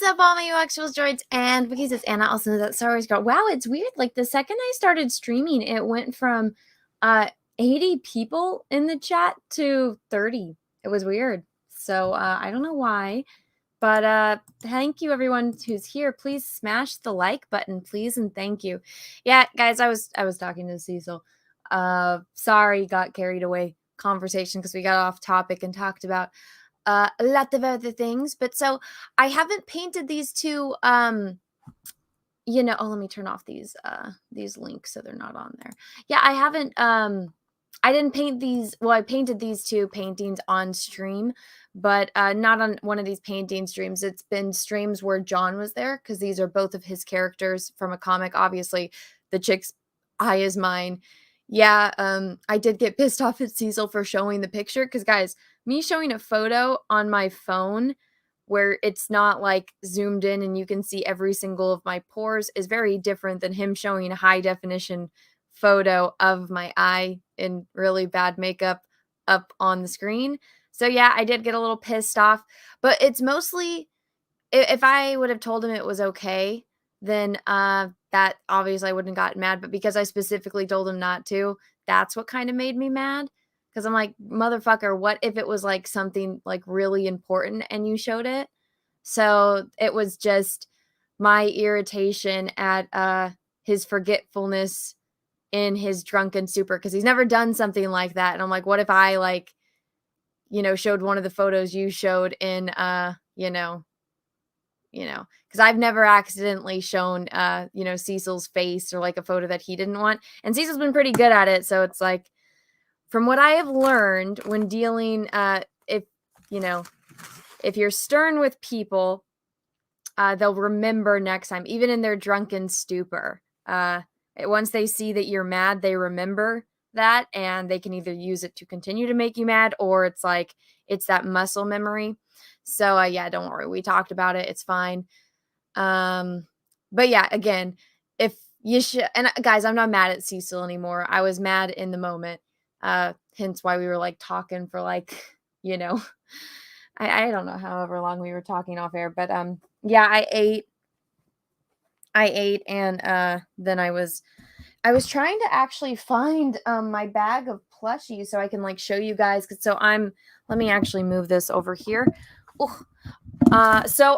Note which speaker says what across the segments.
Speaker 1: up, all my actual droids? And because it's Anna, also that Star Wars girl. Wow, it's weird. Like the second I started streaming, it went from 80 people in the chat to 30. It was weird. So I don't know why. But thank you everyone who's here. Please smash the like button, please, and thank you. Yeah, guys, I was talking to Cecil. Sorry, got carried away conversation because we got off topic and talked about a lot of other things. But so I haven't painted these two you know, oh, let me turn off these links so they're not on there. Yeah, I haven't I didn't paint these. Well, I painted these two paintings on stream, but not on one of these painting streams. It's been streams where John was there because these are both of his characters from a comic. Obviously, the chick's eye is mine. Yeah, I did get pissed off at Cecil for showing the picture because, guys, me showing a photo on my phone where it's not like zoomed in and you can see every single of my pores is very different than him showing a high definition photo of my eye in really bad makeup up on the screen. So yeah, I did get a little pissed off, but it's mostly if I would have told him it was okay, then that obviously I wouldn't have gotten mad, but because I specifically told him not to, that's what kind of made me mad. Because I'm like, motherfucker, what if it was like something like really important and you showed it? So it was just my irritation at his forgetfulness in his drunken stupor because he's never done something like that. And I'm like, what if I like, you know, showed one of the photos you showed in because I've never accidentally shown Cecil's face or like a photo that he didn't want. And Cecil's been pretty good at it. So it's like, from what I have learned when dealing, if you're stern with people, they'll remember next time, even in their drunken stupor. Once they see that you're mad, they remember that, and they can either use it to continue to make you mad, or it's like it's that muscle memory. So yeah, don't worry. We talked about it. It's fine. But yeah, again, if you should, and guys, I'm not mad at Cecil anymore. I was mad in the moment. Hence why we were like talking for like, I don't know however long we were talking off air, but yeah, I ate and then I was trying to actually find my bag of plushies so I can like show you guys. So let me actually move this over here. So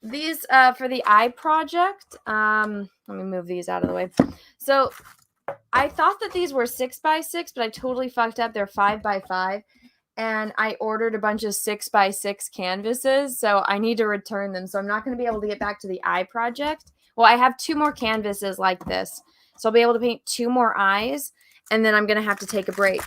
Speaker 1: these for the eye project, let me move these out of the way. So I thought that these were 6x6, but I totally fucked up. They're 5x5. And I ordered a bunch of 6x6 canvases, so I need to return them. So I'm not going to be able to get back to the eye project. Well, I have 2 more canvases like this, so I'll be able to paint 2 more eyes, and then I'm going to have to take a break.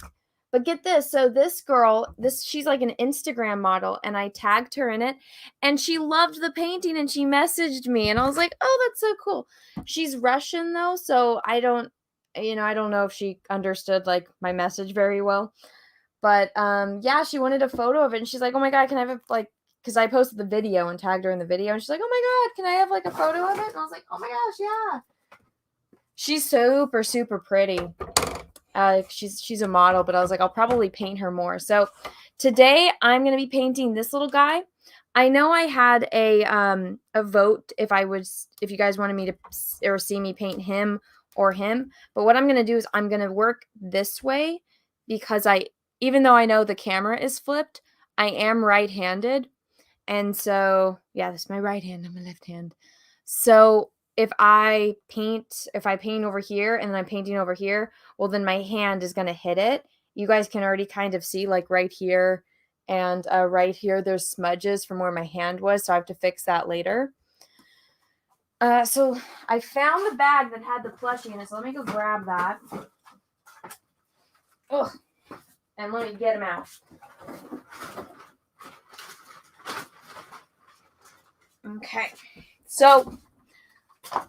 Speaker 1: But get this. So this girl, she's like an Instagram model, and I tagged her in it, and she loved the painting, and she messaged me, and I was like, oh, that's so cool. She's Russian, though, so I don't know if she understood, like, my message very well. But yeah, she wanted a photo of it, and she's like, oh my god, can I have because I posted the video and tagged her in the video, and she's like, oh my god, can I have like a photo of it? And I was like, oh my gosh, yeah. She's super, super pretty. She's a model, but I was like, I'll probably paint her more. So today I'm going to be painting this little guy. I know I had a vote if you guys wanted me to or see me paint him or him, but what I'm going to do is I'm going to work this way because even though I know the camera is flipped, I am right-handed. And so, yeah, this is my right hand, I'm my left hand. So if I paint over here and then I'm painting over here, well, then my hand is going to hit it. You guys can already kind of see like right here and right here, there's smudges from where my hand was. So I have to fix that later. So I found the bag that had the plushie in it. So let me go grab that. Ugh. And let me get him out. Okay. So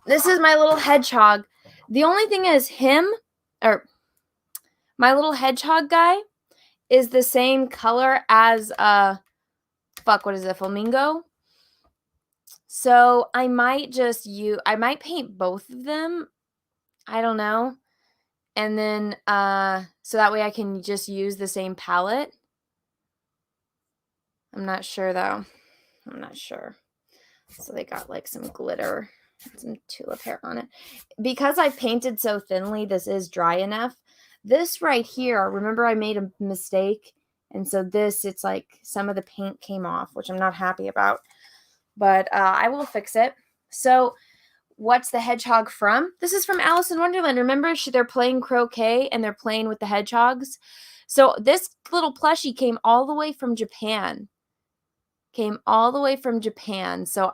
Speaker 1: this is my little hedgehog. The only thing is my little hedgehog guy is the same color as what is it, flamingo? So I might paint both of them. I don't know. And then so that way I can just use the same palette. I'm not sure though. I'm not sure. So they got like some glitter, some tulip hair on it. Because I painted so thinly, this is dry enough. This right here, remember I made a mistake? And so this, it's like some of the paint came off, which I'm not happy about. But I will fix it. So what's the hedgehog from? This is from Alice in Wonderland. Remember, they're playing croquet and they're playing with the hedgehogs. So this little plushie came all the way from Japan. So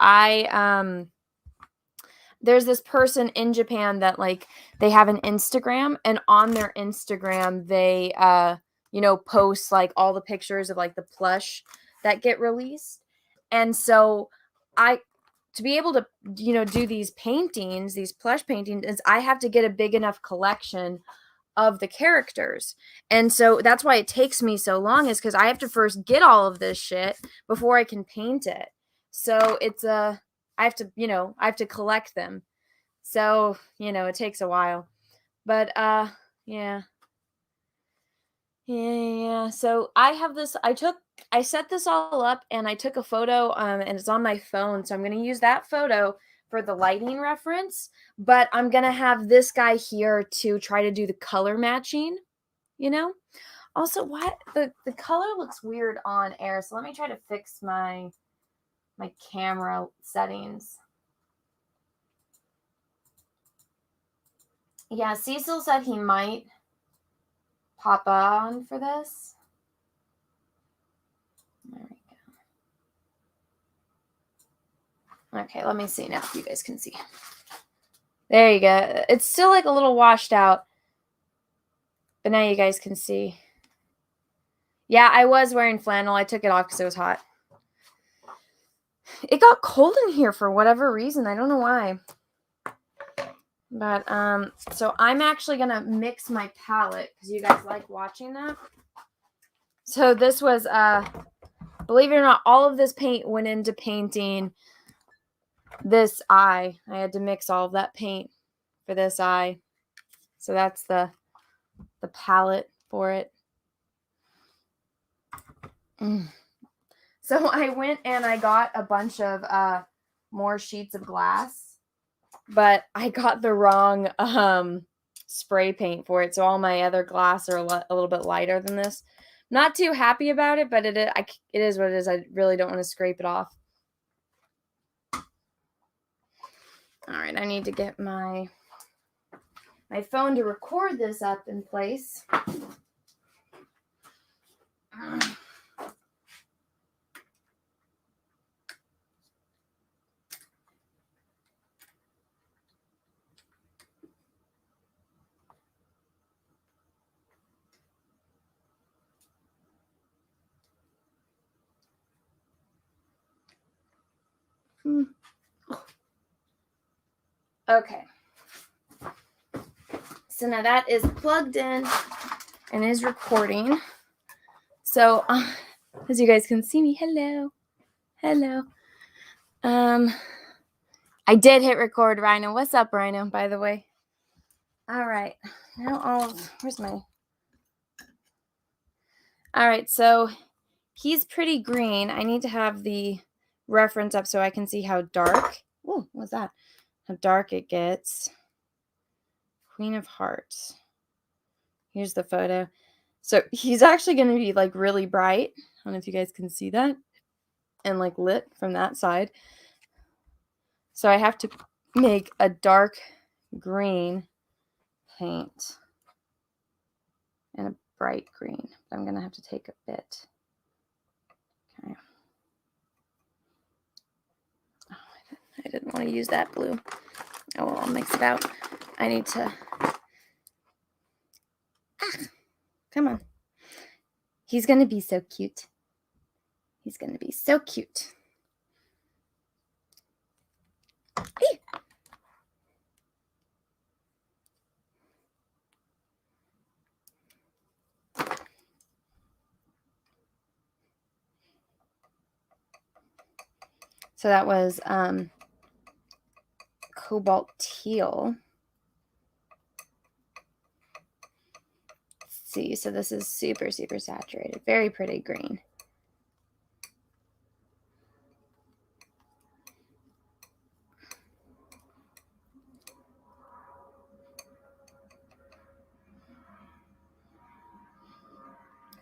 Speaker 1: there's this person in Japan that like they have an Instagram, and on their Instagram they post like all the pictures of like the plush that get released. And so I to be able to do these paintings, these plush paintings, is I have to get a big enough collection of the characters. And so that's why it takes me so long, is because I have to first get all of this shit before I can paint it. So it's I have to collect them. So, it takes a while. But yeah. Yeah. So I have this, I set this all up and I took a photo and it's on my phone. So I'm going to use that photo for the lighting reference, but I'm going to have this guy here to try to do the color matching, Also, what the color looks weird on air. So let me try to fix my camera settings. Yeah, Cecil said he might pop on for this. There we go. Okay, let me see now if you guys can see. There you go. It's still like a little washed out, but now you guys can see. Yeah, I was wearing flannel. I took it off because it was hot. It got cold in here for whatever reason. I don't know why. But so I'm actually gonna mix my palette because you guys like watching that. So this was believe it or not, all of this paint went into painting this eye. I had to mix all of that paint for this eye. So that's the palette for it. So I went and I got a bunch of more sheets of glass, but I got the wrong spray paint for it. So all my other glass are a little bit lighter than this. Not too happy about it, but it is what it is. I really don't want to scrape it off. All right, I need to get my phone to record this up in place. Okay. So now that is plugged in and is recording. So as you guys can see me, hello. I did hit record, Rhino. What's up, Rhino, by the way? All right. Now where's my... All right, so he's pretty green. I need to have the reference up so I can see how dark... Oh, what's that? How dark it gets. Queen of Hearts. Here's the photo. So he's actually going to be like really bright. I don't know if you guys can see that. And like lit from that side. So I have to make a dark green paint and a bright green. I'm going to have to take a bit. Okay. Oh, I didn't want to use that blue. Oh, well, I'll mix it out. I need to... Come on. He's going to be so cute. He's going to be so cute. Hey. So that was cobalt teal. Let's see, so this is super, super saturated. Very pretty green.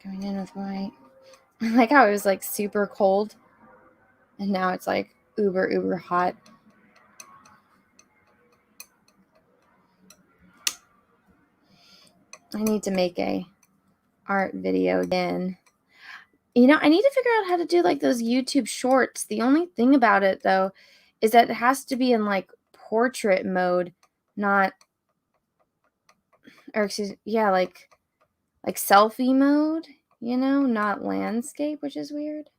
Speaker 1: Going in with white. I like how it was like super cold. And now it's like uber hot. I need to make a art video again. You know, I need to figure out how to do like those YouTube shorts. The only thing about it though is that it has to be in like portrait mode, not, or excuse me, yeah, like selfie mode, you know, not landscape, which is weird.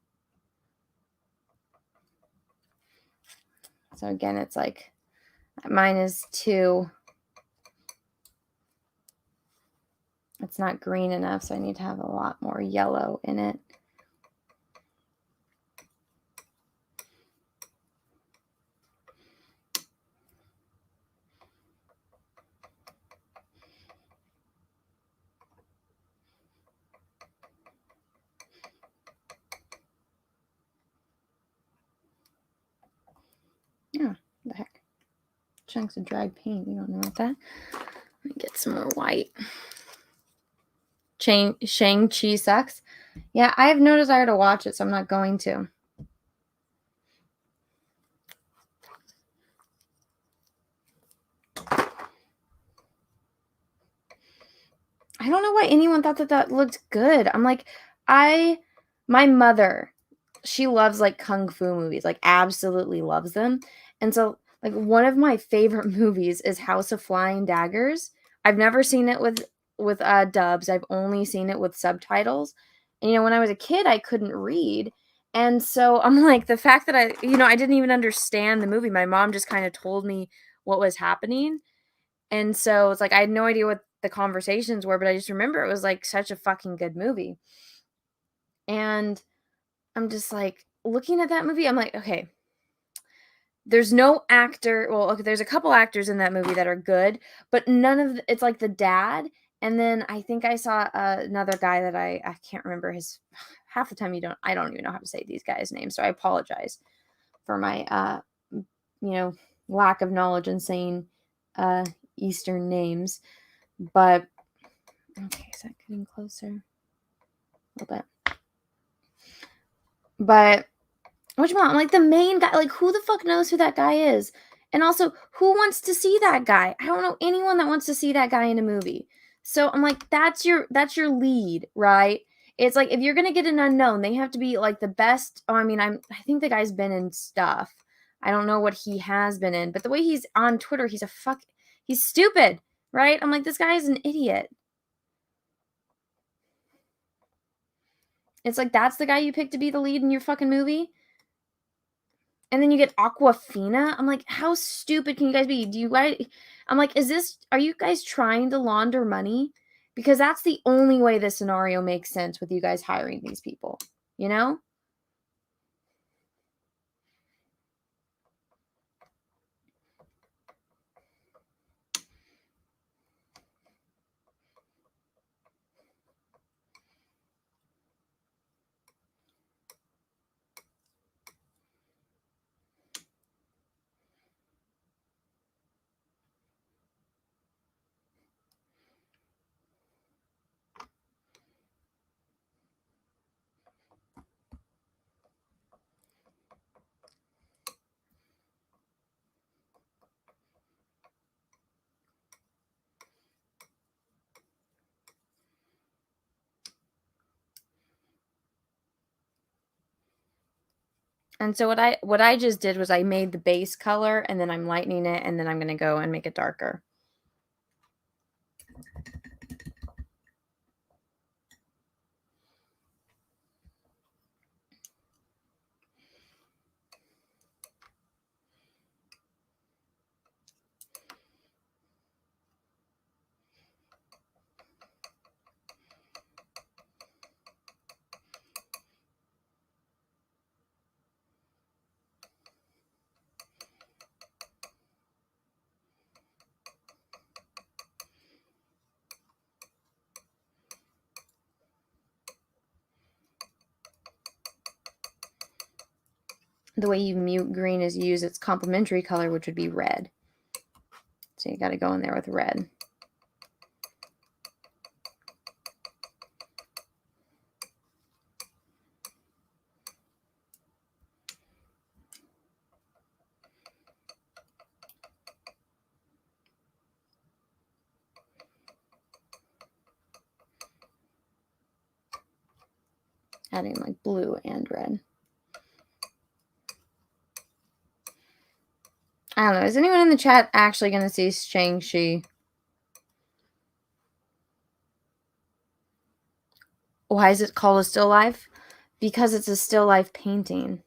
Speaker 1: So again, it's like mine is too, it's not green enough, so I need to have a lot more yellow in it. Yeah, the heck. Chunks of dried paint. You don't know what that. Let me get some more white. Shang-Chi sucks. Yeah, I have no desire to watch it, so I'm not going to. I don't know why anyone thought that looked good. I'm like, my mother, she loves like kung fu movies, like absolutely loves them. And so like one of my favorite movies is House of Flying Daggers. I've never seen it with dubs. I've only seen it with subtitles. And you know, when I was a kid, I couldn't read. And so I'm like, the fact that I didn't even understand the movie. My mom just kind of told me what was happening. And so it's like I had no idea what the conversations were, but I just remember it was like such a fucking good movie. And I'm just like looking at that movie, I'm like, okay, there's no actor. Well, okay, there's a couple actors in that movie that are good, but none of it's like the dad. And then I think I saw another guy that I can't remember his. Half the time I don't even know how to say these guys' names, so I apologize for my lack of knowledge in saying Eastern names. But okay, is that getting closer? A little bit. But which one? Like the main guy, like who the fuck knows who that guy is? And also, who wants to see that guy? I don't know anyone that wants to see that guy in a movie. So I'm like, that's your lead, right? It's like if you're gonna get an unknown, they have to be like the best. Oh, I mean, I think the guy's been in stuff. I don't know what he has been in, but the way he's on Twitter, he's stupid, right? I'm like, this guy is an idiot. It's like that's the guy you picked to be the lead in your fucking movie. And then you get Aquafina. I'm like, how stupid can you guys be? I'm like, are you guys trying to launder money? Because that's the only way this scenario makes sense with you guys hiring these people, you know? And so what I just did was I made the base color and then I'm lightening it and then I'm going to go and make it darker. The way you mute green is use its complementary color, which would be red. So you got to go in there with red. Adding like blue and red. I don't know. Is anyone in the chat actually going to see Shang-Chi? Why is it called a still life? Because it's a still life painting.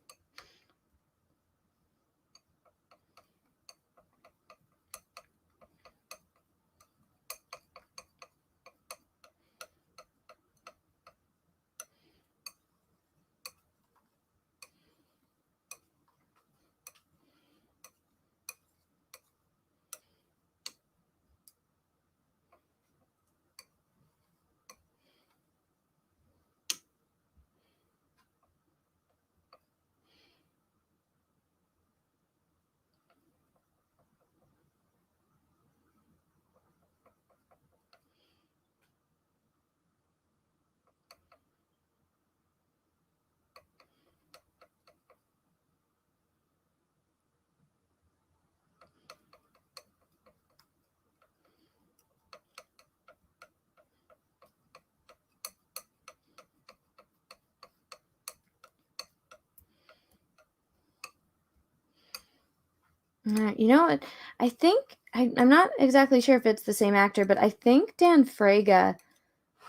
Speaker 1: You know what? I think I'm not exactly sure if it's the same actor, but I think Dan Frega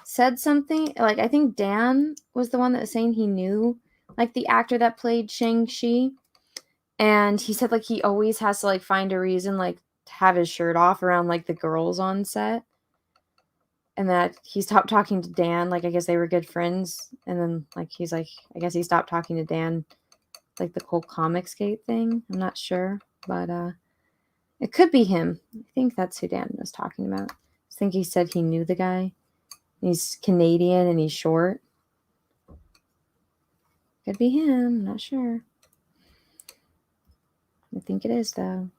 Speaker 1: said something like I think Dan was the one that was saying he knew like the actor that played Shang-Chi, and he said like he always has to like find a reason like to have his shirt off around like the girls on set, and that he stopped talking to Dan. Like I guess they were good friends, and then like he's like I guess he stopped talking to Dan, like the whole Comicsgate thing. I'm not sure, but it could be him. I think that's who Dan was talking about. I think he said he knew the guy. He's Canadian and he's short. Could be him. I'm not sure. I think it is, though.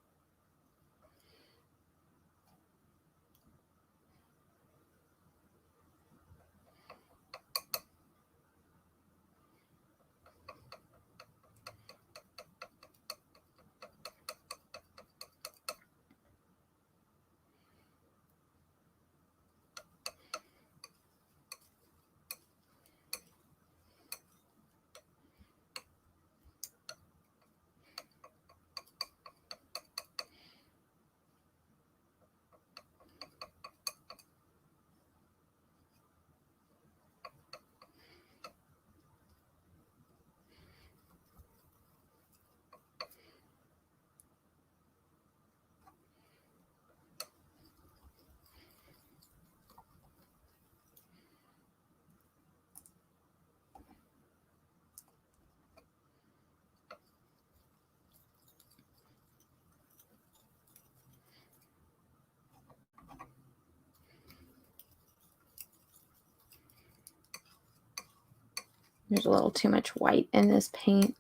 Speaker 1: There's a little too much white in this paint.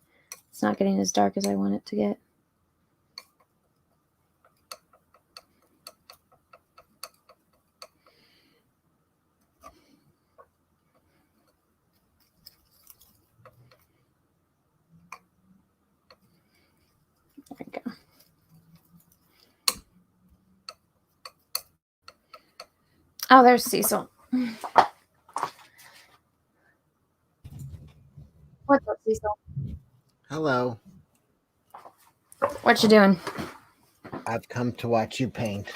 Speaker 1: It's not getting as dark as I want it to get. There we go. Oh, there's Cecil. What's up, Cecil?
Speaker 2: Hello.
Speaker 1: What you doing?
Speaker 2: I've come to watch you paint.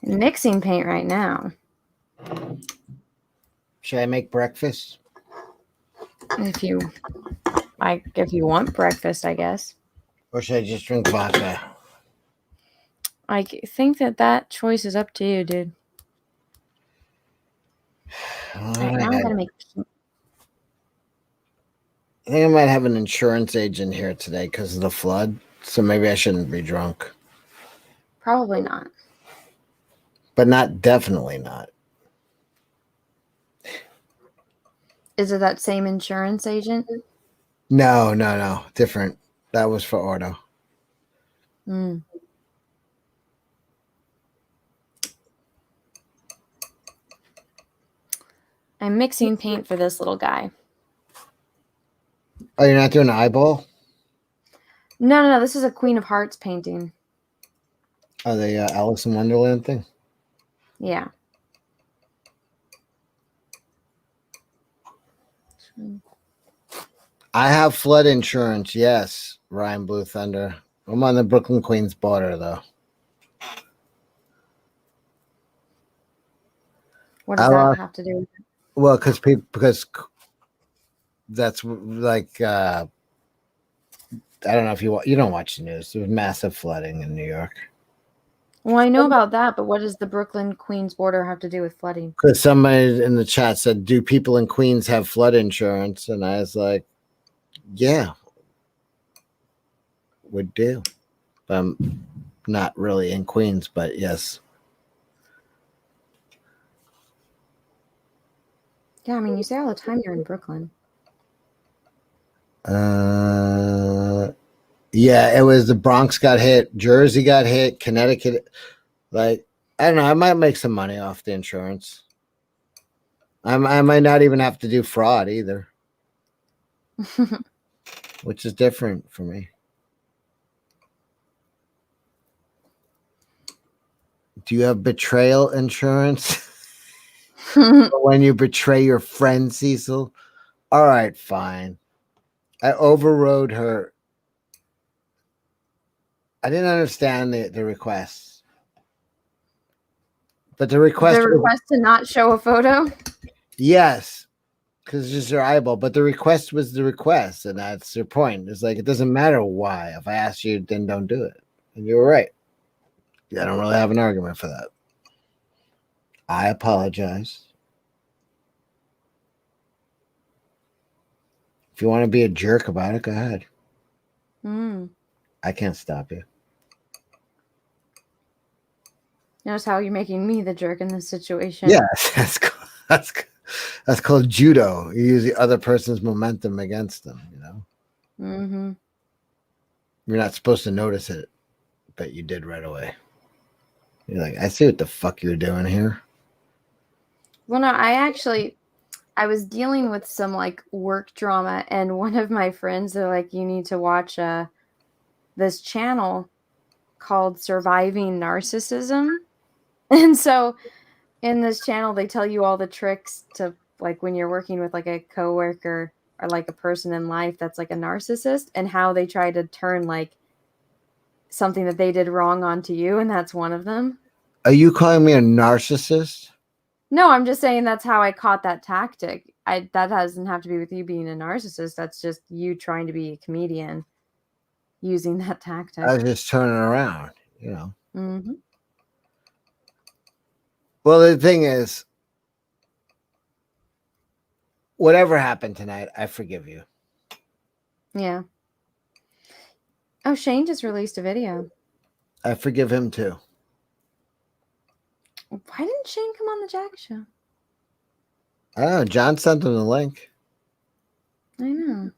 Speaker 1: Mixing paint right now.
Speaker 2: Should I make breakfast?
Speaker 1: If you want breakfast, I guess.
Speaker 2: Or should I just drink vodka?
Speaker 1: I think that choice is up to you, dude. Right now I'm gonna make.
Speaker 2: I think I might have an insurance agent here today because of the flood, so maybe I shouldn't be drunk.
Speaker 1: Probably not.
Speaker 2: But definitely not.
Speaker 1: Is it that same insurance agent?
Speaker 2: No. Different. That was for auto.
Speaker 1: Hmm. I'm mixing paint for this little guy.
Speaker 2: Oh, you're not doing an eyeball?
Speaker 1: No. This is a Queen of Hearts painting.
Speaker 2: Oh, the Alice in Wonderland thing?
Speaker 1: Yeah.
Speaker 2: I have flood insurance. Yes, Ryan Blue Thunder. I'm on the Brooklyn Queens border though.
Speaker 1: What does that have to do with it?
Speaker 2: Well, because that's like I don't know if you don't watch the news. There was massive flooding in New York.
Speaker 1: Well, I know about that, but what does the Brooklyn Queens border have to do with flooding?
Speaker 2: Because somebody in the chat said, "Do people in Queens have flood insurance?" And I was like, "Yeah, we do." I'm not really in Queens, but yes.
Speaker 1: Yeah, I mean, you say all the time you're in Brooklyn.
Speaker 2: Yeah, it was the Bronx got hit, Jersey got hit, Connecticut. Like, I don't know. I might make some money off the insurance. I might not even have to do fraud either, which is different for me. Do you have betrayal insurance? When you betray your friend, Cecil? All right, fine. I overrode her. I didn't understand the request. But the request
Speaker 1: The request to not show a photo?
Speaker 2: yes, because it's just your eyeball. But the request was the request, and that's your point. It's like it doesn't matter why. If I ask you, then don't do it. And you were right. Yeah, I don't really have an argument for that. I apologize. If you want to be a jerk about it, go ahead. I can't stop you.
Speaker 1: Notice how you're making me the jerk in this situation.
Speaker 2: Yeah, that's called judo. You use the other person's momentum against them. You know.
Speaker 1: Mm-hmm.
Speaker 2: You're not supposed to notice it, but you did right away. You're like, I see what the fuck you're doing here.
Speaker 1: Well, no, I was dealing with some like work drama, and one of my friends are like, you need to watch this channel called Surviving Narcissism. And so in this channel, they tell you all the tricks to like when you're working with like a coworker or like a person in life that's like a narcissist, and how they try to turn like something that they did wrong onto you, and that's one of them.
Speaker 2: Are you calling me a narcissist?
Speaker 1: No, I'm just saying that's how I caught that tactic. That doesn't have to be with you being a narcissist. That's just you trying to be a comedian using that tactic.
Speaker 2: I was just turning around, you know.
Speaker 1: Mm-hmm.
Speaker 2: Well, the thing is, whatever happened tonight, I forgive you.
Speaker 1: Yeah. Oh, Shane just released a video.
Speaker 2: I forgive him too.
Speaker 1: Why didn't Shane come on the Jack Show?
Speaker 2: I don't know. John sent him the link.
Speaker 1: I know.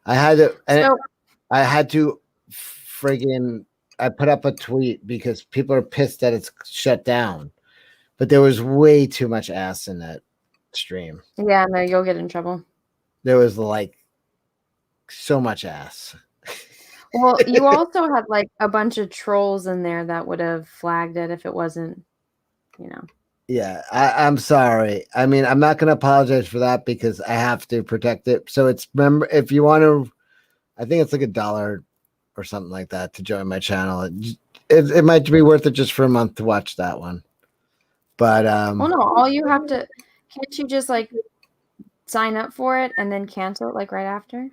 Speaker 2: I had to friggin' I put up a tweet because people are pissed that it's shut down. But there was way too much ass in that stream.
Speaker 1: Yeah, no, you'll get in trouble.
Speaker 2: There was like so much ass.
Speaker 1: Well, you also had like a bunch of trolls in there that would have flagged it if it wasn't, you know.
Speaker 2: Yeah, I'm sorry. I mean, I'm not going to apologize for that because I have to protect it. So remember, if you want to, I think it's like $1 or something like that to join my channel. It might be worth it just for a month to watch that one. But
Speaker 1: well, no, all you have to, can't you just like sign up for it and then cancel it like right after?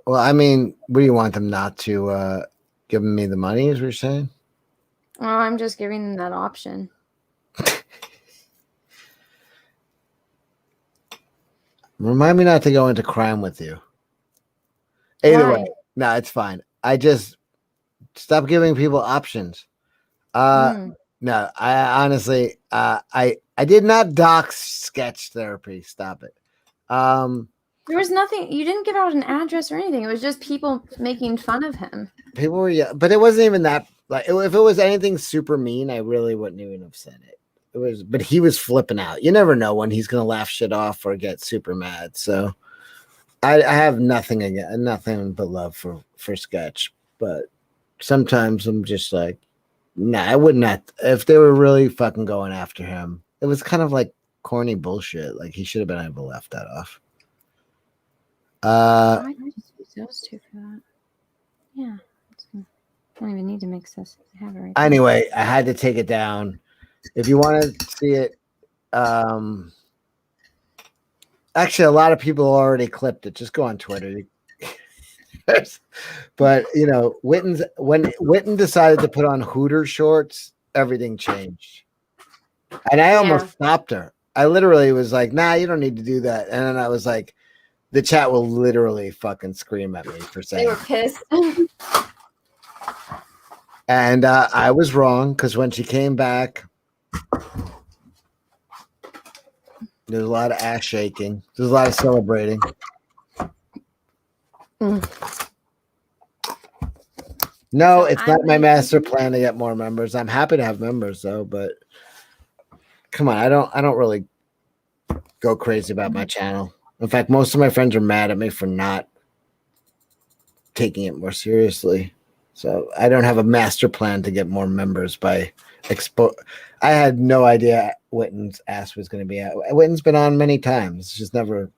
Speaker 2: Well, I mean, what do you want them not to give me the money? Is what you're saying?
Speaker 1: Well, I'm just giving them that option.
Speaker 2: Remind me not to go into crime with you. Either way, no, it's fine. I just stop giving people options. No, I honestly, I did not dox sketch therapy. Stop it.
Speaker 1: There was nothing. You didn't give out an address or anything. It was just people making fun of him.
Speaker 2: People were, yeah, but it wasn't even that. Like, if it was anything super mean, I really wouldn't even have said it. It was, but he was flipping out. You never know when he's gonna laugh shit off or get super mad. So, I have nothing again, nothing but love for sketch. But sometimes I'm just like, nah, I would not. If they were really fucking going after him, it was kind of like corny bullshit. Like he should have been able to left that off.
Speaker 1: I can just use those two for that. Yeah. Don't even need to mix this. I have it right there.
Speaker 2: Anyway, I had to take it down. If you want to see it, actually, a lot of people already clipped it. Just go on Twitter. But you know, when Witten decided to put on Hooter shorts, everything changed. And I almost stopped her. I literally was like, "Nah, you don't need to do that." And then I was like, "The chat will literally fucking scream at me for saying."
Speaker 1: They were pissed.
Speaker 2: And I was wrong because when she came back, there's a lot of ass shaking. There's a lot of celebrating. No, it's not my master plan to get more members. I'm happy to have members though, but come on, I don't really go crazy about my channel. In fact, most of my friends are mad at me for not taking it more seriously. So I don't have a master plan to get more members by I had no idea Witten's ass was going to be out. Witten's been on many times. It's just never.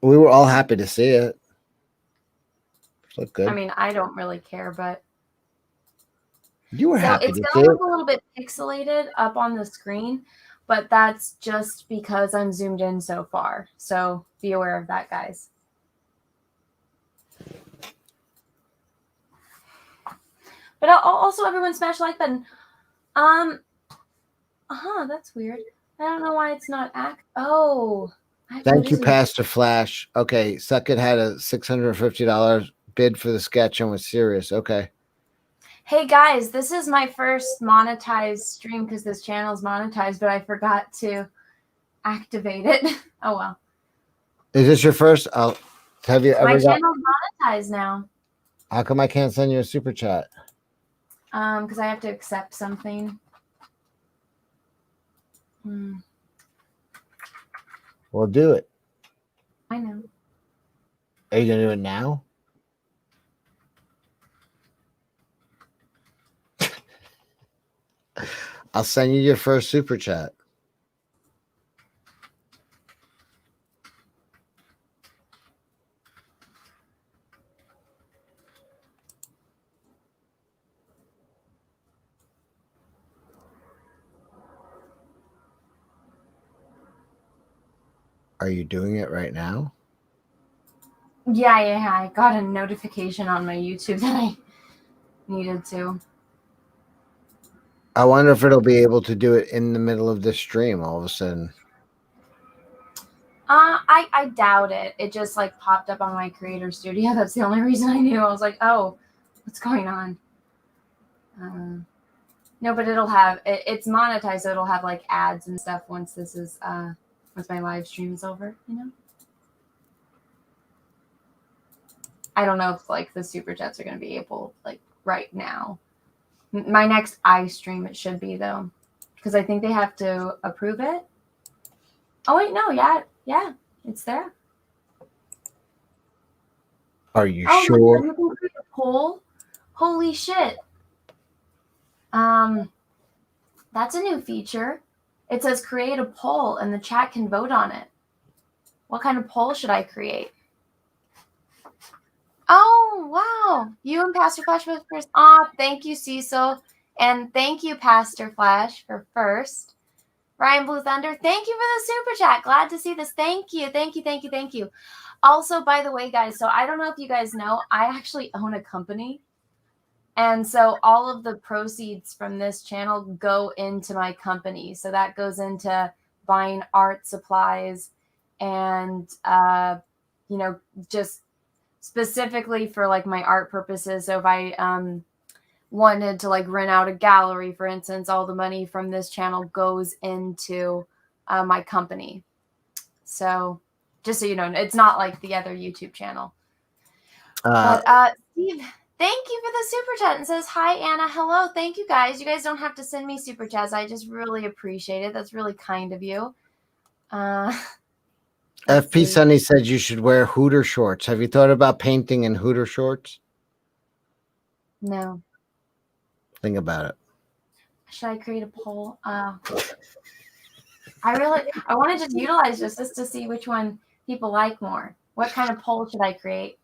Speaker 2: We were all happy to see it. Looked good.
Speaker 1: I mean, I don't really care, but
Speaker 2: you were happy
Speaker 1: it's
Speaker 2: to
Speaker 1: gonna
Speaker 2: see
Speaker 1: look
Speaker 2: it.
Speaker 1: a little bit pixelated up on the screen, but that's just because I'm zoomed in so far. So be aware of that, guys. But also, everyone smash the like button. That's weird. I don't know why it's not Oh.
Speaker 2: Thank you, Pastor Flash. Okay, Suckett had a $650 bid for the sketch and was serious. Okay.
Speaker 1: Hey guys, this is my first monetized stream because this channel is monetized, but I forgot to activate it. Oh well.
Speaker 2: Is this your first? Have you ever?
Speaker 1: My channel's monetized now.
Speaker 2: How come I can't send you a super chat?
Speaker 1: Because I have to accept something.
Speaker 2: Well, do it.
Speaker 1: I know.
Speaker 2: Are you gonna do it now? I'll send you your first super chat. Are you doing it right now?
Speaker 1: Yeah. I got a notification on my YouTube that I needed to.
Speaker 2: I wonder if it'll be able to do it in the middle of the stream all of a sudden.
Speaker 1: I doubt it. It just like popped up on my creator studio. That's the only reason I knew. I was like, oh, what's going on? No, but it'll have it's monetized, so it'll have like ads and stuff once this is once my live stream is over, you know. I don't know if like the super chats are gonna be able like right now. My next stream it should be though, because I think they have to approve it. Oh wait, no, yeah, it's there.
Speaker 2: Are you sure?
Speaker 1: You can create a poll. Holy shit. That's a new feature. It says create a poll and the chat can vote on it. What kind of poll should I create? Oh, wow. You and Pastor Flash both first. Thank you, Cecil. And thank you, Pastor Flash, for first. Ryan Blue Thunder, thank you for the super chat. Glad to see this. Thank you. Also, by the way, guys, so I don't know if you guys know, I actually own a company. And so all of the proceeds from this channel go into my company. So that goes into buying art supplies and, just specifically for like my art purposes. So if I wanted to like rent out a gallery, for instance, all the money from this channel goes into my company. So just so you know, it's not like the other YouTube channel. But Steve, thank you for the super chat and says, hi, Anna. Hello. Thank you, guys. You guys don't have to send me super chats. I just really appreciate it. That's really kind of you.
Speaker 2: FP Sunny said you should wear Hooter shorts. Have you thought about painting in Hooter shorts?
Speaker 1: No.
Speaker 2: Think about it.
Speaker 1: Should I create a poll? I want to just utilize this just to see which one people like more. What kind of poll should I create?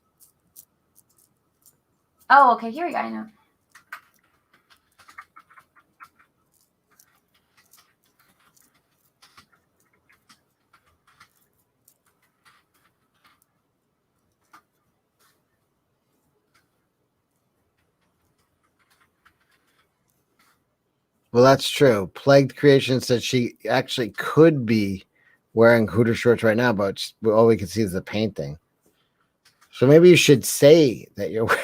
Speaker 1: Oh, okay, here we go. I know.
Speaker 2: Well, that's true. Plagued Creation said she actually could be wearing Hooter shorts right now, but all we can see is the painting. So maybe you should say that you're wearing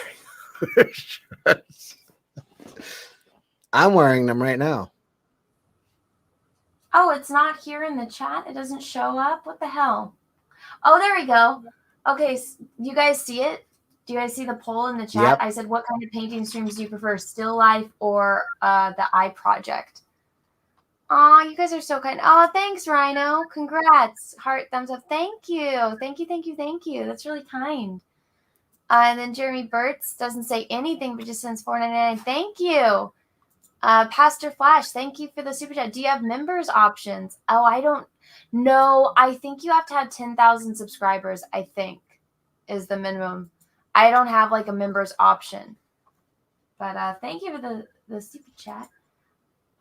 Speaker 2: Hooter shorts. I'm wearing them right now.
Speaker 1: Oh, it's not here in the chat. It doesn't show up. What the hell? Oh, there we go. Okay, you guys see it? Do you guys see the poll in the chat?
Speaker 2: Yep.
Speaker 1: I said, what kind of painting streams do you prefer, still life or the eye project? Oh, you guys are so kind. Oh, thanks, Rhino. Congrats. Heart, thumbs up. Thank you. Thank you, thank you, thank you. That's really kind. And then Jeremy Burtz doesn't say anything, but just sends $4.99. Thank you. Pastor Flash, thank you for the super chat. Do you have members options? Oh, I don't know. I think you have to have 10,000 subscribers, I think, is the minimum. I don't have like a members option. But thank you for the super chat.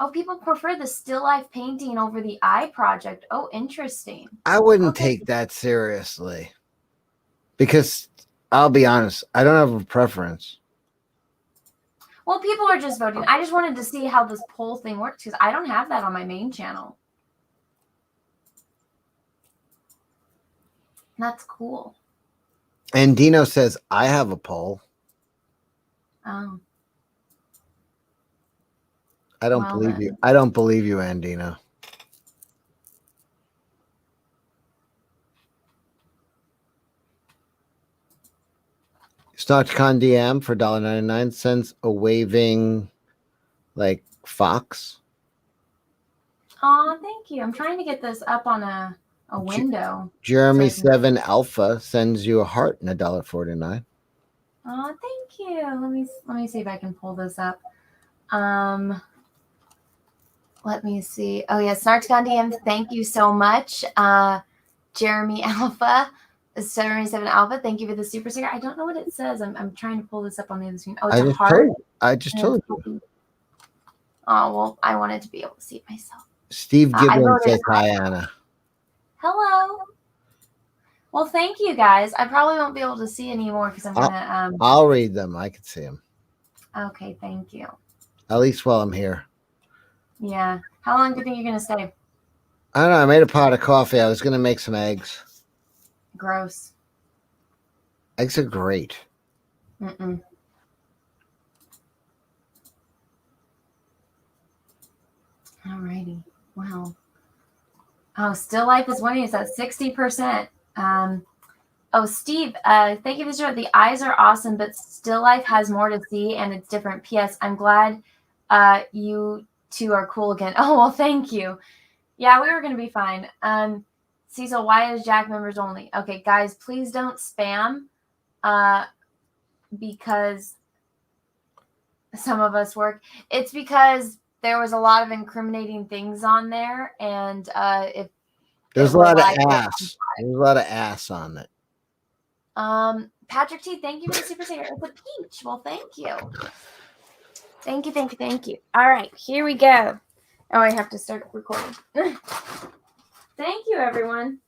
Speaker 1: Oh, people prefer the still life painting over the eye project. Oh, interesting.
Speaker 2: I wouldn't take that seriously because I'll be honest, I don't have a preference.
Speaker 1: Well, people are just voting. I just wanted to see how this poll thing works because I don't have that on my main channel. That's cool.
Speaker 2: And Dino says, I have a poll.
Speaker 1: Oh.
Speaker 2: I don't believe you. I don't believe you, Andino. StockCon DM for $1.99 sends a waving like fox.
Speaker 1: Oh, thank you. I'm trying to get this up on a window.
Speaker 2: Jeremy 7 Alpha sends you a heart and $1.49.
Speaker 1: Oh, thank you. Let me see if I can pull this up. Let me see. Oh yeah, SnarksCon DM, thank you so much. Jeremy Alpha, 77 Alpha, thank you for the super sticker. I don't know what it says. I'm trying to pull this up on the other screen. Oh, it's a heart.
Speaker 2: I just told you.
Speaker 1: Oh, well, I wanted to be able to see it myself.
Speaker 2: Steve Gibbons says hi, Anna.
Speaker 1: Hello. Well, thank you guys. I probably won't be able to see anymore because I'm gonna.
Speaker 2: I'll read them. I can see them.
Speaker 1: Okay, thank you.
Speaker 2: At least while I'm here.
Speaker 1: Yeah. How long do you think you're gonna stay?
Speaker 2: I don't know. I made a pot of coffee. I was gonna make some eggs.
Speaker 1: Gross.
Speaker 2: Eggs are great.
Speaker 1: Mm-mm. Alrighty. Wow. Oh, still life is winning. It's at 60%. Oh, Steve, thank you for sure. The eyes are awesome, but still life has more to see and it's different. P.S. I'm glad you two are cool again. Oh, well, thank you. Yeah, we were going to be fine. Cecil, why is Jack members only? Okay, guys, please don't spam because some of us work. It's because there was a lot of incriminating things on there, and if
Speaker 2: there's a lot of ass. There's a lot of ass on it.
Speaker 1: Patrick T, thank you for the super sticker. It's a peach. Well, thank you. Thank you, thank you, thank you. All right, here we go. Oh, I have to start recording. Thank you, everyone.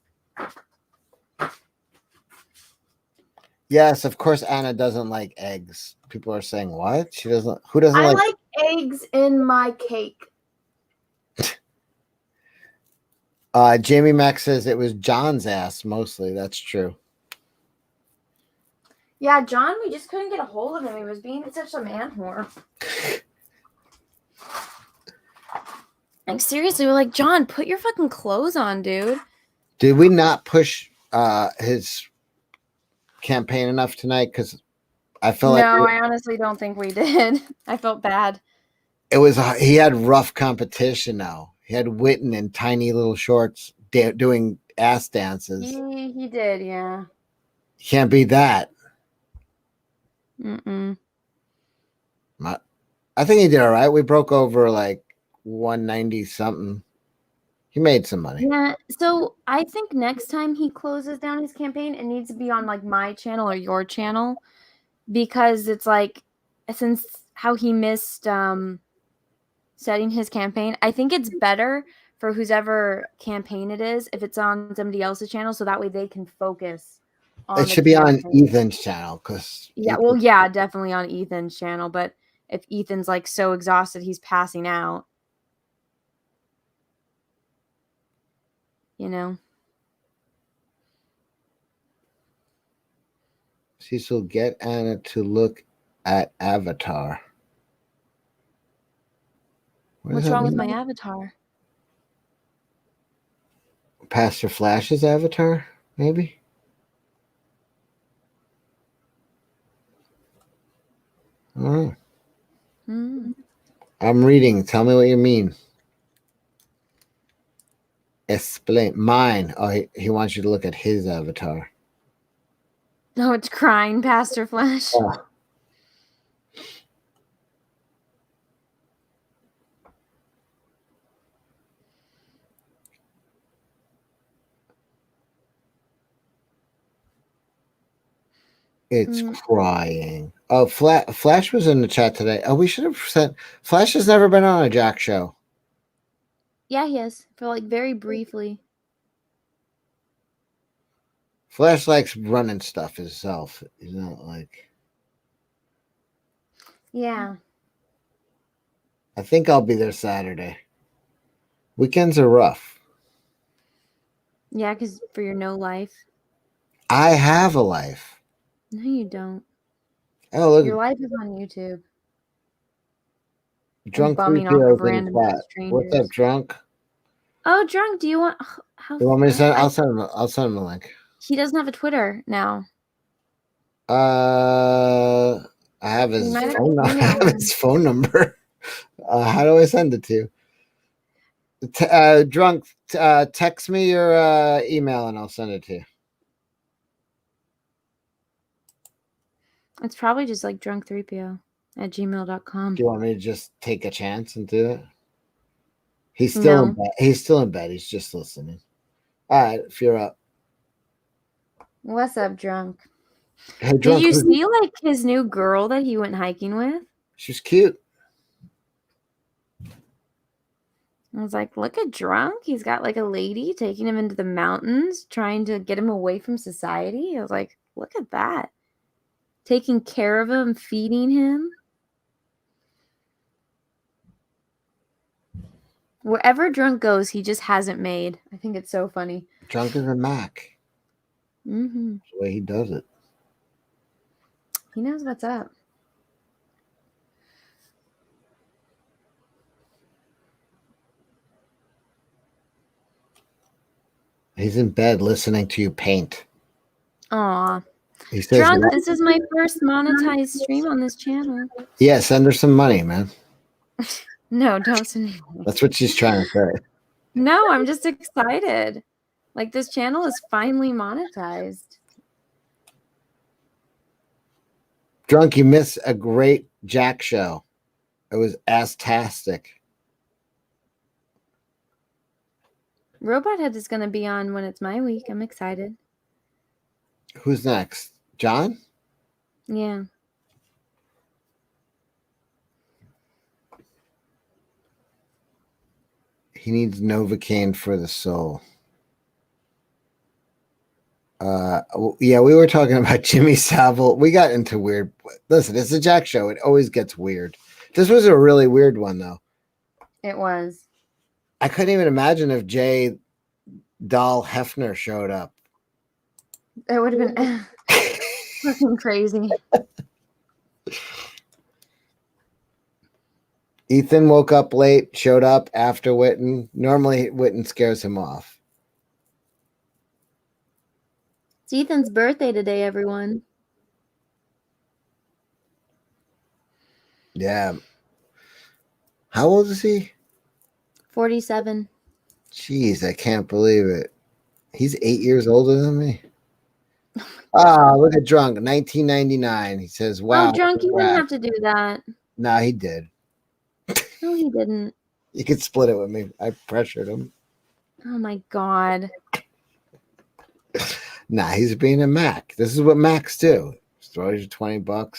Speaker 2: Yes, of course Anna doesn't like eggs. People are saying, what? She doesn't. Who doesn't
Speaker 1: I
Speaker 2: like?
Speaker 1: like eggs in my cake.
Speaker 2: Jamie Mack says it was John's ass mostly. That's true.
Speaker 1: Yeah, John, we just couldn't get a hold of him. He was being such a man whore. Like, seriously, we're like, John, put your fucking clothes on, dude.
Speaker 2: Did we not push his campaign enough tonight? Because I felt
Speaker 1: No, I honestly don't think we did. I felt bad.
Speaker 2: It was he had rough competition now. He had Witten in tiny little shorts doing ass dances.
Speaker 1: He did, yeah.
Speaker 2: Can't beat that.
Speaker 1: Mm-mm.
Speaker 2: I think he did all right. We broke over like 190 something. He made some money.
Speaker 1: Yeah, so I think next time he closes down his campaign, it needs to be on like my channel or your channel, because it's like, since how he missed setting his campaign, I think it's better for whoever campaign it is if it's on somebody else's channel, so that way they can focus on
Speaker 2: It
Speaker 1: the
Speaker 2: should be on
Speaker 1: campaign.
Speaker 2: Ethan's channel because
Speaker 1: Yeah, well, yeah, definitely on Ethan's channel, but if Ethan's like so exhausted he's passing out, you know.
Speaker 2: Cecil, get Anna to look at Avatar. What does
Speaker 1: What's
Speaker 2: that
Speaker 1: wrong with
Speaker 2: mean?
Speaker 1: my avatar?
Speaker 2: Pastor Flash's avatar, maybe? I don't know. I'm reading. Tell me what you mean. Explain. Mine. Oh, he wants you to look at his avatar.
Speaker 1: No, it's crying, Pastor Flash.
Speaker 2: Oh. It's crying. Oh, Flash was in the chat today. Oh, we should have said Flash has never been on a Jack show.
Speaker 1: Yeah, he is, for like very briefly.
Speaker 2: Flash likes running stuff himself. He's not like.
Speaker 1: Yeah.
Speaker 2: I think I'll be there Saturday. Weekends are rough.
Speaker 1: Yeah, because for your no life.
Speaker 2: I have a life.
Speaker 1: No, you don't.
Speaker 2: Oh, look.
Speaker 1: Your life is on YouTube. And
Speaker 2: Drunk
Speaker 1: bumming off of
Speaker 2: 3PO's in the
Speaker 1: random
Speaker 2: chat. What's up,
Speaker 1: strangers.
Speaker 2: Drunk?
Speaker 1: Oh, Drunk, do you want... How,
Speaker 2: You want me to send? I'll send him. I'll send him a link.
Speaker 1: he doesn't have a Twitter now.
Speaker 2: I have
Speaker 1: You
Speaker 2: his
Speaker 1: might have
Speaker 2: phone.
Speaker 1: to
Speaker 2: I
Speaker 1: email
Speaker 2: have
Speaker 1: him.
Speaker 2: his phone number. How do I send it to you? Drunk. Text me your email and I'll send it to you.
Speaker 1: It's probably just like drunk3po@gmail.com.
Speaker 2: Do you want me to just take a chance and do it? He's still in bed. He's still in bed. He's just listening. All right, if you're up.
Speaker 1: What's up, Drunk?
Speaker 2: Hey,
Speaker 1: Did
Speaker 2: Drunk.
Speaker 1: you see like his new girl that he went hiking with?
Speaker 2: She's cute.
Speaker 1: I was like, look at Drunk. He's got like a lady taking him into the mountains, trying to get him away from society. I was like, look at that. Taking care of him, feeding him. Wherever Drunk goes, he just hasn't made. I think it's so funny.
Speaker 2: Drunk is a Mac.
Speaker 1: Mm-hmm.
Speaker 2: That's the way he does it.
Speaker 1: He knows what's up.
Speaker 2: He's in bed listening to you paint.
Speaker 1: Aw.
Speaker 2: He says,
Speaker 1: Drunk, this is my first monetized stream on this channel.
Speaker 2: yeah, send her some money, man.
Speaker 1: No, don't send me money.
Speaker 2: That's what she's trying to say.
Speaker 1: No, I'm just excited. Like, this channel is finally monetized.
Speaker 2: Drunk, you missed a great Jack show. It was ass-tastic.
Speaker 1: Robot Head is going to be on when it's my week. I'm excited.
Speaker 2: Who's next? John?
Speaker 1: Yeah.
Speaker 2: He needs Novocaine for the soul. Yeah, we were talking about Jimmy Savile. We got into weird. Listen, it's a Jack show. It always gets weird. This was a really weird one, though.
Speaker 1: It was.
Speaker 2: I couldn't even imagine if Jay Dahl Hefner showed up.
Speaker 1: It would have been fucking crazy.
Speaker 2: Ethan woke up late, showed up after Witten. Normally, Witten scares him off.
Speaker 1: It's Ethan's birthday today, everyone.
Speaker 2: Yeah. How old is he?
Speaker 1: 47.
Speaker 2: Jeez, I can't believe it. He's 8 years older than me. Ah, look at Drunk, 1999. He says, wow.
Speaker 1: Oh, Drunk, you didn't have to do that.
Speaker 2: Nah, he did.
Speaker 1: No, he didn't.
Speaker 2: You could split it with me. I pressured him.
Speaker 1: Oh my God.
Speaker 2: Nah, he's being a Mac. This is what Macs do. Just throw you $20.
Speaker 1: Well,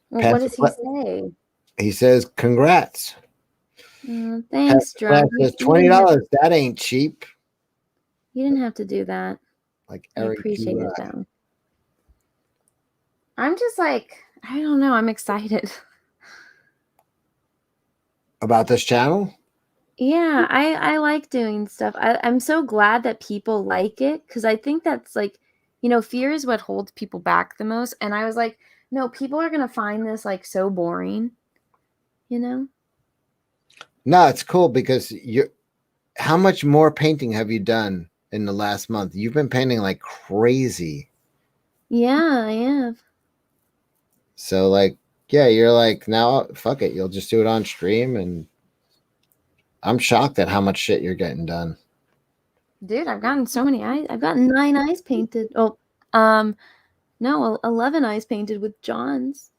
Speaker 1: what
Speaker 2: Pass
Speaker 1: does he
Speaker 2: the
Speaker 1: say?
Speaker 2: He says, "Congrats." Pass
Speaker 1: Thanks,
Speaker 2: the Class
Speaker 1: drunk.
Speaker 2: says
Speaker 1: You didn't
Speaker 2: $20. That ain't cheap.
Speaker 1: have to do that.
Speaker 2: Like
Speaker 1: I
Speaker 2: Eric G.
Speaker 1: appreciate it though. I'm just like, I don't know. I'm excited.
Speaker 2: About this channel.
Speaker 1: Yeah, I like doing stuff. I'm so glad that people like it because I think that's like, fear is what holds people back the most. And I was like, no, people are gonna find this like so boring, you know?
Speaker 2: No, it's cool because you. How much more painting have you done in the last month? You've been painting like crazy.
Speaker 1: Yeah, I have.
Speaker 2: So like, yeah, you're like now. Fuck it, you'll just do it on stream, and I'm shocked at how much shit you're getting done.
Speaker 1: Dude, I've gotten so many eyes. I've gotten 9 eyes painted. Oh, no, 11 eyes painted with John's.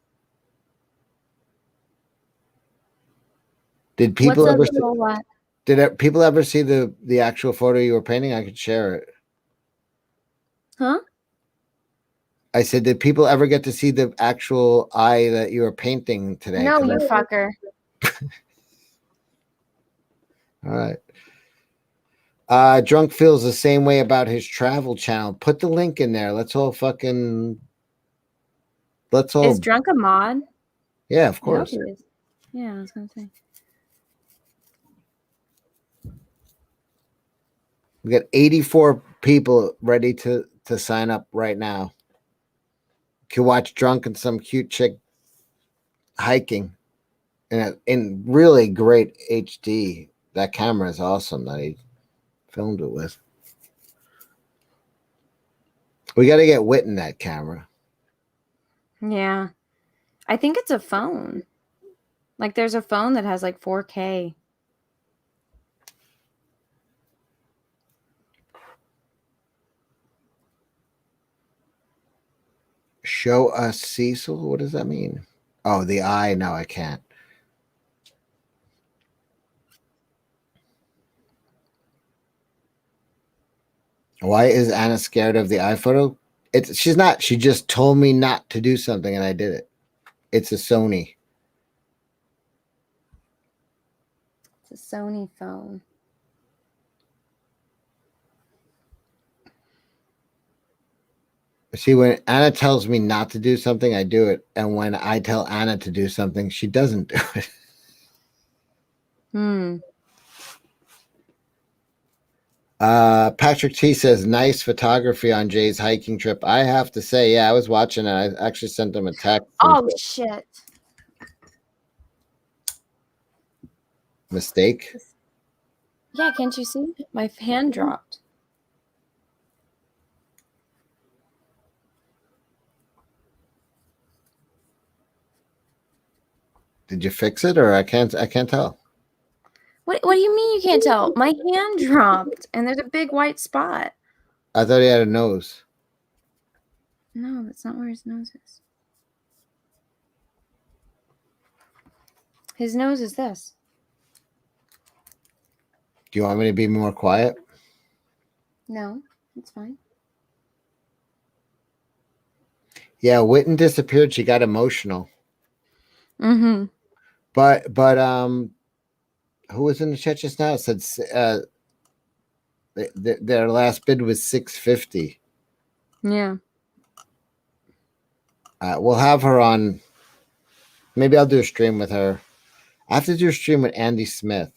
Speaker 2: Did
Speaker 1: What's
Speaker 2: people
Speaker 1: up,
Speaker 2: ever?
Speaker 1: Joel?
Speaker 2: People ever see the actual photo you were painting? I could share it.
Speaker 1: Huh?
Speaker 2: I said, did people ever get to see the actual eye that you were painting today?
Speaker 1: No, you fucker.
Speaker 2: All right. Drunk feels the same way about his travel channel. Put the link in there. Let's all
Speaker 1: Is Drunk a mod?
Speaker 2: Yeah, of
Speaker 1: I hope
Speaker 2: course.
Speaker 1: he is. Yeah, I was gonna say.
Speaker 2: We got 84 people ready to sign up right now. You can watch Drunk and some cute chick hiking in really great HD. That camera is awesome that he filmed it with. We got to get Wit in that camera.
Speaker 1: Yeah. I think it's a phone. Like there's a phone that has like 4K.
Speaker 2: Show us Cecil. What does that mean? Oh, the eye. No, I can't. Why is Anna scared of the iPhoto? She's not. She just told me not to do something and I did it. It's a Sony.
Speaker 1: It's a Sony phone.
Speaker 2: See, when Anna tells me not to do something, I do it. And when I tell Anna to do something, she doesn't do it.
Speaker 1: Hmm.
Speaker 2: Patrick T says, nice photography on Jay's hiking trip. I have to say, yeah, I was watching it. I actually sent him a text.
Speaker 1: Oh shit.
Speaker 2: Mistake.
Speaker 1: Yeah, can't you see? My hand dropped.
Speaker 2: Did you fix it or I can't tell.
Speaker 1: What do you mean you can't tell? My hand dropped and there's a big white spot.
Speaker 2: I thought he had a nose.
Speaker 1: No, that's not where his nose is. His nose is this.
Speaker 2: Do you want me to be more quiet?
Speaker 1: No, it's fine.
Speaker 2: Yeah, Witten disappeared. She got emotional.
Speaker 1: Mm-hmm.
Speaker 2: But who was in the chat just now? It said their last bid was 650.
Speaker 1: Yeah.
Speaker 2: We'll have her on. Maybe I'll do a stream with her. I have to do a stream with Andy Smith,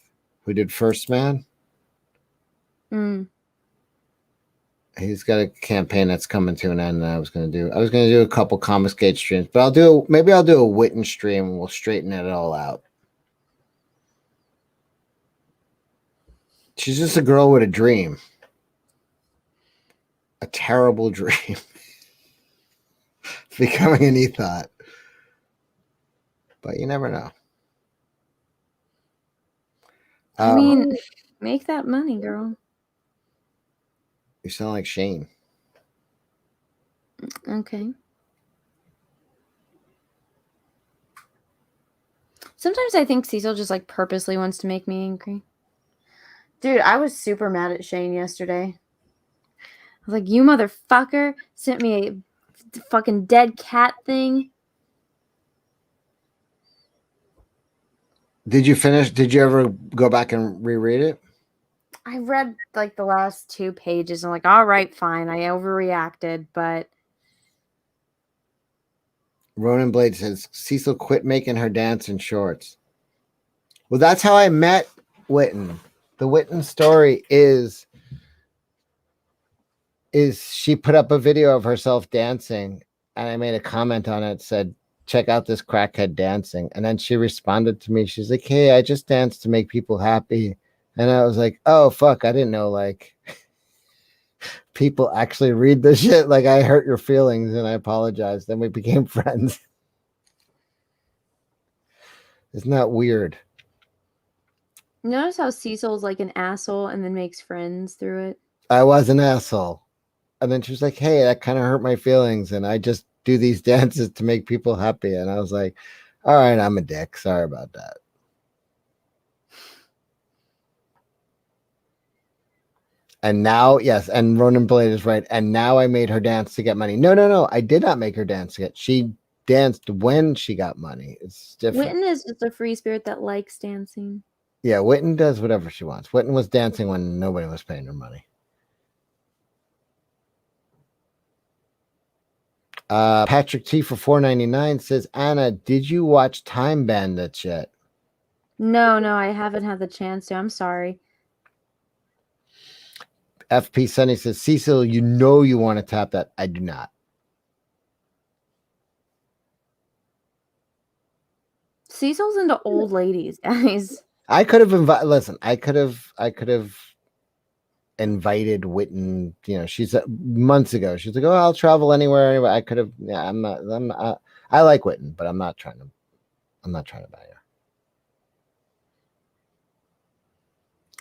Speaker 2: who did First Man.
Speaker 1: Mm.
Speaker 2: He's got a campaign that's coming to an end. And I was gonna do a couple Comicsgate streams, but I'll do a Witten stream and we'll straighten it all out. She's just a girl with a dream, a terrible dream, becoming an ethot. But you never know.
Speaker 1: I mean, make that money, girl.
Speaker 2: You sound like Shane.
Speaker 1: Okay. Sometimes I think Cecil just like purposely wants to make me angry. Dude, I was super mad at Shane yesterday. I was like, you motherfucker sent me a fucking dead cat thing.
Speaker 2: Did you finish? Did you ever go back and reread it?
Speaker 1: I read like the last 2 pages and I'm like, all right, fine. I overreacted, but
Speaker 2: Ronan Blade says Cecil quit making her dance in shorts. Well, that's how I met Witten. The Witten story is she put up a video of herself dancing, and I made a comment on it, said, check out this crackhead dancing. And then she responded to me. She's like, hey, I just danced to make people happy. And I was like, oh fuck, I didn't know like people actually read this shit. Like I hurt your feelings and I apologize. Then we became friends. Isn't that weird?
Speaker 1: notice how Cecil's like an asshole and then makes friends through it.
Speaker 2: I was an asshole. And then she was like, hey, that kind of hurt my feelings. And I just do these dances to make people happy. And I was like, all right, I'm a dick. Sorry about that. And now, yes, and Ronan Blade is right. And now I made her dance to get money. No, no, no. I did not make her dance to get. She danced when she got money. It's different.
Speaker 1: Witten is just a free spirit that likes dancing.
Speaker 2: Yeah, Witten does whatever she wants. Witten was dancing when nobody was paying her money. Patrick T for $4.99 says, Anna, did you watch Time Bandits yet?
Speaker 1: No, I haven't had the chance to. I'm sorry.
Speaker 2: FP Sunny says, Cecil, you know you want to tap that. I do not.
Speaker 1: Cecil's into old ladies, guys.
Speaker 2: I could have invited. Listen, I could have invited Witten. You know, she's months ago. She's like, "Oh, I'll travel anywhere." I could have. Yeah, I'm not. I like Witten, but I'm not trying to. I'm not trying to buy her.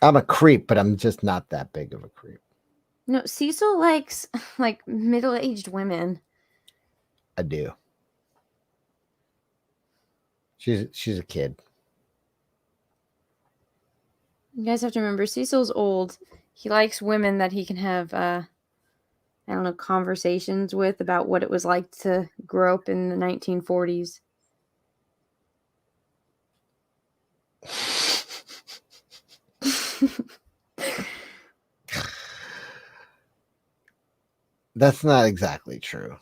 Speaker 2: I'm a creep, but I'm just not that big of a creep.
Speaker 1: No, Cecil likes like middle-aged women.
Speaker 2: I do. She's a kid.
Speaker 1: You guys have to remember, Cecil's old. He likes women that he can have, I don't know, conversations with about what it was like to grow up in the 1940s.
Speaker 2: That's not exactly true.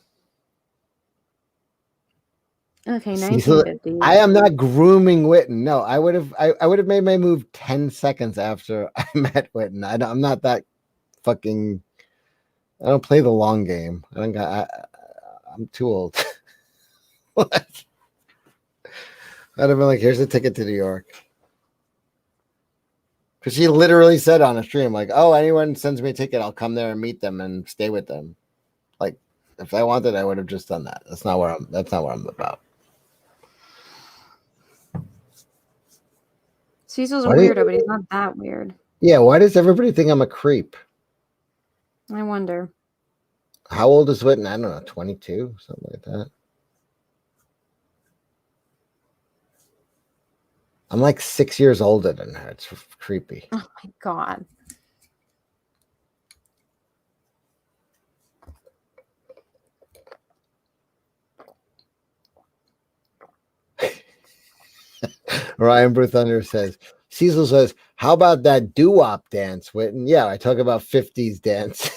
Speaker 1: Okay,
Speaker 2: Cecil,
Speaker 1: 1950s.
Speaker 2: I am not grooming Witten. No, I would have made my move 10 seconds after I met Witten. I'm not that fucking. I don't play the long game. I don't got. I'm too old. What? I'd have been like, here's a ticket to New York. Because she literally said on a stream, like, oh, anyone sends me a ticket, I'll come there and meet them and stay with them. Like, if I wanted, I would have just done that. That's not what I'm about.
Speaker 1: Cecil's a weirdo, but he's not that weird.
Speaker 2: Yeah, why does everybody think I'm a creep?
Speaker 1: I wonder.
Speaker 2: How old is Witten? I don't know, 22, something like that. I'm like 6 years older than her. It's creepy.
Speaker 1: Oh my god.
Speaker 2: Ryan Brew Thunder says, Cecil says, how about that doo-wop dance, Witten? Yeah, I talk about 50s dance.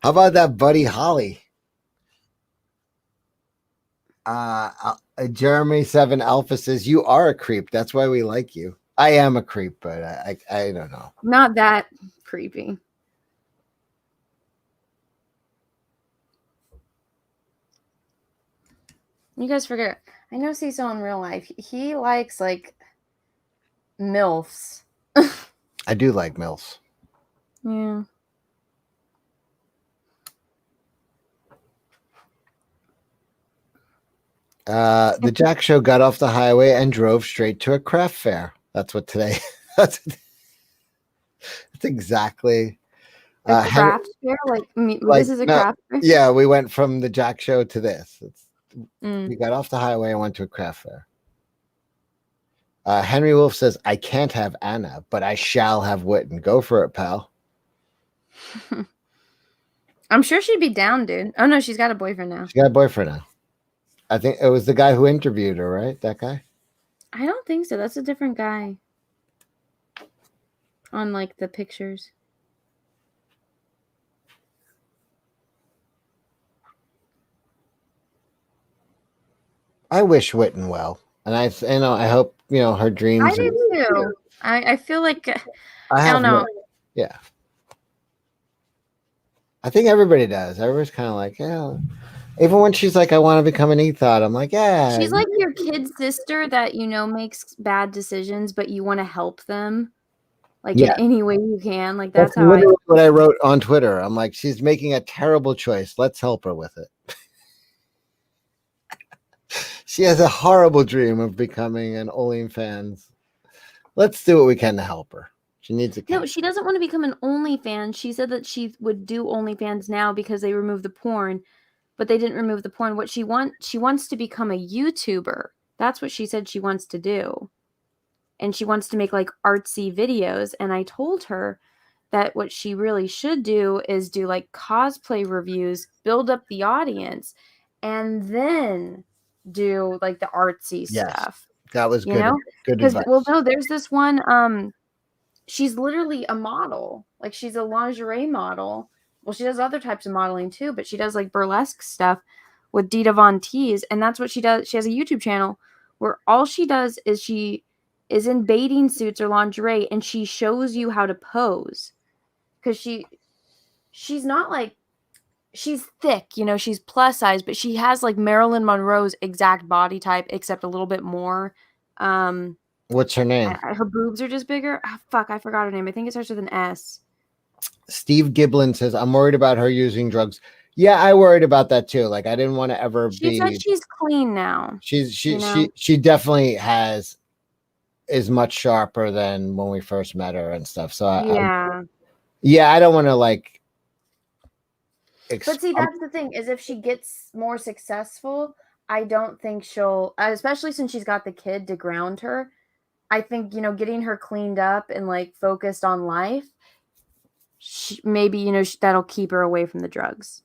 Speaker 2: How about that Buddy Holly? Jeremy 7 Alpha says, you are a creep. That's why we like you. I am a creep, but I don't know.
Speaker 1: Not that creepy. You guys forget. I know Cecil in real life. He likes like MILFs.
Speaker 2: I do like MILFs.
Speaker 1: Yeah.
Speaker 2: The Jack Show got off the highway and drove straight to a craft fair. That's what today. That's exactly.
Speaker 1: A craft fair? Like,
Speaker 2: like
Speaker 1: this is a
Speaker 2: no,
Speaker 1: craft fair?
Speaker 2: yeah, we went from the Jack Show to this. We got off the highway and went to a craft fair. Henry Wolf says, I can't have Anna, but I shall have Witten. Go for it, pal.
Speaker 1: I'm sure she'd be down, dude. Oh no, she's got a boyfriend now.
Speaker 2: She got a boyfriend now. I think it was the guy who interviewed her, right? That guy?
Speaker 1: I don't think so. That's a different guy. On like the pictures.
Speaker 2: I wish Witten well. And I hope, her dreams.
Speaker 1: I do too. I feel like I don't know.
Speaker 2: Yeah. I think everybody does. Everybody's kind of like, yeah. Even when she's like, I want to become an ethod, I'm like, yeah.
Speaker 1: She's like your kid's sister that makes bad decisions, but you want to help them, like in any way you can. Like that's how
Speaker 2: literally what I wrote on Twitter. I'm like, she's making a terrible choice. Let's help her with it. She has a horrible dream of becoming an OnlyFans. Let's do what we can to help her. She needs a cat.
Speaker 1: No, she doesn't want to become an OnlyFans. She said that she would do OnlyFans now because they removed the porn, but they didn't remove the porn. What she wants to become a YouTuber. That's what she said she wants to do. And she wants to make like artsy videos. And I told her that what she really should do is do like cosplay reviews, build up the audience, and then do like the artsy stuff.
Speaker 2: That was good. Good advice.
Speaker 1: Well, no, there's this one. She's literally a model. Like she's a lingerie model. Well, she does other types of modeling too, but she does like burlesque stuff with Dita Von Teese, and that's what she does. She has a YouTube channel where all she does is she is in bathing suits or lingerie, and she shows you how to pose. Because she's not like, she's thick, she's plus size, but she has like Marilyn Monroe's exact body type, except a little bit more.
Speaker 2: What's her name?
Speaker 1: Her boobs are just bigger. Oh, fuck, I forgot her name. I think it starts with an S.
Speaker 2: Steve Giblin says, I'm worried about her using drugs. Yeah, I worried about that too. Like, I didn't want to ever be.
Speaker 1: She said she's clean now.
Speaker 2: She definitely is much sharper than when we first met her and stuff. So I don't want to like.
Speaker 1: But see, that's the thing, is if she gets more successful, I don't think she'll, especially since she's got the kid to ground her. I think, getting her cleaned up and like focused on life, maybe, that'll keep her away from the drugs.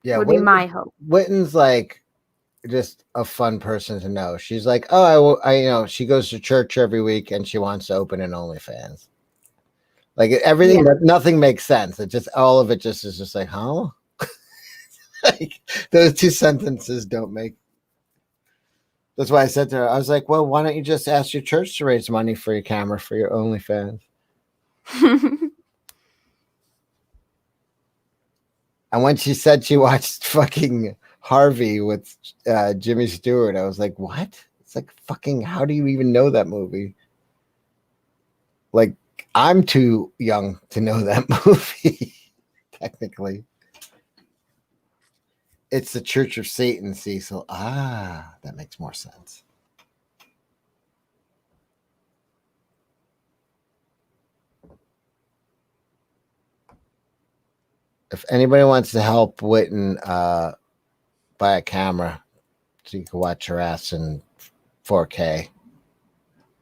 Speaker 2: Yeah,
Speaker 1: would be my hope.
Speaker 2: Witten's like just a fun person to know. She's like, oh, she goes to church every week and she wants to open an OnlyFans. Like everything, nothing makes sense. It just, all of it just is just like, huh? Like those two sentences don't make. That's why I said to her, I was like, well, why don't you just ask your church to raise money for your camera for your OnlyFans? And when she said she watched fucking Harvey with Jimmy Stewart, I was like, what? It's like, fucking, how do you even know that movie? Like, I'm too young to know that movie, technically. It's the Church of Satan, Cecil. Ah, that makes more sense. If anybody wants to help Witten buy a camera so you can watch her ass in 4K.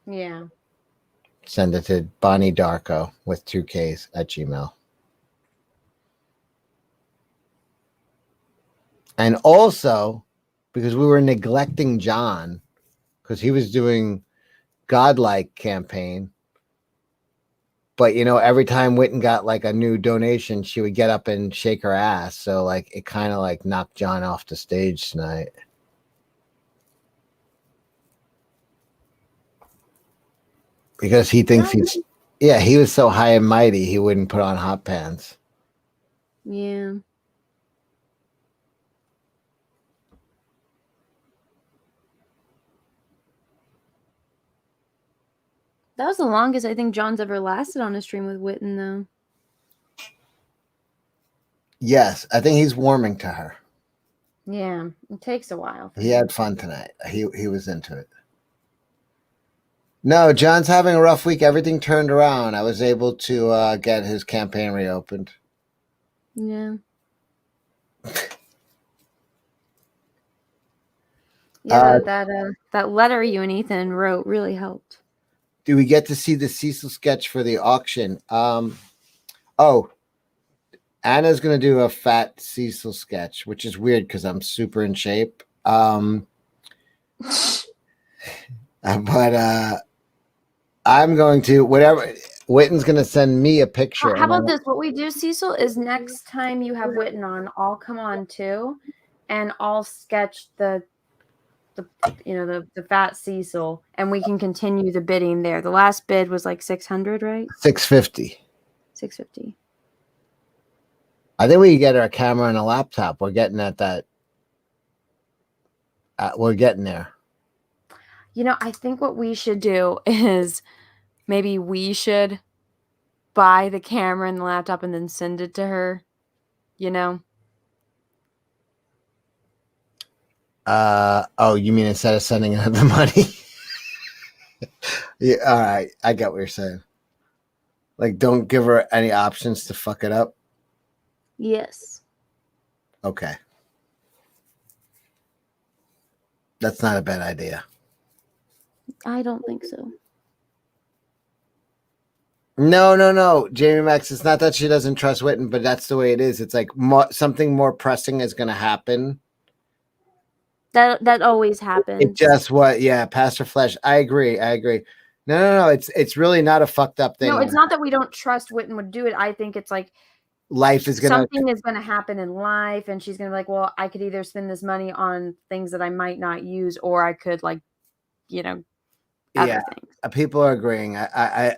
Speaker 1: Yeah.
Speaker 2: Send it to Bonnie Darko with 2Ks at Gmail. And also, because we were neglecting John, because he was doing Godlike campaign. But, every time Witten got like a new donation, she would get up and shake her ass. So like it kind of like knocked John off the stage tonight. Because he thinks he was so high and mighty, he wouldn't put on hot pants.
Speaker 1: Yeah. That was the longest I think John's ever lasted on a stream with Witten, though.
Speaker 2: Yes, I think he's warming to her.
Speaker 1: Yeah, it takes a while.
Speaker 2: He had fun tonight. He was into it. No, John's having a rough week. Everything turned around. I was able to get his campaign reopened.
Speaker 1: Yeah. Yeah, that letter you and Ethan wrote really helped.
Speaker 2: Do we get to see the Cecil sketch for the auction? Oh, Anna's gonna do a fat Cecil sketch, which is weird because I'm super in shape. But I'm going to whatever. Witten's gonna send me a picture.
Speaker 1: How about this? What we do, Cecil, is next time you have Witten on, I'll come on too, and I'll sketch the fat Cecil, and we can continue the bidding there. The last bid was like 600, right?
Speaker 2: 650.
Speaker 1: 650.
Speaker 2: I think we can get our camera and a laptop. We're getting at that. We're getting there.
Speaker 1: I think what we should do is maybe we should buy the camera and the laptop and then send it to her.
Speaker 2: Oh, you mean instead of sending her the money? Yeah, all right. I get what you're saying. Like, don't give her any options to fuck it up.
Speaker 1: Yes.
Speaker 2: Okay. That's not a bad idea.
Speaker 1: I don't think so.
Speaker 2: No. Jamie Max, it's not that she doesn't trust Witten, but that's the way it is. It's like something more pressing is going to happen.
Speaker 1: That always happens.
Speaker 2: It just what? Yeah, Pastor Flesh. I agree. No. It's really not a fucked up thing.
Speaker 1: No, it's not that we don't trust Witten would do it. I think it's like
Speaker 2: life is gonna
Speaker 1: something is gonna happen in life, and she's gonna be like, well, I could either spend this money on things that I might not use, or I could other things.
Speaker 2: People are agreeing. I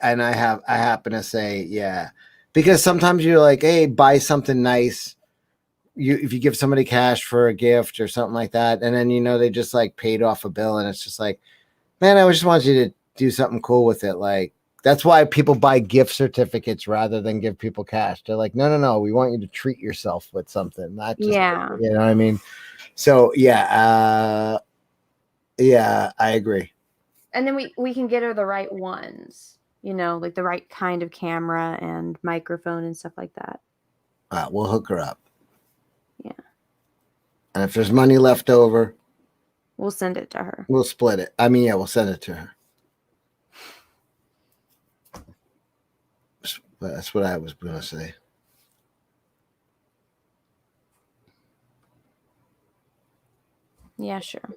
Speaker 2: happen to say, yeah, because sometimes you're like, hey, buy something nice. If you give somebody cash for a gift or something like that, and then they just like paid off a bill, and it's just like, man, I just want you to do something cool with it. Like that's why people buy gift certificates rather than give people cash. They're like, no, we want you to treat yourself with something, not just you know what I mean. So yeah, I agree.
Speaker 1: And then we can get her the right ones, like the right kind of camera and microphone and stuff like that.
Speaker 2: We'll hook her up.
Speaker 1: Yeah.
Speaker 2: And if there's money left over,
Speaker 1: we'll send it to her.
Speaker 2: We'll split it. I mean, yeah, we'll send it to her. That's what I was going to say.
Speaker 1: Yeah, sure.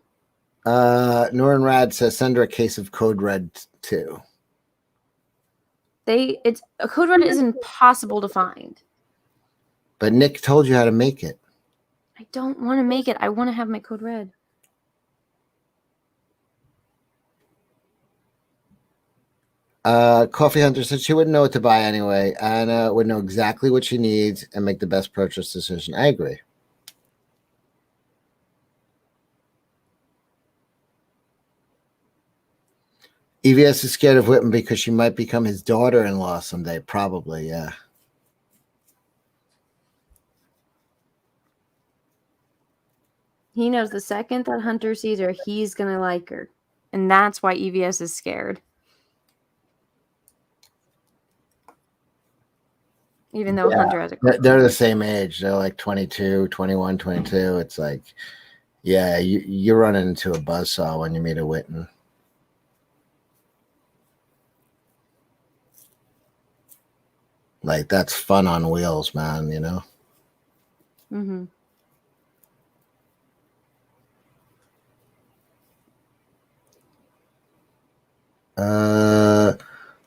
Speaker 2: Norrin Rad says send her a case of Code Red too.
Speaker 1: A Code Red is impossible to find.
Speaker 2: But Nick told you how to make it.
Speaker 1: I don't want to make it. I want to have my Code Red.
Speaker 2: Coffee Hunter said she wouldn't know what to buy anyway. Anna would know exactly what she needs and make the best purchase decision. I agree. EVS is scared of Whitman because she might become his daughter-in-law someday. Probably, yeah.
Speaker 1: He knows the second that Hunter sees her, he's going to like her. And that's why EVS is scared. Even though Hunter has a girlfriend.
Speaker 2: They're the same age. They're like 22, 21, 22. It's like, yeah, you're running into a buzzsaw when you meet a Witten. Like, that's fun on wheels, man,
Speaker 1: Mm-hmm.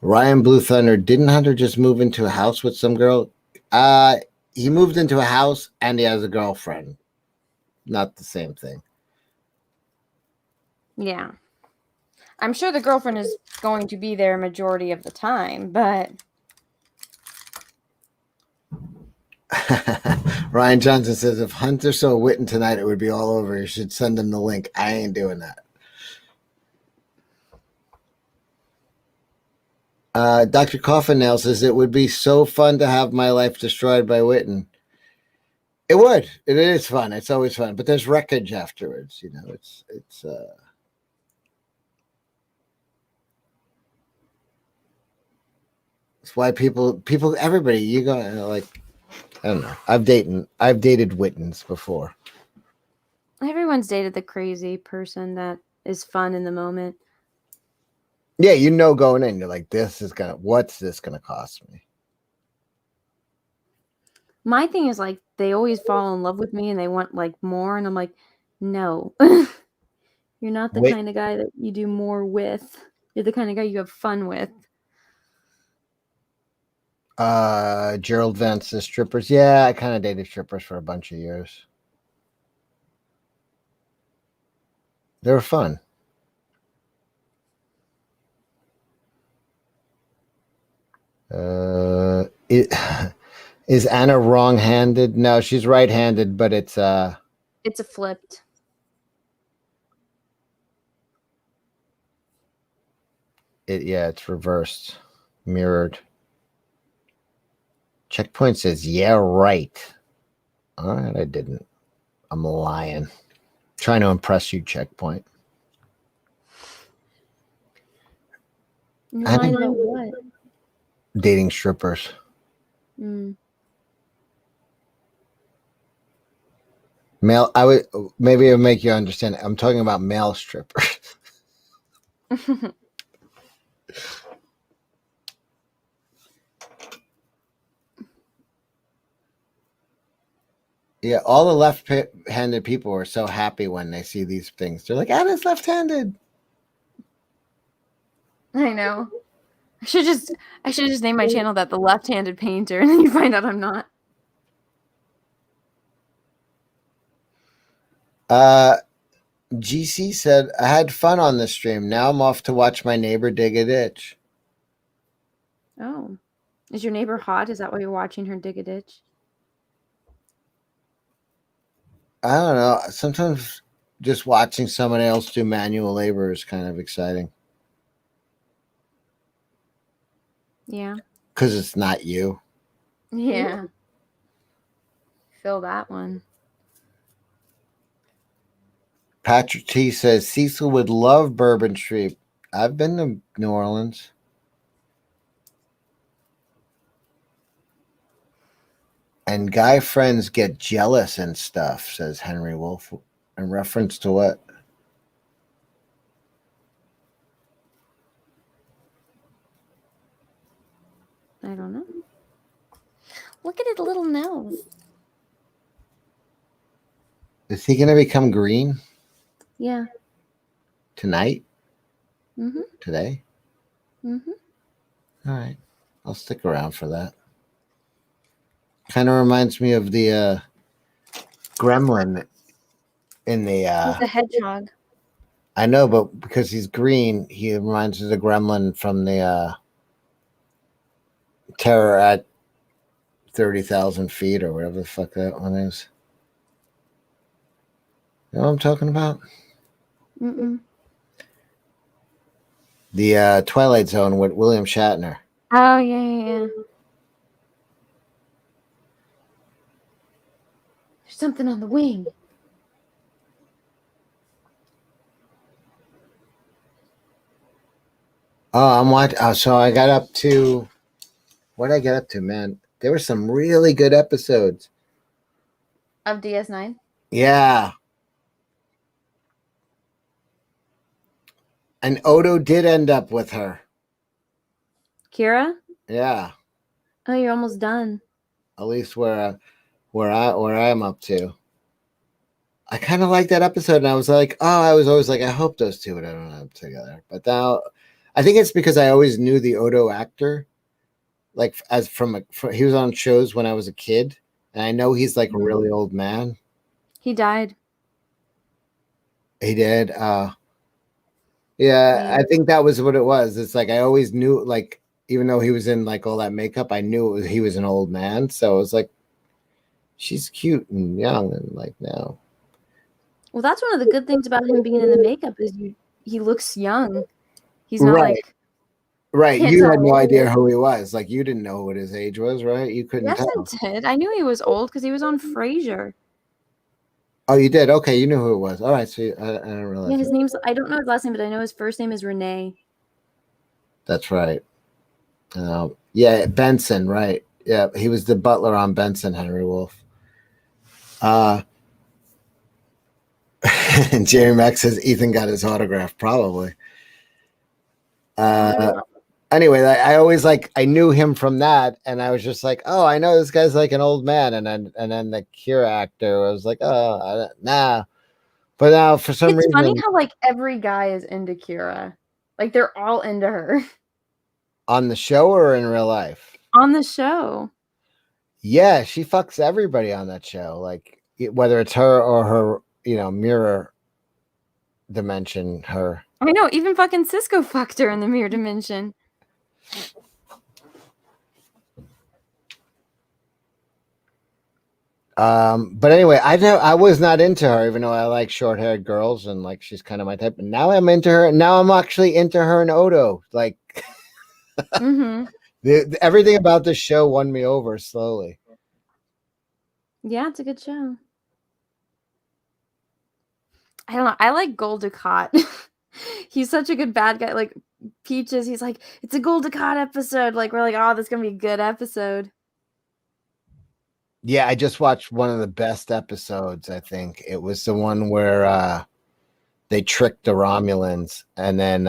Speaker 2: Ryan Blue Thunder, didn't Hunter just move into a house with some girl? He moved into a house and he has a girlfriend. Not the same thing.
Speaker 1: Yeah. I'm sure the girlfriend is going to be there majority of the time, but...
Speaker 2: Ryan Johnson says, if Hunter saw Witten tonight, it would be all over. You should send him the link. I ain't doing that. Dr. Coffin Nail says, it would be so fun to have my life destroyed by Witten. It would. It is fun. It's always fun. But there's wreckage afterwards. It's why everybody, like, I don't know. I've dated Wittens before.
Speaker 1: Everyone's dated the crazy person that is fun in the moment.
Speaker 2: Yeah, going in, you're like, what's this gonna cost me?
Speaker 1: My thing is like they always fall in love with me and they want like more, and I'm like, no. You're not the
Speaker 2: Wait,
Speaker 1: kind of guy that you do more with. You're the kind of guy you have fun with.
Speaker 2: Gerald Vance's strippers. Yeah, I kind of dated strippers for a bunch of years. They were fun. It, is Anna wrong-handed? No, she's right-handed, but it's
Speaker 1: a flipped.
Speaker 2: it's reversed, mirrored. Checkpoint says, yeah, right. All right, I didn't. I'm lying. Trying to impress you, Checkpoint.
Speaker 1: You're lying about what?
Speaker 2: Dating strippers.
Speaker 1: Mm.
Speaker 2: Male, maybe it'll make you understand. I'm talking about male strippers. Yeah, all the left-handed people are so happy when they see these things. They're like, Anna's left-handed.
Speaker 1: I know. I should just name my channel that, the left-handed painter, and then you find out I'm not.
Speaker 2: GC said, I had fun on the stream. Now I'm off to watch my neighbor dig a ditch.
Speaker 1: Oh. Is your neighbor hot? Is that why you're watching her dig a ditch?
Speaker 2: I don't know. Sometimes just watching someone else do manual labor is kind of exciting.
Speaker 1: Yeah.
Speaker 2: Because it's not you.
Speaker 1: Yeah. Feel that one.
Speaker 2: Patrick T says, Cecil would love Bourbon Street. I've been to New Orleans. And guy friends get jealous and stuff, says Henry Wolf. In reference to what?
Speaker 1: I don't know. Look at his little nose.
Speaker 2: Is he going to become green?
Speaker 1: Yeah.
Speaker 2: Tonight?
Speaker 1: Mm-hmm.
Speaker 2: Today?
Speaker 1: Mm-hmm.
Speaker 2: All right. I'll stick around for that. Kind of reminds me of the gremlin in the...
Speaker 1: He's a hedgehog.
Speaker 2: I know, but because he's green, he reminds me of the gremlin from the Terror at 30,000 feet or whatever the fuck that one is. You know what I'm talking about?
Speaker 1: Mm-mm.
Speaker 2: The Twilight Zone with William Shatner.
Speaker 1: Oh, yeah. There's something on the wing.
Speaker 2: Oh, I'm watching. Oh, so I got up to... What did I get up to, man? There were some really good episodes.
Speaker 1: Of DS9?
Speaker 2: Yeah. And Odo did end up with her.
Speaker 1: Kira?
Speaker 2: Yeah.
Speaker 1: Oh, you're almost done.
Speaker 2: At least where I'm up to. I kind of like that episode, and I was like, I was always like, I hope those two would end up together. But now, I think it's because I always knew the Odo actor, like as he was on shows when I was a kid, and I know he's like a really old man.
Speaker 1: He died.
Speaker 2: He did. Yeah, I think that was what it was. It's like I always knew, like, even though he was in like all that makeup, I knew he was an old man. So it was like, she's cute and young, and like now.
Speaker 1: Well, that's one of the good things about him being in the makeup is he looks young. He's not like...
Speaker 2: Right.
Speaker 1: Can't
Speaker 2: You
Speaker 1: tell
Speaker 2: had no
Speaker 1: what
Speaker 2: idea who he was. Like, you didn't know what his age was, right? You couldn't
Speaker 1: Yes,
Speaker 2: tell.
Speaker 1: I did. I knew he was old because he was on Frasier.
Speaker 2: Oh, you did? Okay, you knew who it was. All right, so I didn't realize.
Speaker 1: Yeah, his name's... I don't know his last name, but I know his first name is Renee.
Speaker 2: That's right. Yeah, Benson, right. Yeah, he was the butler on Benson, Henry Wolf. And Jerry Mack says Ethan got his autograph, probably.
Speaker 1: Very
Speaker 2: Uh,
Speaker 1: well.
Speaker 2: anyway, I always I knew him from that, and I was just like, oh, I know this guy's like an old man, and then the Kira actor was like, oh, nah. But now for some
Speaker 1: It's funny
Speaker 2: reason
Speaker 1: how like every guy is into Kira. Like they're all into her
Speaker 2: on the show or in real life,
Speaker 1: on the show.
Speaker 2: yeah, she fucks everybody on that show, like whether it's her or her, mirror dimension, her.
Speaker 1: I know, even fucking Cisco fucked her in the mirror dimension.
Speaker 2: But anyway, I was not into her, even though I like short haired girls and like she's kind of my type. And now I'm into her. Now I'm actually into her and Odo. Like
Speaker 1: Mm-hmm.
Speaker 2: everything about this show won me over slowly.
Speaker 1: Yeah, it's a good show. I don't know. I like Goldacott. He's such a good bad guy. Like Peaches, he's like, it's a Goldacott episode. Like we're like, oh, this is gonna be a good episode.
Speaker 2: Yeah, I just watched one of the best episodes. I think it was the one where they tricked the Romulans, and then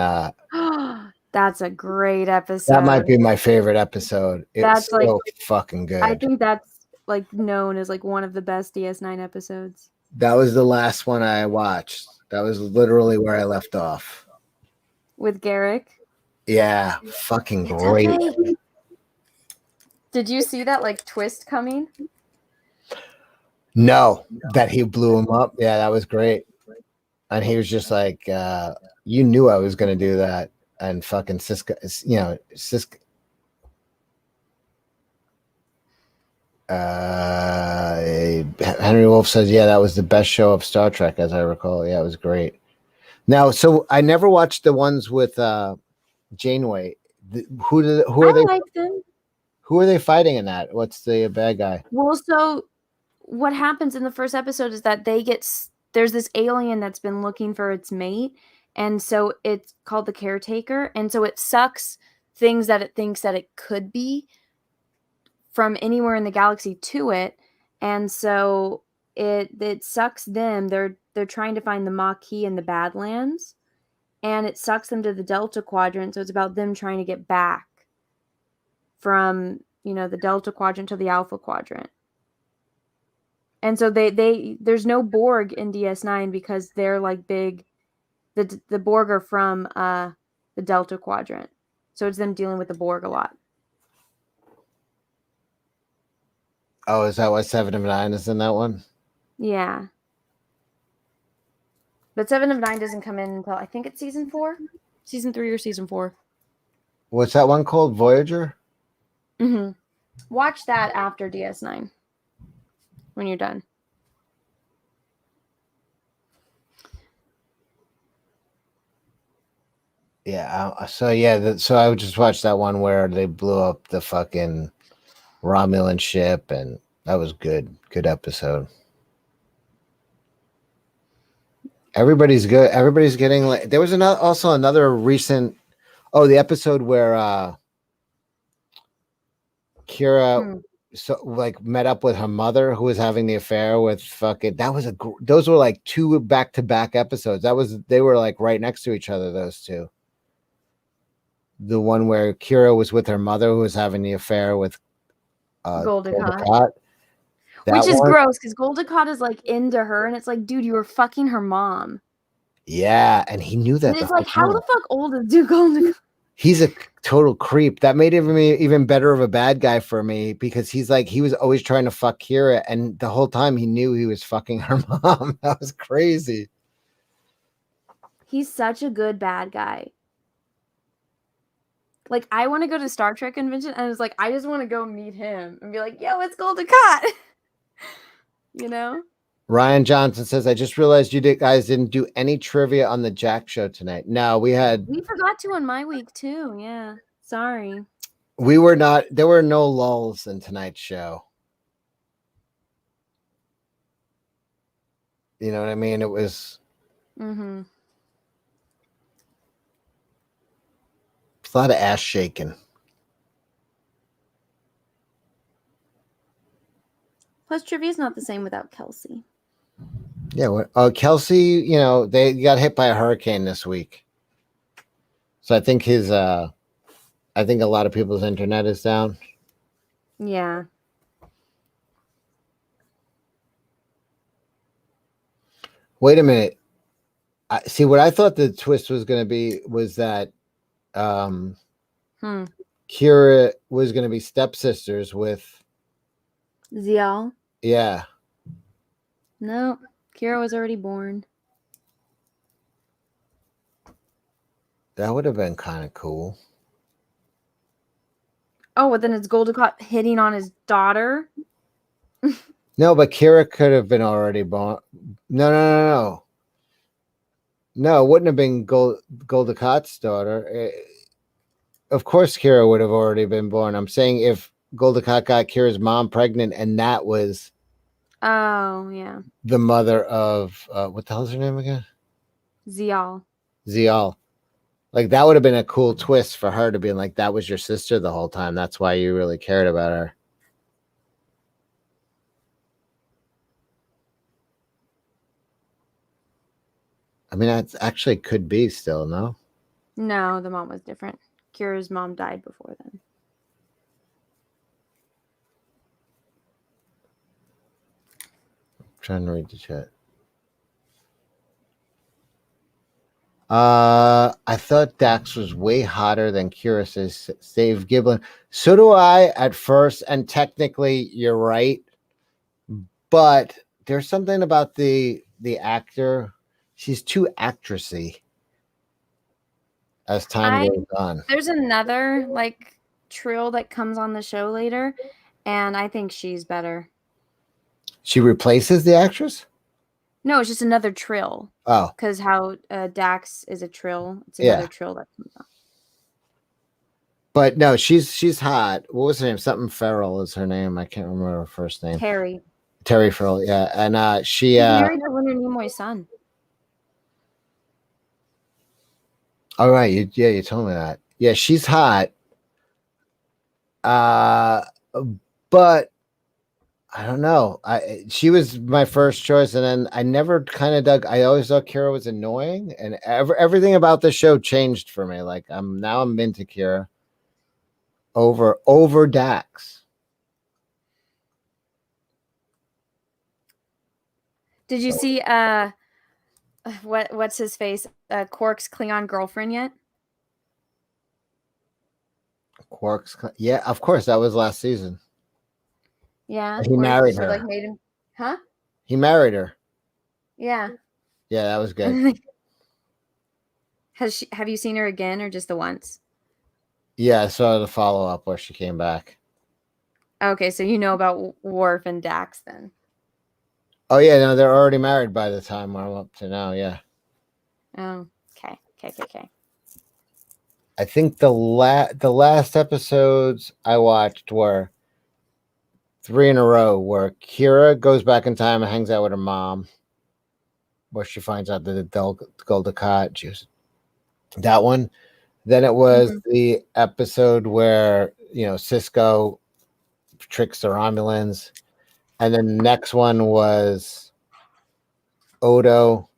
Speaker 1: That's a great
Speaker 2: that might
Speaker 1: episode.
Speaker 2: be my favorite episode. It was
Speaker 1: That's like,
Speaker 2: so fucking
Speaker 1: I
Speaker 2: good.
Speaker 1: think that's like known as like one of the best DS9 episodes.
Speaker 2: That was the last one I watched. That was literally where I left off.
Speaker 1: With Garrick.
Speaker 2: Yeah, fucking
Speaker 1: It's a
Speaker 2: great.
Speaker 1: fake. Did you see that like twist coming?
Speaker 2: No, that he blew him up. Yeah, that was great. And he was just like, you knew I was going to do that. And fucking Cisco, Cisco. Henry Wolf says, yeah, that was the best show of Star Trek, as I recall. Yeah, it was great. Now, so I never watched the ones with Janeway. Who are
Speaker 1: I
Speaker 2: they?
Speaker 1: like them.
Speaker 2: Who are they fighting in that? What's the bad guy?
Speaker 1: Well, so what happens in the first episode is that there's this alien that's been looking for its mate, and so it's called the caretaker, and so it sucks things that it thinks that it could be from anywhere in the galaxy to it, and so it sucks them. They're trying to find the Maquis in the Badlands, and it sucks them to the Delta Quadrant. So it's about them trying to get back from the Delta Quadrant to the Alpha Quadrant. And so they there's no Borg in DS9 because they're like big. The Borg are from the Delta Quadrant, so it's them dealing with the Borg a lot.
Speaker 2: Oh, is that why 7 of 9 is in that one?
Speaker 1: Yeah, but 7 of 9 doesn't come in until I think it's season 4, season 3 or season 4.
Speaker 2: What's that one called? Voyager?
Speaker 1: Mm-hmm. Watch that after DS9 when you're done.
Speaker 2: Yeah. So I would just watch that one where they blew up the fucking Romulan ship, and that was good. Good episode. Everybody's good. Everybody's getting like. There was also another recent. Oh, the episode where Kira met up with her mother who was having the affair with fucking. Those were like 2 back-to-back episodes. They were like right next to each other. Those two. The one where Kira was with her mother who was having the affair with
Speaker 1: Goldacott. Which is gross because Goldacott is like into her, and it's like, dude, you were fucking her mom.
Speaker 2: Yeah, and he knew that.
Speaker 1: And it's like, how the fuck old is Duke Goldacott?
Speaker 2: He's a total creep. That made him even better of a bad guy for me because he was always trying to fuck Kira, and the whole time he knew he was fucking her mom. That was crazy.
Speaker 1: He's such a good bad guy. Like, I want to go to Star Trek convention, and it's like, I just want to go meet him and be like, yo, it's Goldacott. You know?
Speaker 2: Ryan Johnson says, I just realized guys didn't do any trivia on the Jack show tonight. No, we
Speaker 1: forgot to on my week too. Yeah. Sorry.
Speaker 2: We were not, there were no lulls in tonight's show. You know what I mean? It was.
Speaker 1: Mm-hmm.
Speaker 2: A lot of ass shaking.
Speaker 1: Plus, trivia is not the same without Kelsey.
Speaker 2: Yeah. Kelsey, they got hit by a hurricane this week. So I think a lot of people's internet is down.
Speaker 1: Yeah.
Speaker 2: Wait a minute. See, what I thought the twist was going to be was that um,
Speaker 1: Hmm.
Speaker 2: Kira was going to be stepsisters with,
Speaker 1: Zial?
Speaker 2: yeah,
Speaker 1: No. Kira was already born.
Speaker 2: that would have been kind of cool.
Speaker 1: Oh, but then it's Goldacott hitting on his daughter.
Speaker 2: No, but Kira could have been already born. No, no, no, no. No, it wouldn't have been Goldacott's daughter. Of course, Kira would have already been born. I'm saying if Goldacott got Kira's mom pregnant and that was
Speaker 1: Oh, yeah.
Speaker 2: the mother of, what the hell's her name again?
Speaker 1: Zial.
Speaker 2: Zial. Like, that would have been a cool twist for her to be like, that was your sister the whole time. That's why you really cared about her. I mean, that actually could be still, no?
Speaker 1: No, the mom was different. Kira's mom died before then.
Speaker 2: I'm trying to read the chat. I thought Dax was way hotter than Kira, says Dave Giblin. So do I at first, and technically you're right. But there's something about the actor. She's too actressy as time goes on.
Speaker 1: There's another like trill that comes on the show later, and I think she's better.
Speaker 2: She replaces the actress?
Speaker 1: No, it's just another trill.
Speaker 2: Oh,
Speaker 1: Because how Dax is a trill. It's
Speaker 2: yeah.
Speaker 1: another trill that comes on.
Speaker 2: But no, she's hot. What was her name? Something Farrell is her name. I can't remember her first name.
Speaker 1: Terry.
Speaker 2: Terry Farrell, yeah. And she
Speaker 1: He's married to Leonard Nimoy's son.
Speaker 2: all right, you told me that. Yeah, she's hot. Uh but I don't know. She was my first choice, and then I never kind of dug. I always thought Kira was annoying, and everything about the show changed for me. Like I'm into Kira over Dax.
Speaker 1: Did you see what's his face? Quark's Klingon girlfriend yet?
Speaker 2: Quark's, yeah, of course that was last season.
Speaker 1: Yeah,
Speaker 2: He
Speaker 1: where
Speaker 2: married
Speaker 1: she like
Speaker 2: her.
Speaker 1: made him. Huh?
Speaker 2: He married her.
Speaker 1: Yeah.
Speaker 2: Yeah, that was good.
Speaker 1: Have you seen her again or just the once?
Speaker 2: Yeah, I saw the follow up where she came back.
Speaker 1: Okay, so you know about Worf and Dax then.
Speaker 2: Oh yeah, no, they're already married by the time I'm up to now. Yeah,
Speaker 1: Oh, okay.
Speaker 2: I think the last episodes I watched were 3 in a row where Kira goes back in time and hangs out with her mom, where she finds out that the Goldacott. That one. Then it was
Speaker 1: Mm-hmm.
Speaker 2: the episode where Cisco tricks the Romulans, and then the next one was Odo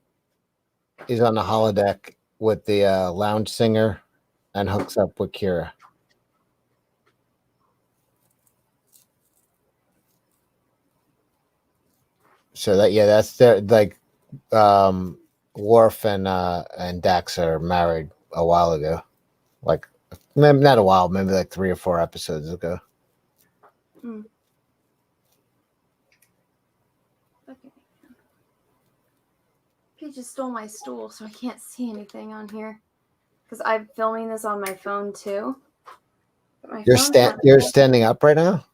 Speaker 2: is on the holodeck with the lounge singer and hooks up with Kira. So that's their like Worf and Dax are married a while ago, like maybe not a while, maybe like 3 or 4 episodes ago.
Speaker 1: Mm. Okay. He just stole my stool, so I can't see anything on here. Because I'm filming this on my phone too. But my phone's not.
Speaker 2: You're standing up right now.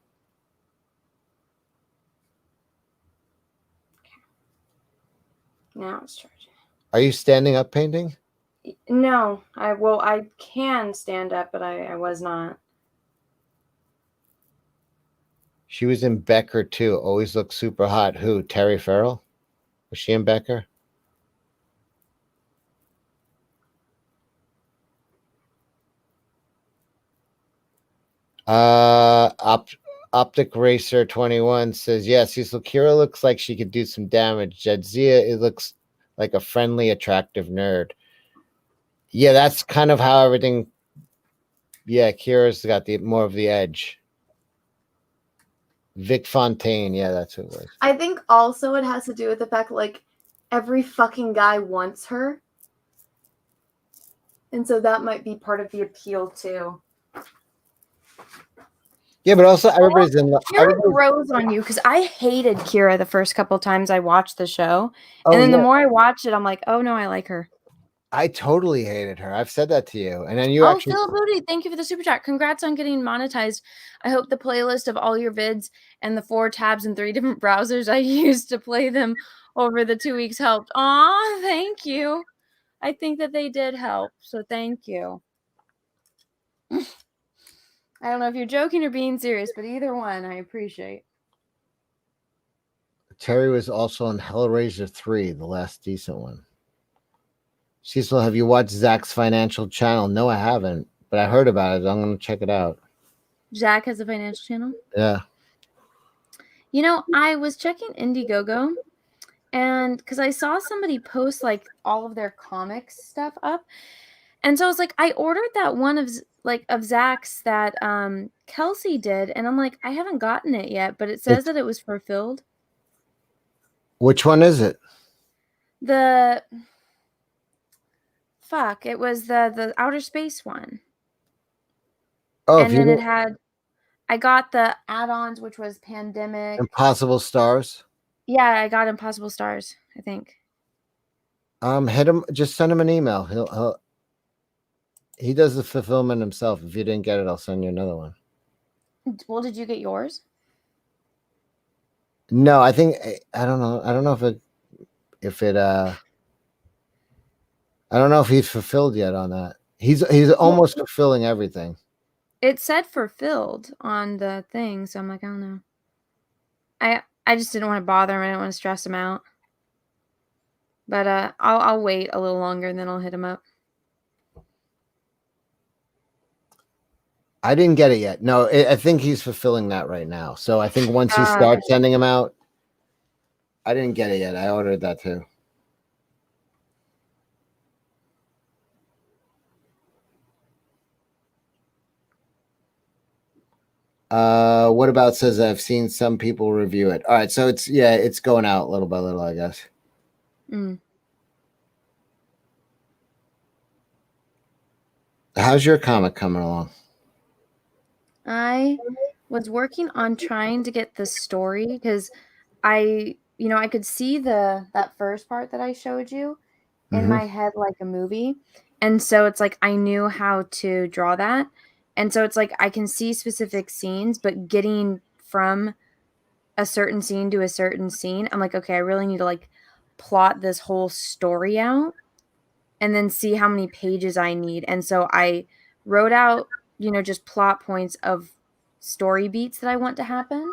Speaker 1: Now it's charging.
Speaker 2: Are you standing up painting?
Speaker 1: No, I can stand up, but I was not.
Speaker 2: She was in Becker too. Always looks super hot. Who? Terry Farrell? Was she in Becker? Up Optic Racer 21 says, yeah, Cecil, Kira looks like she could do some damage. Jadzia, it looks like a friendly, attractive nerd. Yeah, that's kind of how everything. Yeah, Kira's got the more of the edge. Vic Fontaine, yeah, that's who it was.
Speaker 1: I think also it has to do with the fact like every fucking guy wants her. And so that might be part of the appeal too.
Speaker 2: Yeah, but also everybody's in love.
Speaker 1: Kira grows on you because I hated Kira the first couple times I watched the show.
Speaker 2: Oh,
Speaker 1: And then the
Speaker 2: yeah.
Speaker 1: more I watched it, I'm like, oh no, I like her.
Speaker 2: I totally hated her. I've said that to you. And then you
Speaker 1: Oh,
Speaker 2: actually.
Speaker 1: Phil Booty, thank you for the super chat. Congrats on getting monetized. I hope the playlist of all your vids and the 4 tabs and 3 different browsers I used to play them over the 2 weeks helped. Aw, thank you. I think that they did help, so thank you. I don't know if you're joking or being serious, but either one I appreciate.
Speaker 2: Terry was also on Hellraiser 3, the last decent one. Cecil, have you watched Zach's financial channel? No, I haven't, but I heard about it. I'm going to check it out.
Speaker 1: Zach has a financial channel?
Speaker 2: Yeah.
Speaker 1: You know, I was checking Indiegogo, and because I saw somebody post like all of their comics stuff up, and so I was like, I ordered that one of Zach's that Kelsey did, and I'm like, I haven't gotten it yet, but it says that it was fulfilled.
Speaker 2: Which one is it?
Speaker 1: The fuck, it was the outer space one.
Speaker 2: Oh,
Speaker 1: And then it had, I got the add-ons, which was Pandemic.
Speaker 2: Impossible Stars.
Speaker 1: Yeah, I got Impossible Stars, I think.
Speaker 2: Hit him. Just send him an email. He does the fulfillment himself. If you didn't get it, I'll send you another one.
Speaker 1: Well, did you get yours?
Speaker 2: No, I think I don't know. I don't know if it I don't know if he's fulfilled yet on that. He's almost fulfilling everything.
Speaker 1: It said fulfilled on the thing, so I'm like, I don't know. I just didn't want to bother him. I didn't want to stress him out. But I'll wait a little longer and then I'll hit him up.
Speaker 2: I didn't get it yet. No, I think he's fulfilling that right now. So I think once he starts sending them out, I didn't get it yet. I ordered that too. What about says I've seen some people review it. All right, so it's going out little by little, I guess. How's your comic coming along?
Speaker 1: I was working on trying to get the story because I could see that first part that I showed you in my head like a movie. And so it's like I knew how to draw that. And so it's like I can see specific scenes, but getting from a certain scene to a certain scene, I'm like, okay, I really need to like plot this whole story out and then see how many pages I need. And so I wrote out, just plot points of story beats that I want to happen.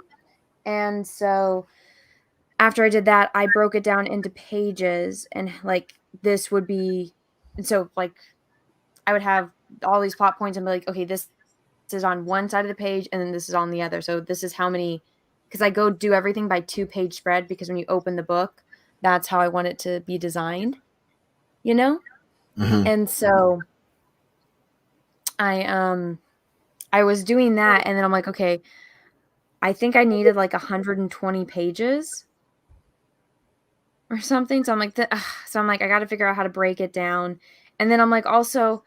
Speaker 1: And so after I did that, I broke it down into pages and like this would be, and so like I would have all these plot points and be like, okay, this is on one side of the page and then this is on the other. So this is how many, because I go do everything by 2-page spread because when you open the book, that's how I want it to be designed, And so I was doing that and then I'm like, okay, I think I needed like 120 pages or something. So I'm like, I got to figure out how to break it down. And then I'm like, also,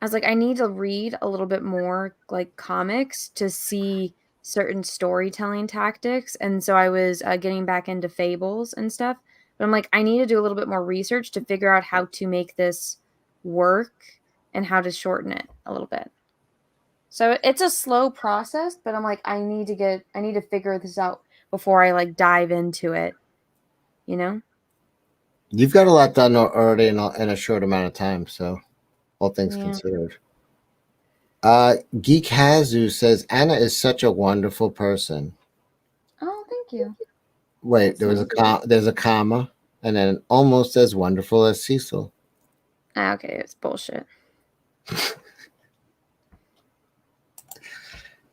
Speaker 1: I was like, I need to read a little bit more like comics to see certain storytelling tactics. And so I was getting back into fables and stuff. But I'm like, I need to do a little bit more research to figure out how to make this work and how to shorten it a little bit. So it's a slow process, but I'm like, I need to figure this out before I like dive into it,
Speaker 2: You've got a lot done already in a short amount of time, so all things considered. Geek Hazu says Anna is such a wonderful person.
Speaker 1: Oh, thank you.
Speaker 2: Wait, there's a comma, and then almost as wonderful as Cecil.
Speaker 1: Okay, it's bullshit.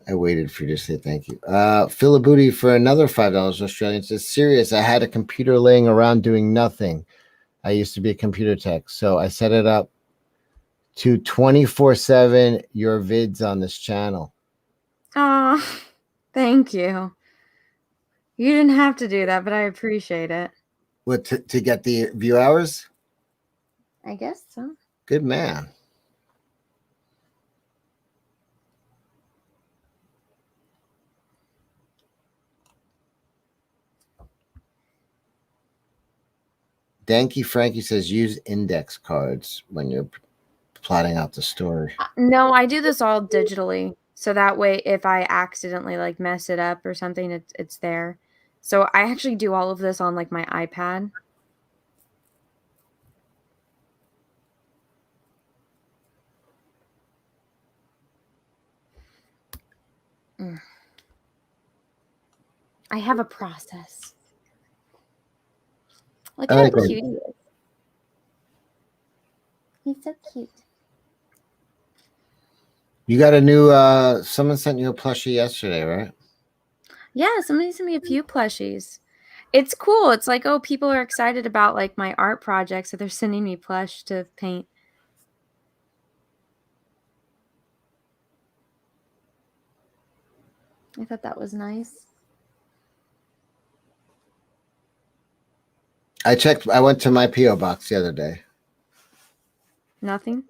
Speaker 2: I waited for you to say thank you. Philibooty for another $5 Australian says, serious. I had a computer laying around doing nothing. I used to be a computer tech, so I set it up to 24/7 your vids on this channel.
Speaker 1: Oh, thank you. You didn't have to do that, but I appreciate it.
Speaker 2: What to get the view hours?
Speaker 1: I guess so.
Speaker 2: Good man. Danky Frankie says use index cards when you're plotting out the story.
Speaker 1: No, I do this all digitally. So that way if I accidentally like mess it up or something, it's there. So I actually do all of this on like my iPad. Mm. I have a process. Look
Speaker 2: I
Speaker 1: how
Speaker 2: like
Speaker 1: cute
Speaker 2: that.
Speaker 1: he is. He's so cute.
Speaker 2: You got a new someone sent you a plushie yesterday, right?
Speaker 1: Yeah, somebody sent me a few plushies. It's cool. It's like, oh, people are excited about like my art project, so they're sending me plush to paint. I thought that was nice.
Speaker 2: I went to my PO box the other day.
Speaker 1: Nothing?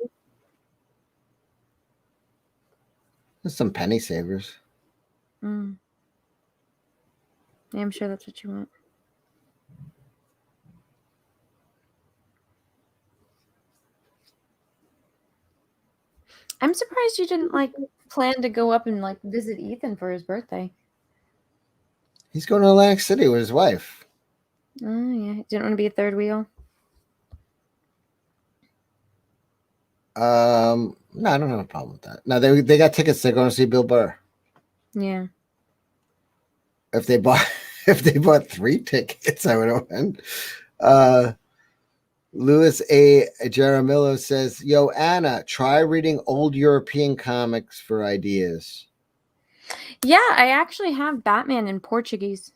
Speaker 2: There's some penny savers.
Speaker 1: Mm. Yeah, I'm sure that's what you want. I'm surprised you didn't like plan to go up and like visit Ethan for his birthday.
Speaker 2: He's going to Atlantic City with his wife.
Speaker 1: Oh yeah, didn't want to be a third wheel.
Speaker 2: No, I don't have a problem with that. No, they got tickets. They're going to see Bill Burr.
Speaker 1: Yeah.
Speaker 2: If they bought if they bought 3 tickets, I would have went. Uh, Louis A. Jaramillo says, "Yo, Anna, try reading old European comics for ideas."
Speaker 1: Yeah, I actually have Batman in Portuguese.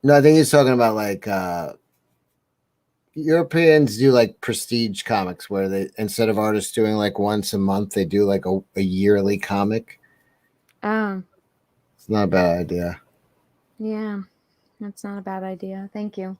Speaker 2: No, I think he's talking about like Europeans do like prestige comics where they instead of artists doing like once a month, they do like a yearly comic.
Speaker 1: Oh,
Speaker 2: It's not a bad idea.
Speaker 1: yeah. That's not a bad idea. Thank you.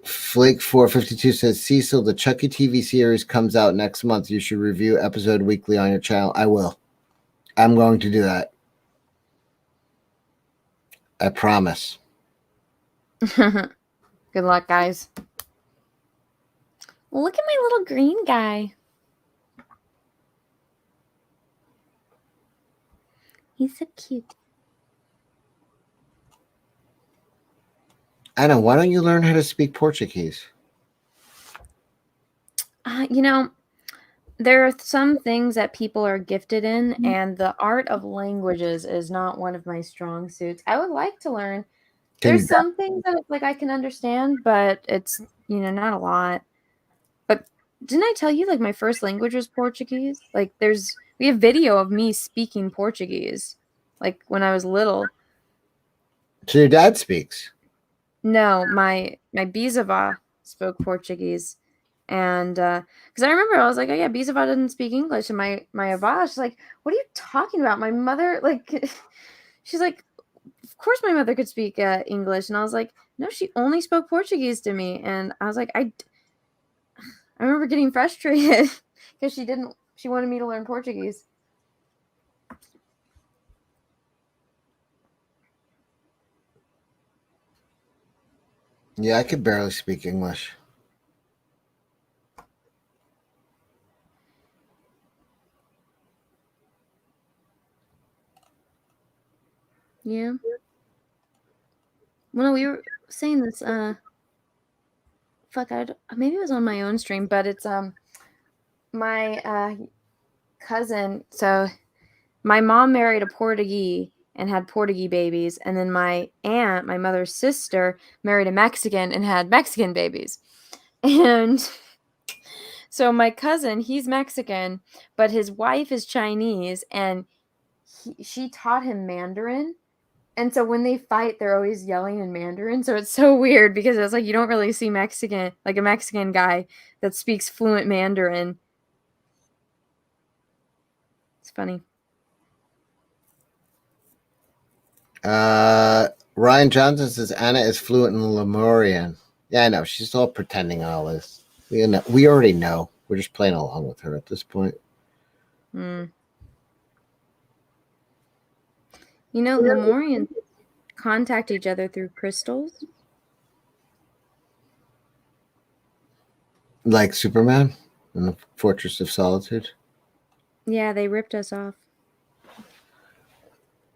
Speaker 2: Flake 452 says, Cecil, the Chucky TV series comes out next month. You should review episode weekly on your channel. I will. I'm going to do that. I promise.
Speaker 1: Good luck, guys. Look at my little green guy. He's so cute.
Speaker 2: Anna, why don't you learn how to speak Portuguese?
Speaker 1: You know, there are some things that people are gifted in, and the art of languages is not one of my strong suits. I would like to learn.
Speaker 2: Can
Speaker 1: There's
Speaker 2: you?
Speaker 1: some things that like I can understand, but it's, not a lot. But didn't I tell you like my first language was Portuguese? Like we have video of me speaking Portuguese like when I was little.
Speaker 2: So your dad speaks.
Speaker 1: No, my bisavó spoke Portuguese. And because I remember I was like, oh yeah, bisavó doesn't speak English, and my avó, she's like, what are you talking about? My mother, like, she's like, of course my mother could speak English, and I was like, no, she only spoke Portuguese to me, and I was like, I remember getting frustrated because she wanted me to learn Portuguese.
Speaker 2: Yeah, I could barely speak English.
Speaker 1: Yeah. Well, no, we were saying this. Fuck, maybe it was on my own stream, but it's my cousin. So my mom married a Portuguese, and had Portuguese babies. And then my aunt, my mother's sister, married a Mexican and had Mexican babies. And so my cousin, he's Mexican, but his wife is Chinese, and she taught him Mandarin. And so when they fight, they're always yelling in Mandarin. So it's so weird because it's like you don't really see Mexican, like a Mexican guy that speaks fluent Mandarin. It's funny.
Speaker 2: Ryan Johnson says Anna is fluent in Lemurian. Yeah, I know. She's all pretending all this. We already know. We're just playing along with her at this point.
Speaker 1: Mm. You know, Lemurians contact each other through crystals.
Speaker 2: Like Superman in the Fortress of Solitude.
Speaker 1: Yeah, they ripped us off.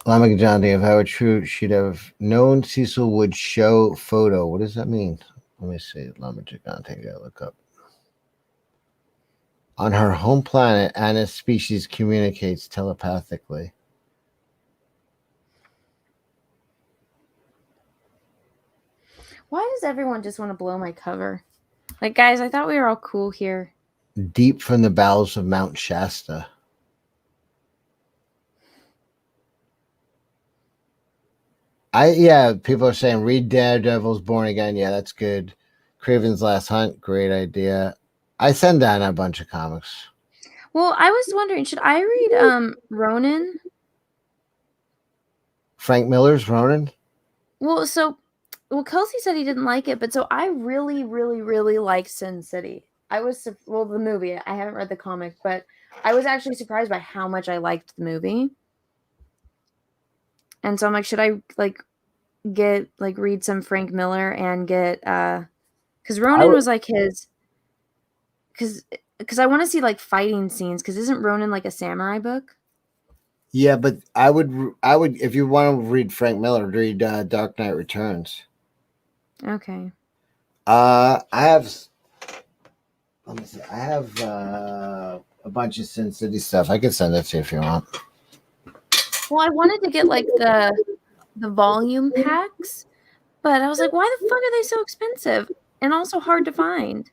Speaker 2: Lamech John, if I were true, she'd have known Cecil would show photo. What does that mean? Let me see. Lamech John, take a look up. On her home planet, Anna's species communicates telepathically.
Speaker 1: Why does everyone just want to blow my cover? Like, guys, I thought we were all cool here.
Speaker 2: Deep from the bowels of Mount Shasta. People are saying read Daredevil's Born Again. Yeah, that's good. Craven's Last Hunt, great idea. I send down a bunch of comics.
Speaker 1: Well, I was wondering, should I read Ronin?
Speaker 2: Frank Miller's Ronin?
Speaker 1: Well, Kelsey said he didn't like it, but so I really, really, really liked Sin City. The movie. I haven't read the comic, but I was actually surprised by how much I liked the movie. And so I'm like, should I read some Frank Miller and get because Ronin was like his because I want to see like fighting scenes because isn't Ronin like a samurai book?
Speaker 2: Yeah, but I would if you want to read Frank Miller, read Dark Knight Returns.
Speaker 1: Okay.
Speaker 2: I have. Let me see. I have a bunch of Sin City stuff. I can send it to you if you want.
Speaker 1: Well, I wanted to get like the volume packs, but I was like, why the fuck are they so expensive and also hard to find?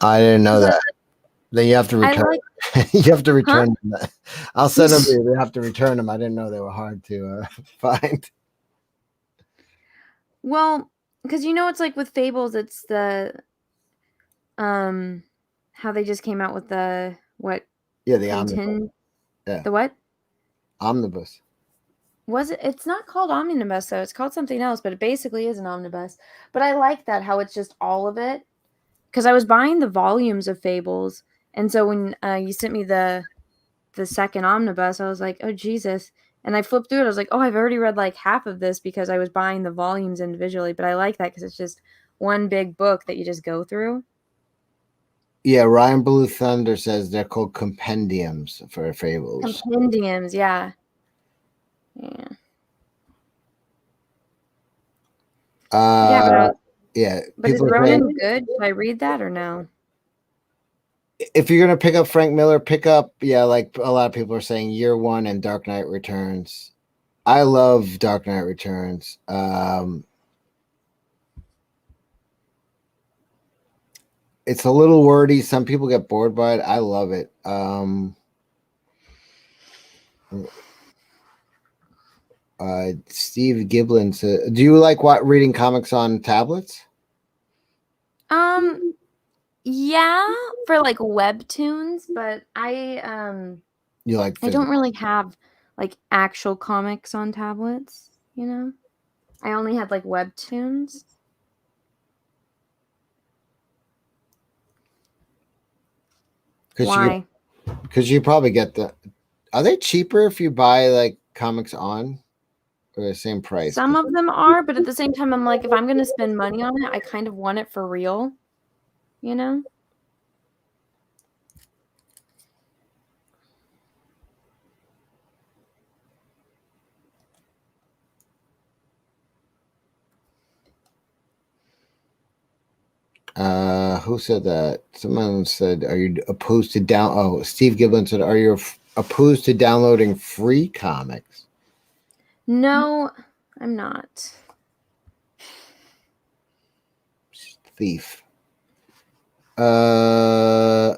Speaker 2: I didn't know that. Then you have to return. You have to return them. I'll send them to you. You have to return them. I didn't know they were hard to find.
Speaker 1: Well, because it's like with Fables, it's the how they just came out with the what?
Speaker 2: Yeah, the omnibus.
Speaker 1: Yeah. The what?
Speaker 2: Omnibus.
Speaker 1: Was it? It's not called omnibus though. It's called something else, but it basically is an omnibus. But I like that how it's just all of it. Because I was buying the volumes of Fables, and so when you sent me the second omnibus, I was like, oh Jesus! And I flipped through it. I was like, oh, I've already read like half of this because I was buying the volumes individually. But I like that because it's just one big book that you just go through.
Speaker 2: Yeah, Ryan Blue Thunder says they're called compendiums for Fables.
Speaker 1: Compendiums, yeah. Yeah.
Speaker 2: Yeah.
Speaker 1: But is Ronin good? Should I read that or no?
Speaker 2: If you're gonna pick up Frank Miller, pick up like a lot of people are saying, Year One and Dark Knight Returns. I love Dark Knight Returns. It's a little wordy. Some people get bored by it. I love it. Steve Giblin said, do you like reading comics on tablets?
Speaker 1: Yeah, for like webtoons, but I don't really have like actual comics on tablets, I only had like webtoons. Why?
Speaker 2: Because you probably get are they cheaper if you buy like comics on? Or the same price?
Speaker 1: Some of them are, but at the same time, I'm like, if I'm going to spend money on it, I kind of want it for real,
Speaker 2: Who said that? Someone said, "Are you opposed to down?" Oh, Steve Giblin said, "Are you opposed to downloading free comics.
Speaker 1: No, I'm not.
Speaker 2: Thief. Uh,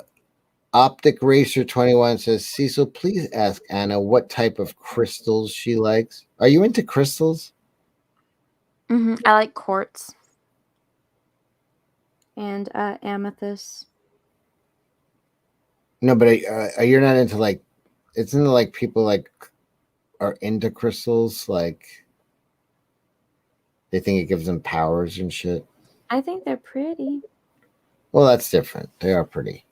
Speaker 2: Optic Racer 21 says, Cecil, please ask Anna what type of crystals she likes. Are you into crystals?
Speaker 1: I like quartz and amethyst.
Speaker 2: No, but you're not into like, isn't it like people like are into crystals? Like they think it gives them powers and shit.
Speaker 1: I think they're pretty.
Speaker 2: Well, that's different. They are pretty.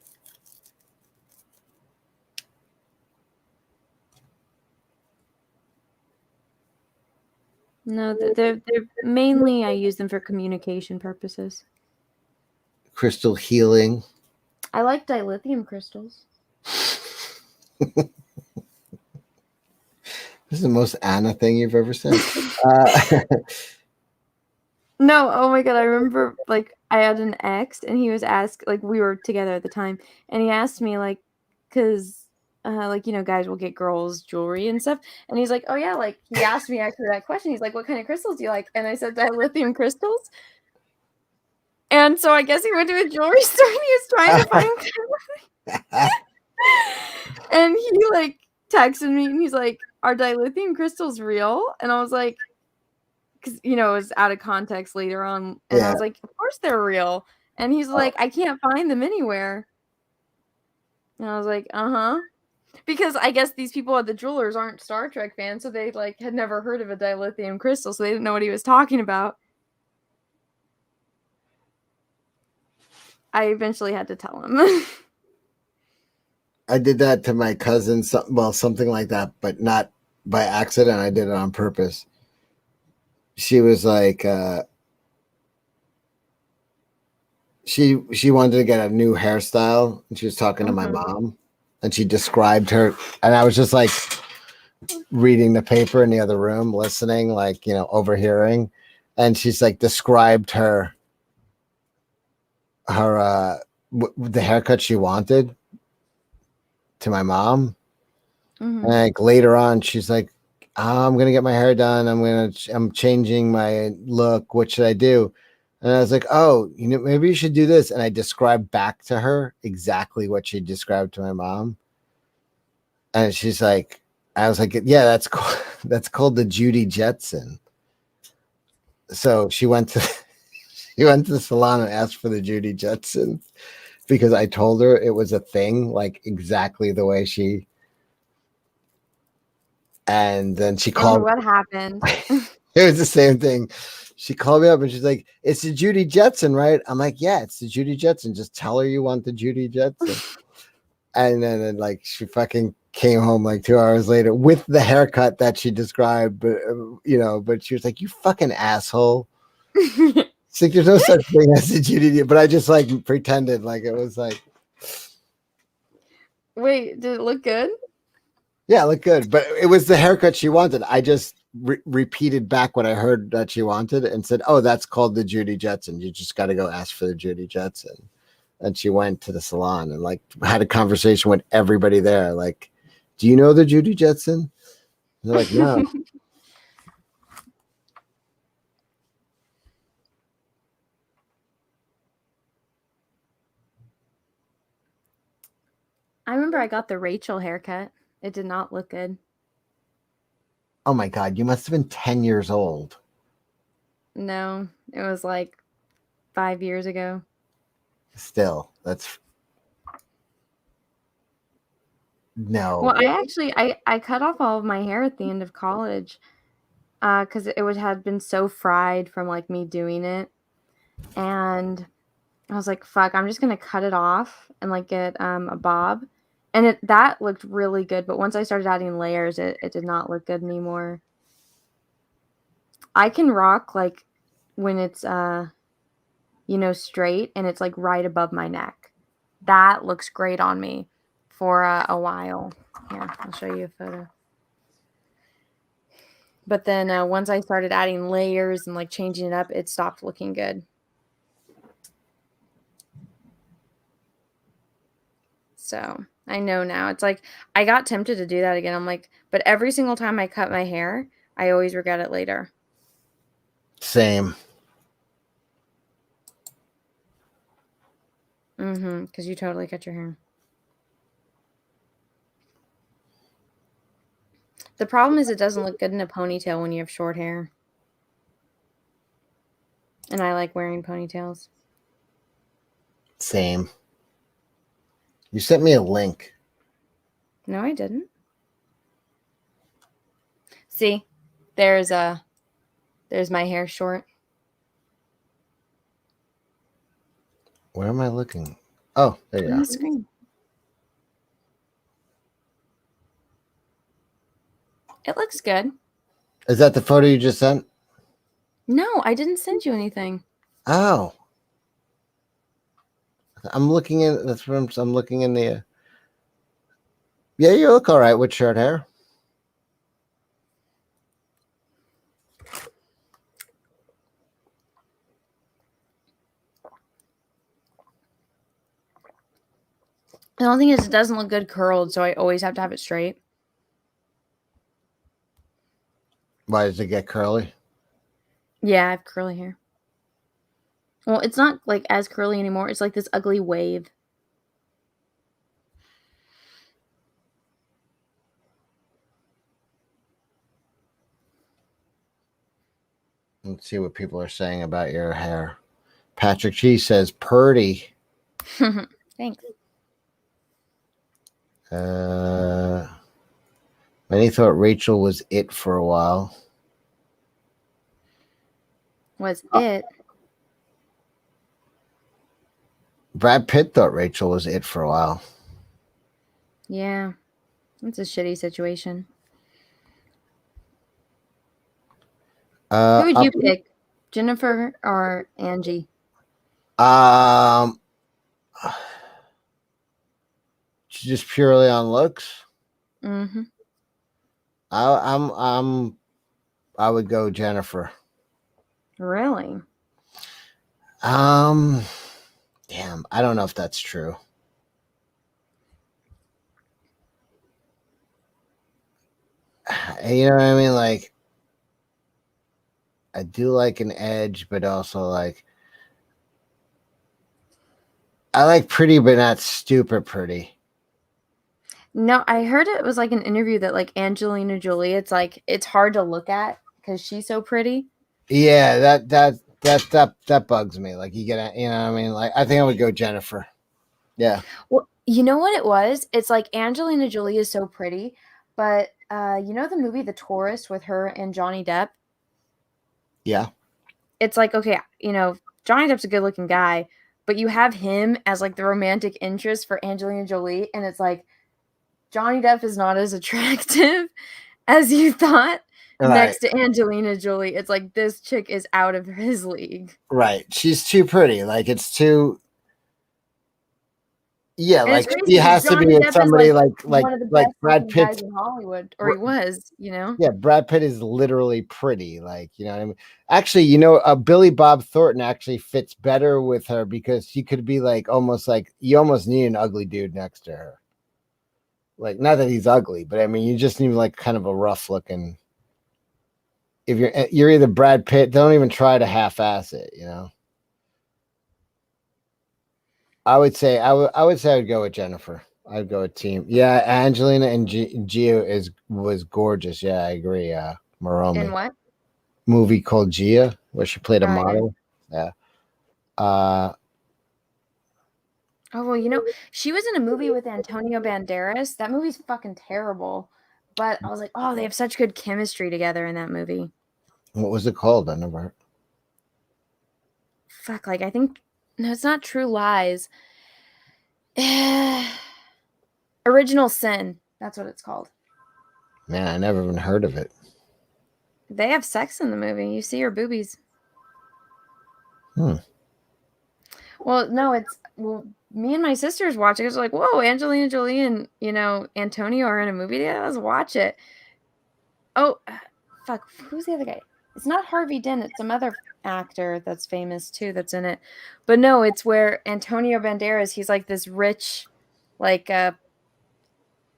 Speaker 1: No, they're mainly I use them for communication purposes.
Speaker 2: Crystal healing.
Speaker 1: I like dilithium crystals.
Speaker 2: This is the most Anna thing you've ever said.
Speaker 1: No, oh my god, I remember like I had an ex and he was asked like we were together at the time and he asked me like cuz like guys will get girls jewelry and stuff and he's like, "Oh yeah, like he asked me actually that question. He's like, "What kind of crystals do you like?" And I said dilithium crystals. And so I guess he went to a jewelry store and he was trying to find and he like texted me and he's like, "Are dilithium crystals real?" And I was like, because it was out of context later on, and I
Speaker 2: Yeah.
Speaker 1: was like, "Of course they're real." And he's
Speaker 2: Oh,
Speaker 1: like, "I can't find them anywhere." And I was like, "Uh-huh." Because I guess these people at the jewelers aren't Star Trek fans, so they like had never heard of a dilithium crystal, so they didn't know what he was talking about. I eventually had to tell him.
Speaker 2: I did that to my cousin. Something like that, but not by accident. I did it on purpose. She was like, she wanted to get a new hairstyle, and she was talking to my
Speaker 1: Mhm.
Speaker 2: mom, and she described her, and I was just like reading the paper in the other room, listening, like overhearing, and she's like described her the haircut she wanted to my mom. And
Speaker 1: Mhm.
Speaker 2: like later on, she's like, "Oh, I'm gonna get my hair done. I'm changing my look. What should I do?" And I was like, "Oh, maybe you should do this." And I described back to her exactly what she described to my mom. And she's like, "I was like, yeah, that's that's called the Judy Jetson." So she went to she went to the salon and asked for the Judy Jetson because I told her it was a thing, like exactly the way she. And then she
Speaker 1: And
Speaker 2: called.
Speaker 1: what happened?
Speaker 2: It was the same thing. She called me up and she's like, "It's the Judy Jetson, right?" I'm like, "Yeah, it's the Judy Jetson. Just tell her you want the Judy Jetson." And then like she fucking came home like 2 hours later with the haircut that she described, but but she was like, "You fucking asshole." It's like there's no such thing as a Judy, but I just like pretended like it was like,
Speaker 1: Wait, did it look good?
Speaker 2: yeah, look good, but it was the haircut she wanted. I just repeated back what I heard that she wanted and said, "Oh, that's called the Judy Jetson. You just got to go ask for the Judy Jetson." And she went to the salon and like had a conversation with everybody there. Like, "Do you know the Judy Jetson?" And they're like, "No."
Speaker 1: I remember I got the Rachel haircut. It did not look good.
Speaker 2: Oh my God, you must have been 10 years old.
Speaker 1: No, it was like 5 years ago.
Speaker 2: Still, that's
Speaker 1: Well,
Speaker 2: no.
Speaker 1: I actually I cut off all of my hair at the end of college, because it would had been so fried from, like, me doing it, and I was like, "Fuck, I'm just gonna cut it off and, like, get, a bob," and that looked really good, but once I started adding layers, it did not look good anymore. I can rock, like, when it's, straight and it's, like, right above my neck. That looks great on me for, a while. Here, I'll show you a photo. But then, once I started adding layers and, like, changing it up, it stopped looking good. So, I know now. It's like I got tempted to do that again. I'm like, but every single time I cut my hair, I always regret it later.
Speaker 2: Same.
Speaker 1: Because you totally cut your hair. The problem is it doesn't look good in a ponytail when you have short hair. And I like wearing ponytails.
Speaker 2: Same. You sent me a link.
Speaker 1: No, I didn't. See, there's there's my hair short.
Speaker 2: Where am I looking? Oh, there you
Speaker 1: On
Speaker 2: are.
Speaker 1: the screen. It looks good.
Speaker 2: Is that the photo you just sent?
Speaker 1: No, I didn't send you anything.
Speaker 2: Oh, I'm looking in. That's what I'm looking in the. Yeah, you look all right with short hair.
Speaker 1: The only thing is it doesn't look good curled, so I always have to have it straight.
Speaker 2: Why does it get curly?
Speaker 1: Yeah, I have curly hair. Well, it's not like as curly anymore. It's like this ugly wave.
Speaker 2: Let's see what people are saying about your hair. Patrick G says purdy.
Speaker 1: Thanks.
Speaker 2: Many thought Rachel was it for a while.
Speaker 1: Was it?
Speaker 2: Brad Pitt thought Rachel was it for a while.
Speaker 1: Yeah. It's a shitty situation. Who would
Speaker 2: Uh,
Speaker 1: you pick? Jennifer or Angie?
Speaker 2: um, just purely on looks.
Speaker 1: Mm-hmm.
Speaker 2: I'm I would go Jennifer.
Speaker 1: Really?
Speaker 2: Um, damn, I don't know if that's true. You know what I mean? Like, I do like an edge, but also like I like pretty, but not stupid pretty.
Speaker 1: No, I heard it was like an interview that like Angelina Jolie, it's like it's hard to look at because she's so pretty.
Speaker 2: Yeah, that bugs me. Like you get, you know what I mean? Like I think I would go Jennifer. Yeah,
Speaker 1: Well, you know what it was? It's like Angelina Jolie is so pretty, but you know the movie The Tourist with her and Johnny Depp?
Speaker 2: yeah,
Speaker 1: It's like, okay, Johnny Depp's a good-looking guy, but you have him as like the romantic interest for Angelina Jolie, and it's like Johnny Depp is not as attractive as you thought
Speaker 2: right,
Speaker 1: next to Angelina Jolie. It's like this chick is out of his league.
Speaker 2: right. She's too pretty. Like it's too. Yeah,
Speaker 1: And it's
Speaker 2: like
Speaker 1: crazy
Speaker 2: she
Speaker 1: because
Speaker 2: has to be
Speaker 1: Johnny
Speaker 2: with
Speaker 1: Depp is
Speaker 2: somebody
Speaker 1: like
Speaker 2: like
Speaker 1: one of the
Speaker 2: like
Speaker 1: best
Speaker 2: Brad
Speaker 1: looking guys
Speaker 2: Pitt.
Speaker 1: in Hollywood, or he was.
Speaker 2: Yeah, Brad Pitt is literally pretty. Like you know what I mean. Actually, Billy Bob Thornton actually fits better with her because she could be like almost like you almost need an ugly dude next to her. Like not that he's ugly, but I mean you just need like kind of a rough looking. If you're either Brad Pitt, don't even try to half ass it. I would say I'd go with Jennifer. I'd go with team. Yeah, Angelina and Gia was gorgeous. Yeah, I agree.
Speaker 1: And
Speaker 2: Moromi
Speaker 1: what?
Speaker 2: movie called Gia where she played a
Speaker 1: Yeah.
Speaker 2: model. Yeah. Uh,
Speaker 1: Oh, well, she was in a movie with Antonio Banderas. That movie's fucking terrible. But I was like, oh, they have such good chemistry together in that movie.
Speaker 2: what was it called? I never.
Speaker 1: Fuck, like I think no, it's not True Lies. Original Sin. That's what it's called.
Speaker 2: Man, I never even heard of it.
Speaker 1: They have sex in the movie. You see her boobies.
Speaker 2: Hmm.
Speaker 1: Well, no, me and my sisters watching. It's like, whoa, Angelina Jolie and Antonio are in a movie together. Let's watch it. Oh, fuck, who's the other guy? It's not Harvey Dent. It's some other actor that's famous too that's in it. But no, it's where Antonio Banderas. He's like this rich, like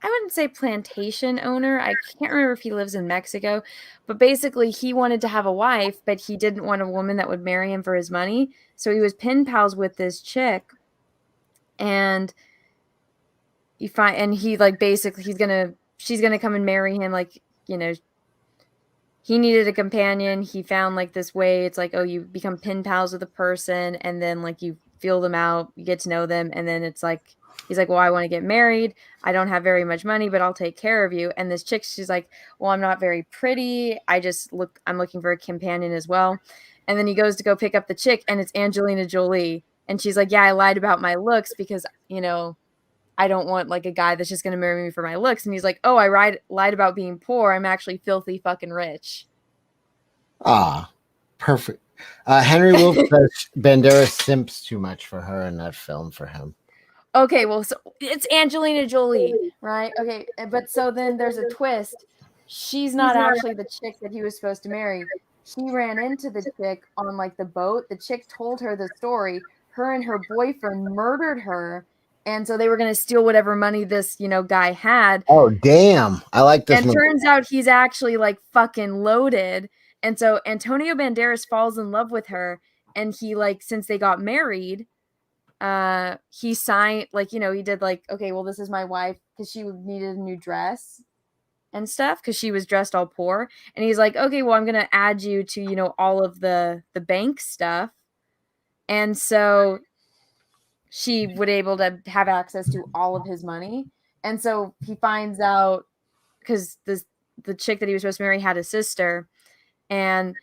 Speaker 1: I wouldn't say plantation owner. I can't remember if he lives in Mexico, but basically he wanted to have a wife, but he didn't want a woman that would marry him for his money. So he was pen pals with this chick, and he like basically she's gonna come and marry him, like, he needed a companion. He found like this way. It's like, oh, you become pen pals with a person, and then like you feel them out, you get to know them, and then it's like he's like, well, I want to get married. I don't have very much money, but I'll take care of you. And this chick, she's like, well, I'm not very pretty. I'm looking for a companion as well. And then he goes to go pick up the chick, and it's Angelina Jolie, and she's like, yeah, I lied about my looks because I don't want like a guy that's just going to marry me for my looks. And he's like, oh, lied about being poor. I'm actually filthy fucking rich.
Speaker 2: Ah, perfect. Henry Wolf says Banderas simps too much for her in that film for him.
Speaker 1: Okay, well, so it's Angelina Jolie, right? Okay, but so then there's a twist. She's not actually the chick that he was supposed to marry. He ran into the chick on like the boat. The chick told her the story. Her and her boyfriend murdered her, and so they were going to steal whatever money this, guy had.
Speaker 2: Oh, damn. I like this
Speaker 1: And
Speaker 2: movie.
Speaker 1: turns out he's actually like fucking loaded. And so Antonio Banderas falls in love with her, and he like since they got married, he signed like, he did like, okay, well, this is my wife, because she needed a new dress and stuff because she was dressed all poor. And he's like, okay, well, I'm gonna add you to, all of the bank stuff. And so she would able to have access to all of his money. And so he finds out because the chick that he was supposed to marry had a sister, and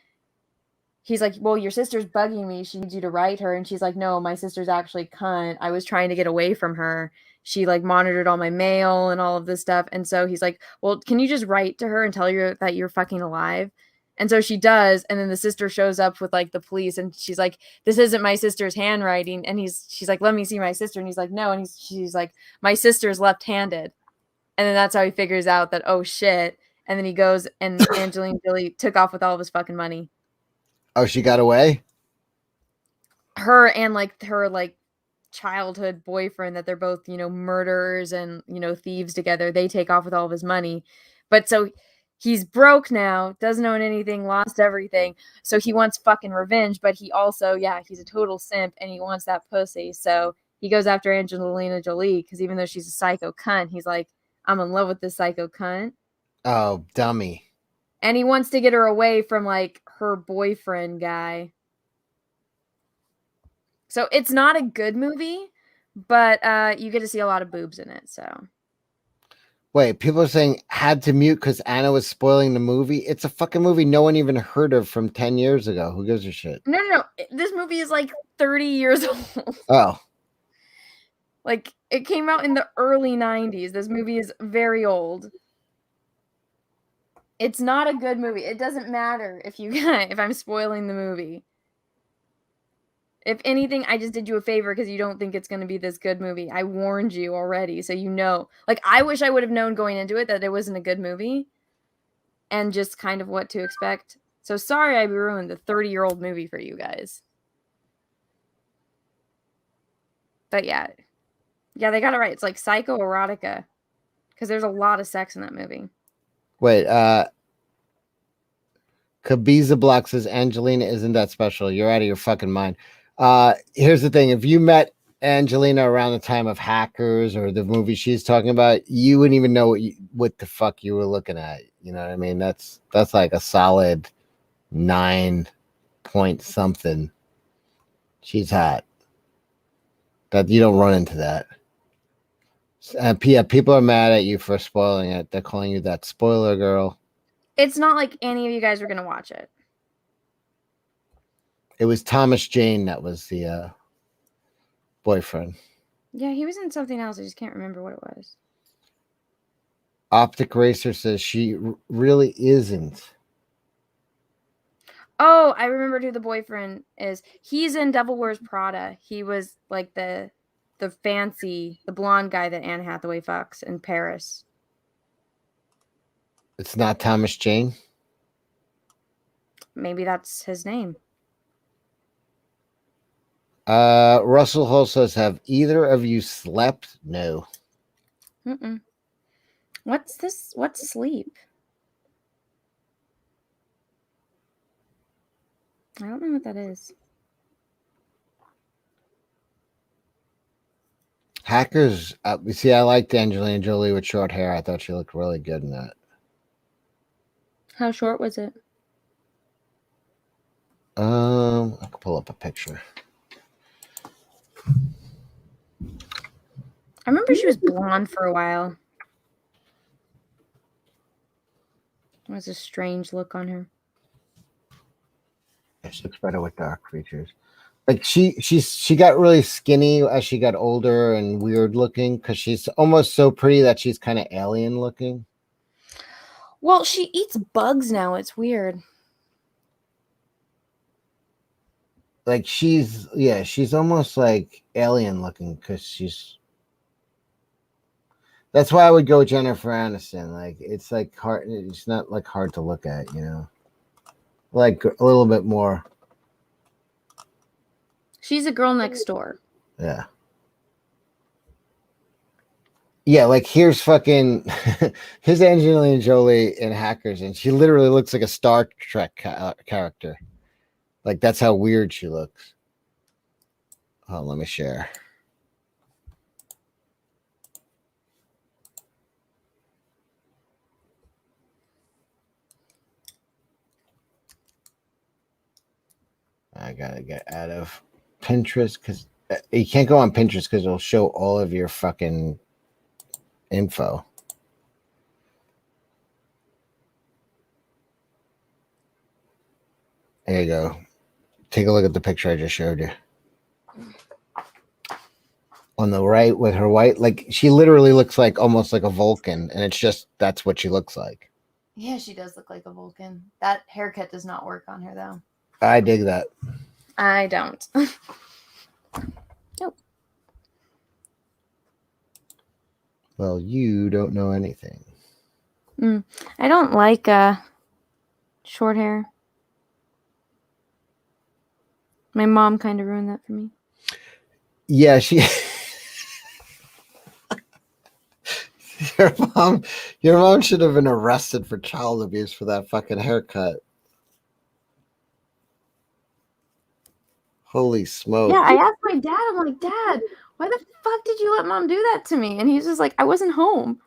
Speaker 1: he's like, well, your sister's bugging me. She needs you to write her. And she's like, no, my sister's actually cunt. I was trying to get away from her. She like monitored all my mail and all of this stuff. And so he's like, well, can you just write to her and tell her that you're fucking alive? And so she does. And then the sister shows up with like the police, and she's like, this isn't my sister's handwriting. And she's like, let me see my sister. And he's like, no. And she's like, my sister's left-handed. And then that's how he figures out that, oh shit. And then he goes, and Angelina Jolie took off with all of his fucking money.
Speaker 2: Oh, she got away?
Speaker 1: Her and like her like childhood boyfriend, that they're both, murderers and, thieves together. They take off with all of his money. But so he's broke now, doesn't own anything, lost everything. So he wants fucking revenge, but he also, yeah, he's a total simp, and he wants that pussy. So he goes after Angelina Jolie because even though she's a psycho cunt, he's like, I'm in love with this psycho cunt.
Speaker 2: Oh, dummy.
Speaker 1: And he wants to get her away from like her boyfriend guy. So it's not a good movie, but you get to see a lot of boobs in it. So
Speaker 2: Wait, people are saying had to mute because Anna was spoiling the movie. It's a fucking movie no one even heard of from 10 years ago. Who gives a shit?
Speaker 1: no. This movie is like 30 years old.
Speaker 2: Oh,
Speaker 1: Like it came out in the early 90s. This movie is very old. It's not a good movie. It doesn't matter if I'm spoiling the movie. If anything, I just did you a favor because you don't think it's going to be this good movie. I warned you already, so you know. Like, I wish I would have known going into it that it wasn't a good movie and just kind of what to expect. So sorry I ruined the 30-year-old movie for you guys. But yeah. Yeah, they got it right. It's like psychoerotica because there's a lot of sex in that movie.
Speaker 2: wait. Kabiza Block says Angelina isn't that special. You're out of your fucking mind. Here's the thing: if you met Angelina around the time of Hackers or the movie she's talking about, you wouldn't even know what the fuck you were looking at. You know what I mean? That's like a solid 9 point something. She's hot. That you don't run into that. And yeah, people are mad at you for spoiling it. They're calling you that spoiler girl.
Speaker 1: It's not like any of you guys are going to watch it.
Speaker 2: It was Thomas Jane that was the boyfriend.
Speaker 1: Yeah, he was in something else. I just can't remember what it was.
Speaker 2: Optic Racer says she really isn't.
Speaker 1: Oh, I remembered who the boyfriend is. He's in Devil Wears Prada. He was like the blonde guy that Anne Hathaway fucks in Paris.
Speaker 2: It's not Thomas Jane.
Speaker 1: Maybe that's his name.
Speaker 2: Russell Hull says, have either of you slept? No.
Speaker 1: Mm-mm. What's this? What's sleep? I don't know what that is.
Speaker 2: Hackers. You see, I liked Angelina Jolie with short hair. I thought she looked really good in that.
Speaker 1: How short was it?
Speaker 2: I can pull up a picture.
Speaker 1: I remember she was blonde for a while. It was a strange look on her.
Speaker 2: She looks better with dark features. Like she got really skinny as she got older and weird looking because she's almost so pretty that she's kind of alien looking.
Speaker 1: Well, she eats bugs now. It's weird.
Speaker 2: Like she's almost like alien looking because she's. That's why I would go Jennifer Aniston. Like it's like hard. It's not like hard to look at, you know. Like a little bit more.
Speaker 1: She's a girl next door.
Speaker 2: Yeah. Yeah, like here's fucking here's Angelina Jolie in Hackers, and she literally looks like a Star Trek character. Like that's how weird she looks. Oh, let me share. I gotta get out of Pinterest because you can't go on Pinterest because it'll show all of your fucking info. There you go. Take a look at the picture I just showed you. On the right with her white, like she literally looks like almost like a Vulcan, and it's just that's what she looks like.
Speaker 1: Yeah, she does look like a Vulcan. That haircut does not work on her, though.
Speaker 2: I dig that.
Speaker 1: I don't. Nope.
Speaker 2: Well, you don't know anything.
Speaker 1: I don't like short hair. My mom kind of ruined that for me.
Speaker 2: Yeah, she. Your mom should have been arrested for child abuse for that fucking haircut. Holy smoke!
Speaker 1: Yeah, I asked my dad. I'm like, Dad, why the fuck did you let mom do that to me? And he's just like, I wasn't home.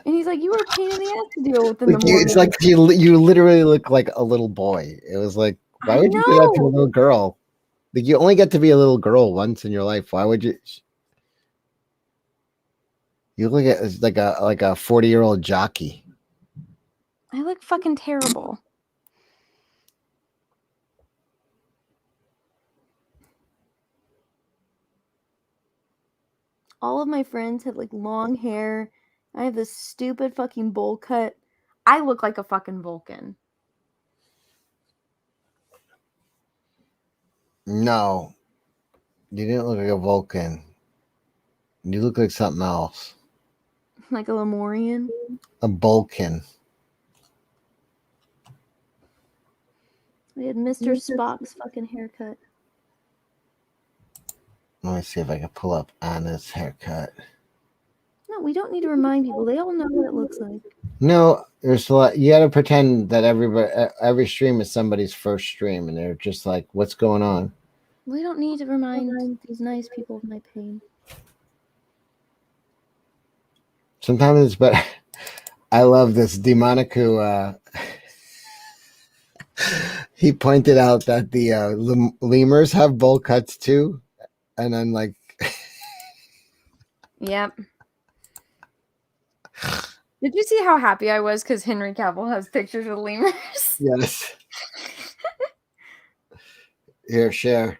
Speaker 1: And he's like, you were a pain in the ass to deal with in the morning.
Speaker 2: It's like you literally look like a little boy. It was like, why
Speaker 1: I
Speaker 2: would you do that to a
Speaker 1: know.
Speaker 2: little girl? Like you only get to be a little girl once in your life. Why would you? You look at like a 40-year-old jockey.
Speaker 1: I look fucking terrible. All of my friends have like long hair. I have this stupid fucking bowl cut. I look like a fucking Vulcan.
Speaker 2: No, you didn't look like a Vulcan. You look like something else.
Speaker 1: Like a Lemurian.
Speaker 2: A Vulcan.
Speaker 1: I had Mr. Spock's fucking haircut.
Speaker 2: Let me see if I can pull up Anna's haircut.
Speaker 1: No, we don't need to remind people. They all know what it looks like.
Speaker 2: No, there's a lot. You got to pretend that every stream is somebody's first stream, and they're just like, "What's going on?"
Speaker 1: We don't need to remind these nice people of my pain.
Speaker 2: Sometimes it's better. I love this Demonic he pointed out that the lemurs have bowl cuts too, and I'm like,
Speaker 1: Yep. Did you see how happy I was because Henry Cavill has pictures of lemurs?
Speaker 2: yes. Here, share.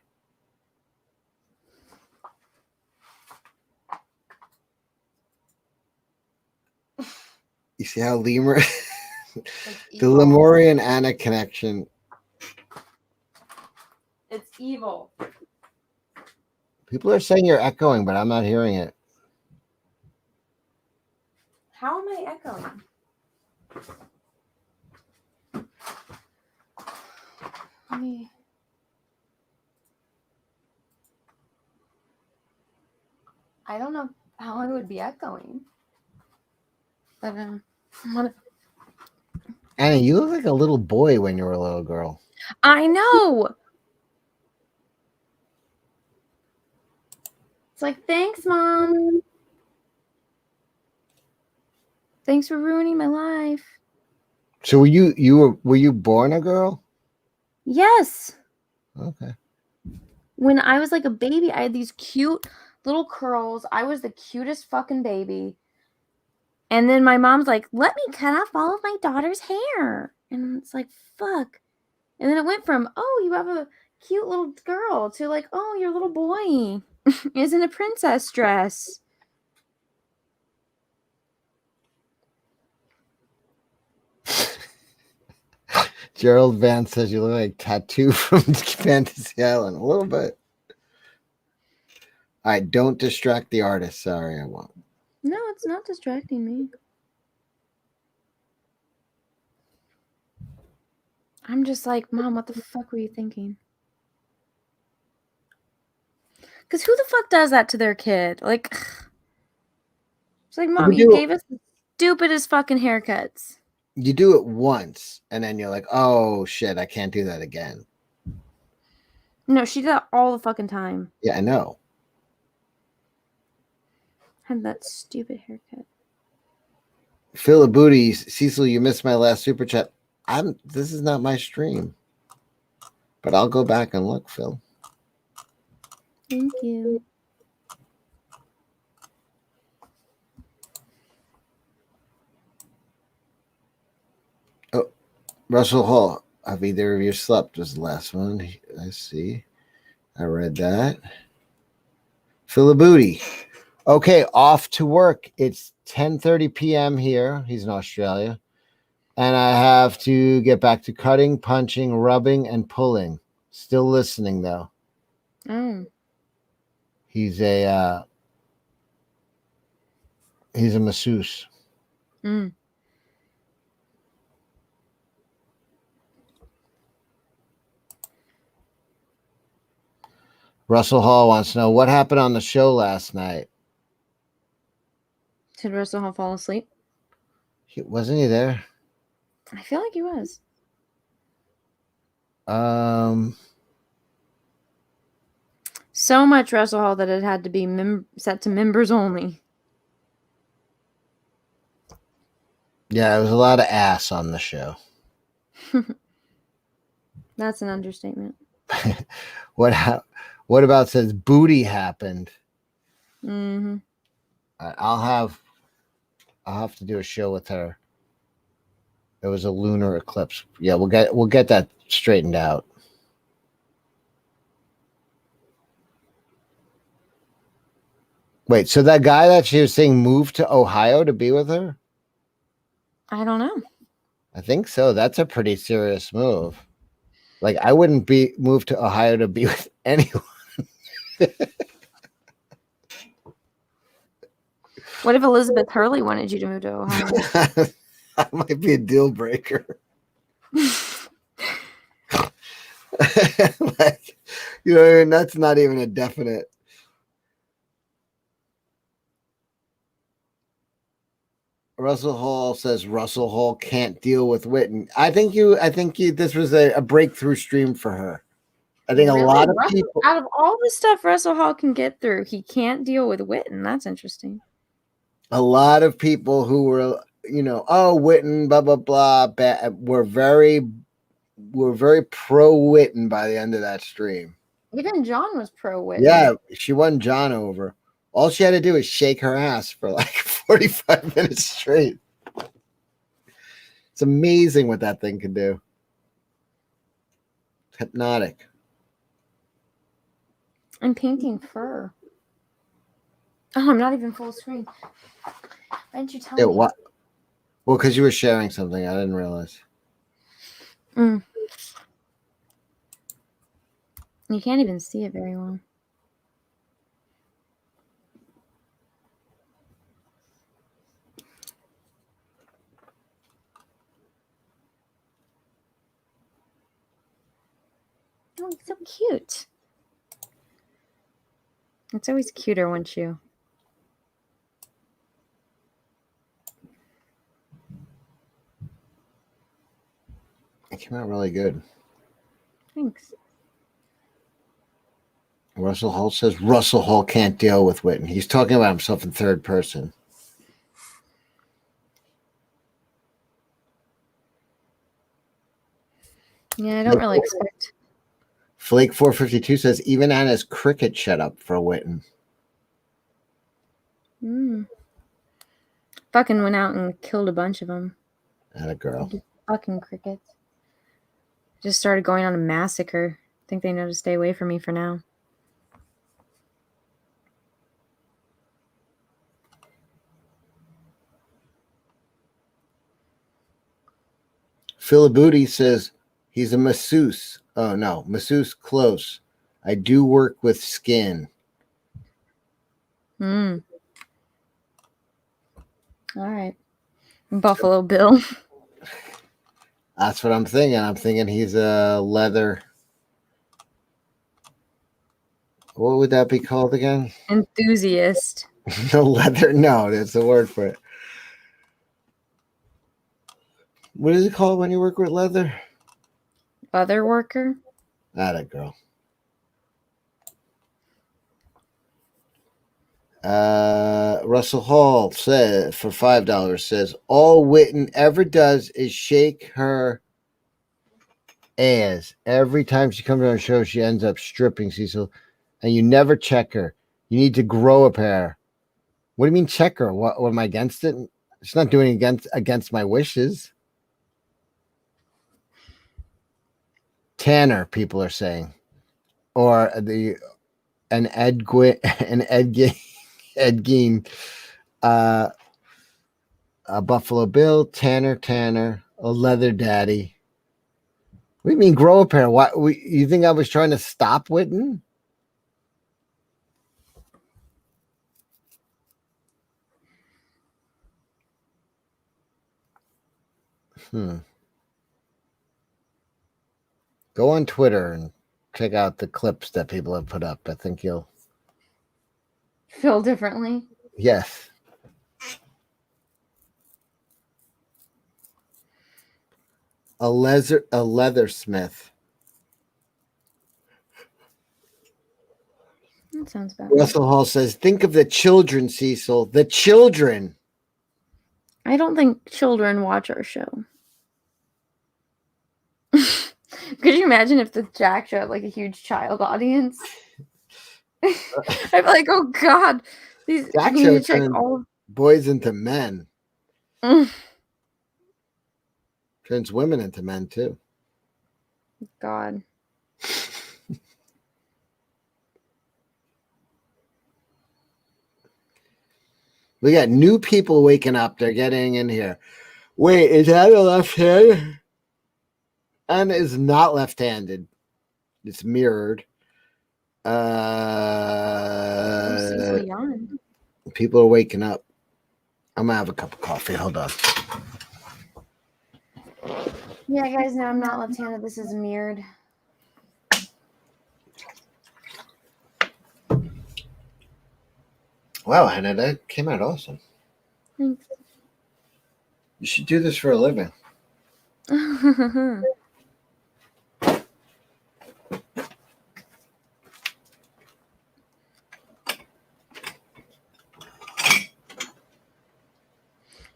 Speaker 2: You see how lemur, the Lemurian Anna connection.
Speaker 1: It's evil.
Speaker 2: People are saying you're echoing, but I'm not hearing it.
Speaker 1: How am I echoing? I don't know how I would be echoing. But what-
Speaker 2: Annie, you look like a little boy when you were a little girl.
Speaker 1: I know. It's like, thanks, Mom. Thanks for ruining my life.
Speaker 2: So were you born a girl?
Speaker 1: Yes.
Speaker 2: Okay.
Speaker 1: When I was like a baby, I had these cute little curls. I was the cutest fucking baby. And then my mom's like, let me cut off all of my daughter's hair. And it's like, fuck. And then it went from, oh, you have a cute little girl to like, oh, your little boy is in a princess dress.
Speaker 2: Gerald Vance says you look like Tattoo from Fantasy Island. A little bit. All right, don't distract the artist. Sorry, I won't.
Speaker 1: No, it's not distracting me. I'm just like, Mom, what the fuck were you thinking? Because who the fuck does that to their kid? Like, it's like, Mom,
Speaker 2: You
Speaker 1: you
Speaker 2: do
Speaker 1: gave us the stupidest fucking haircuts.
Speaker 2: you do it once, and then you're like, oh shit, I can't do that again.
Speaker 1: No, she did that all the fucking time.
Speaker 2: Yeah, I know.
Speaker 1: Had that stupid haircut.
Speaker 2: Phil Booty, Cecil, you missed my last super chat. This is not my stream. But I'll go back and look, Phil.
Speaker 1: Thank you.
Speaker 2: Oh, Russell Hall. Have either of you slept? Was the last one. I see. I read that. Booty. Okay, off to work. It's 10:30 p.m. here. He's in Australia. And I have to get back to cutting, punching, rubbing, and pulling. Still listening though.
Speaker 1: Oh.
Speaker 2: He's a masseuse.
Speaker 1: Mm.
Speaker 2: Russell Hall wants to know what happened on the show last night.
Speaker 1: Did Russell Hall fall asleep?
Speaker 2: Wasn't he there?
Speaker 1: I feel like he was. So much Russell Hall that it had to be set to members only.
Speaker 2: Yeah, it was a lot of ass on the show.
Speaker 1: That's an understatement.
Speaker 2: What about says booty happened?
Speaker 1: Mm-hmm.
Speaker 2: I'll have to do a show with her. It was a lunar eclipse. Yeah, we'll get that straightened out. Wait, so that guy that she was saying moved to Ohio to be with her?
Speaker 1: I don't know.
Speaker 2: I think so. That's a pretty serious move. Like I wouldn't be moved to Ohio to be with anyone.
Speaker 1: What if Elizabeth Hurley wanted you to move to Ohio?
Speaker 2: That might be a deal breaker. Like, you know what I mean? That's not even a definite. Russell Hall says Russell Hall can't deal with Witten. I think this was a breakthrough stream for her. I think a
Speaker 1: Really?
Speaker 2: lot of people,
Speaker 1: Out of all the stuff Russell Hall can get through, he can't deal with Witten. That's interesting.
Speaker 2: who were, oh, Witten, blah blah blah, were very pro Witten by the end of that stream.
Speaker 1: Even John was pro Witten.
Speaker 2: Yeah, she won John over. All she had to do is shake her ass for like 45 minutes straight. It's amazing what that thing can do. It's hypnotic.
Speaker 1: I'm painting fur. Oh, I'm not even full screen. Why didn't you tell me?
Speaker 2: What? Well, because you were sharing something. I didn't realize.
Speaker 1: You can't even see it very well. Oh, it's so cute. It's always cuter, once you
Speaker 2: It came out really good.
Speaker 1: Thanks.
Speaker 2: Russell Hall says Russell Hall can't deal with Witten. He's talking about himself in third person.
Speaker 1: Yeah, I don't really expect.
Speaker 2: Flake 452 says even Anna's cricket shut up for Witten.
Speaker 1: Fucking went out and killed a bunch of them.
Speaker 2: That a girl.
Speaker 1: Fucking crickets. Just started going on a massacre. I think they know to stay away from me for now.
Speaker 2: Philibooty says he's a masseuse. Oh no, masseuse close. I do work with skin.
Speaker 1: All right. Buffalo Bill.
Speaker 2: That's what I'm thinking. I'm thinking he's a leather. What would that be called again?
Speaker 1: Enthusiast.
Speaker 2: No leather. No, that's the word for it. What is it called when you work with leather?
Speaker 1: Leather worker.
Speaker 2: That a girl. Russell Hall says for $5 says all Witten ever does is shake her ass. Every time she comes on a show, she ends up stripping, Cecil, and you never check her. You need to grow a pair. What do you mean check her? What am I against it? She's not doing against my wishes. Tanner, people are saying, or an Ed Gein, a Buffalo Bill, Tanner, a Leather Daddy. What do you mean grow a pair? What you think I was trying to stop Witten? Go on Twitter and check out the clips that people have put up. I think you'll
Speaker 1: Feel differently.
Speaker 2: Yes. A leathersmith.
Speaker 1: That sounds bad.
Speaker 2: Russell Hall says, think of the children, Cecil. The children.
Speaker 1: I don't think children watch our show. Could you imagine if the Jack show had like a huge child audience? I'd be like, oh God. These
Speaker 2: Jack show turned boys into men. Turns women into men too.
Speaker 1: God.
Speaker 2: We got new people waking up. They're getting in here. Wait, is that a left hand? And is not left-handed. It's mirrored. People are waking up. I'm gonna have a cup of coffee. Hold on.
Speaker 1: Yeah, guys, no, I'm not left-handed. This is mirrored.
Speaker 2: Wow, Hannah, that came out awesome.
Speaker 1: Thanks.
Speaker 2: You should do this for a living.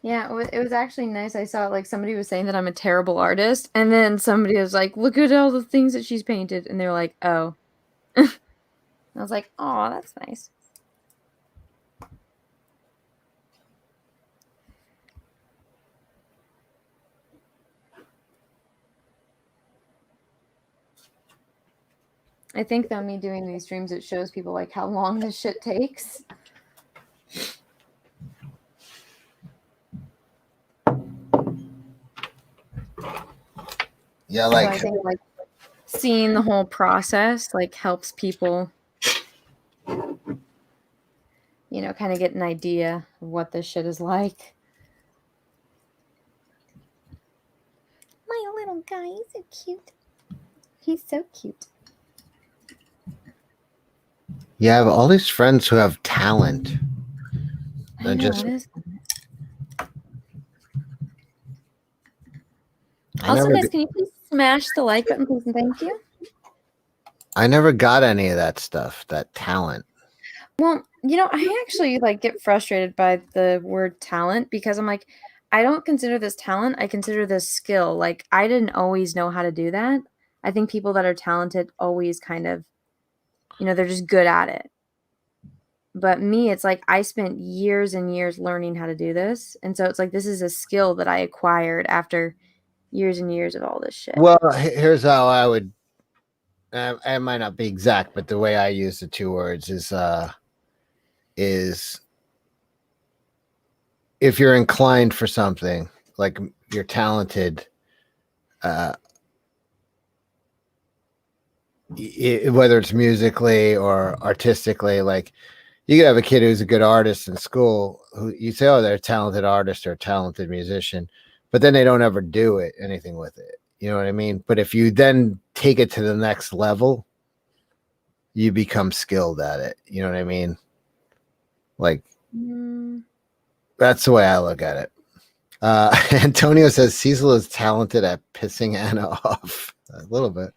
Speaker 1: Yeah, it was actually nice. I saw like somebody was saying that I'm a terrible artist, and then somebody was like, "Look at all the things that she's painted," and they're like, "Oh." I was like, "Oh, that's nice." I think though, me doing these streams, it shows people like how long this shit takes.
Speaker 2: Yeah, like,
Speaker 1: so I think like seeing the whole process like helps people, you know, kind of get an idea of what this shit is like. My little guy, he's so cute. He's so cute.
Speaker 2: you have all these friends who have talent.
Speaker 1: I know,
Speaker 2: just
Speaker 1: also, guys, can you please Smash the like button, please, and thank you.
Speaker 2: I never got any of that stuff, that talent.
Speaker 1: Well, I actually like get frustrated by the word talent because I'm like, I don't consider this talent. I consider this skill. Like, I didn't always know how to do that. I think people that are talented always kind of, they're just good at it. But me, it's like I spent years and years learning how to do this. And so it's like this is a skill that I acquired after years and years of all this shit.
Speaker 2: Well, here's how I would. I might not be exact, but the way I use the two words is if you're inclined for something, like you're talented, uh, whether it's musically or artistically, like you could have a kid who's a good artist in school who you say, oh, they're a talented artist or a talented musician, but then they don't ever do anything with it. You know what I mean? But if you then take it to the next level, you become skilled at it. You know what I mean? Like
Speaker 1: Mm.
Speaker 2: that's the way I look at it. Antonio says Cecil is talented at pissing Anna off a little bit.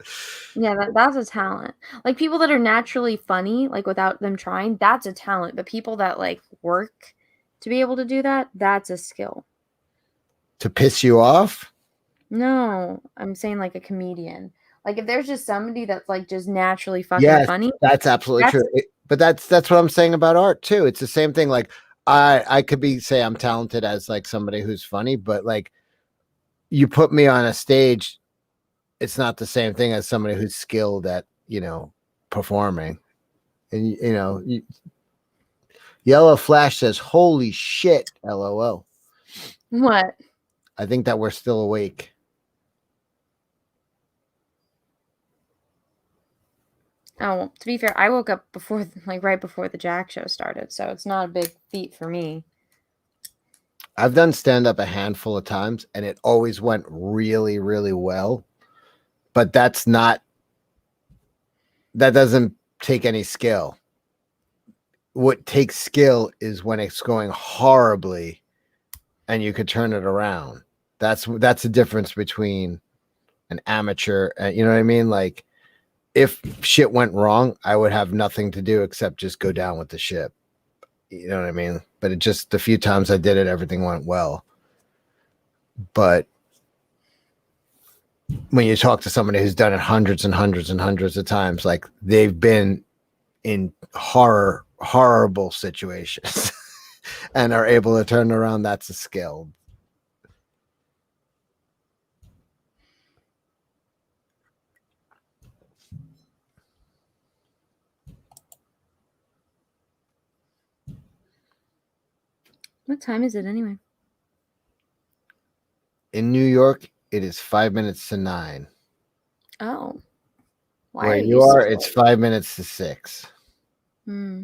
Speaker 1: Yeah, that's a talent. Like people that are naturally funny, like without them trying, that's a talent. But people that like work to be able to do that, that's a skill.
Speaker 2: To piss you off?
Speaker 1: No, I'm saying like a comedian. Like if there's just somebody that's like just naturally fucking
Speaker 2: Yes,
Speaker 1: funny,
Speaker 2: that's absolutely
Speaker 1: that's
Speaker 2: true. But that's what I'm saying about art too. It's the same thing. Like I could be say I'm talented as like somebody who's funny, but like you put me on a stage, it's not the same thing as somebody who's skilled at performing. And Yellow Flash says, "Holy shit!" LOL.
Speaker 1: what?
Speaker 2: I think that we're still awake.
Speaker 1: Oh, well, to be fair, I woke up before like right before the Jack show started, so it's not a big feat for me.
Speaker 2: I've done stand up a handful of times, and it always went really, really well. But that doesn't take any skill. What takes skill is when it's going horribly and you could turn it around. That's the difference between an amateur, you know what I mean? Like if shit went wrong, I would have nothing to do except just go down with the ship. You know what I mean? But it just the few times I did it, everything went well. But when you talk to somebody who's done it hundreds and hundreds and hundreds of times, like they've been in horrible situations and are able to turn around, that's a skill.
Speaker 1: What time is it anyway?
Speaker 2: In New York, it is 5 minutes to 9.
Speaker 1: Oh, why
Speaker 2: Where
Speaker 1: are you
Speaker 2: you
Speaker 1: so
Speaker 2: are, it's 5 minutes to 6.
Speaker 1: Hmm.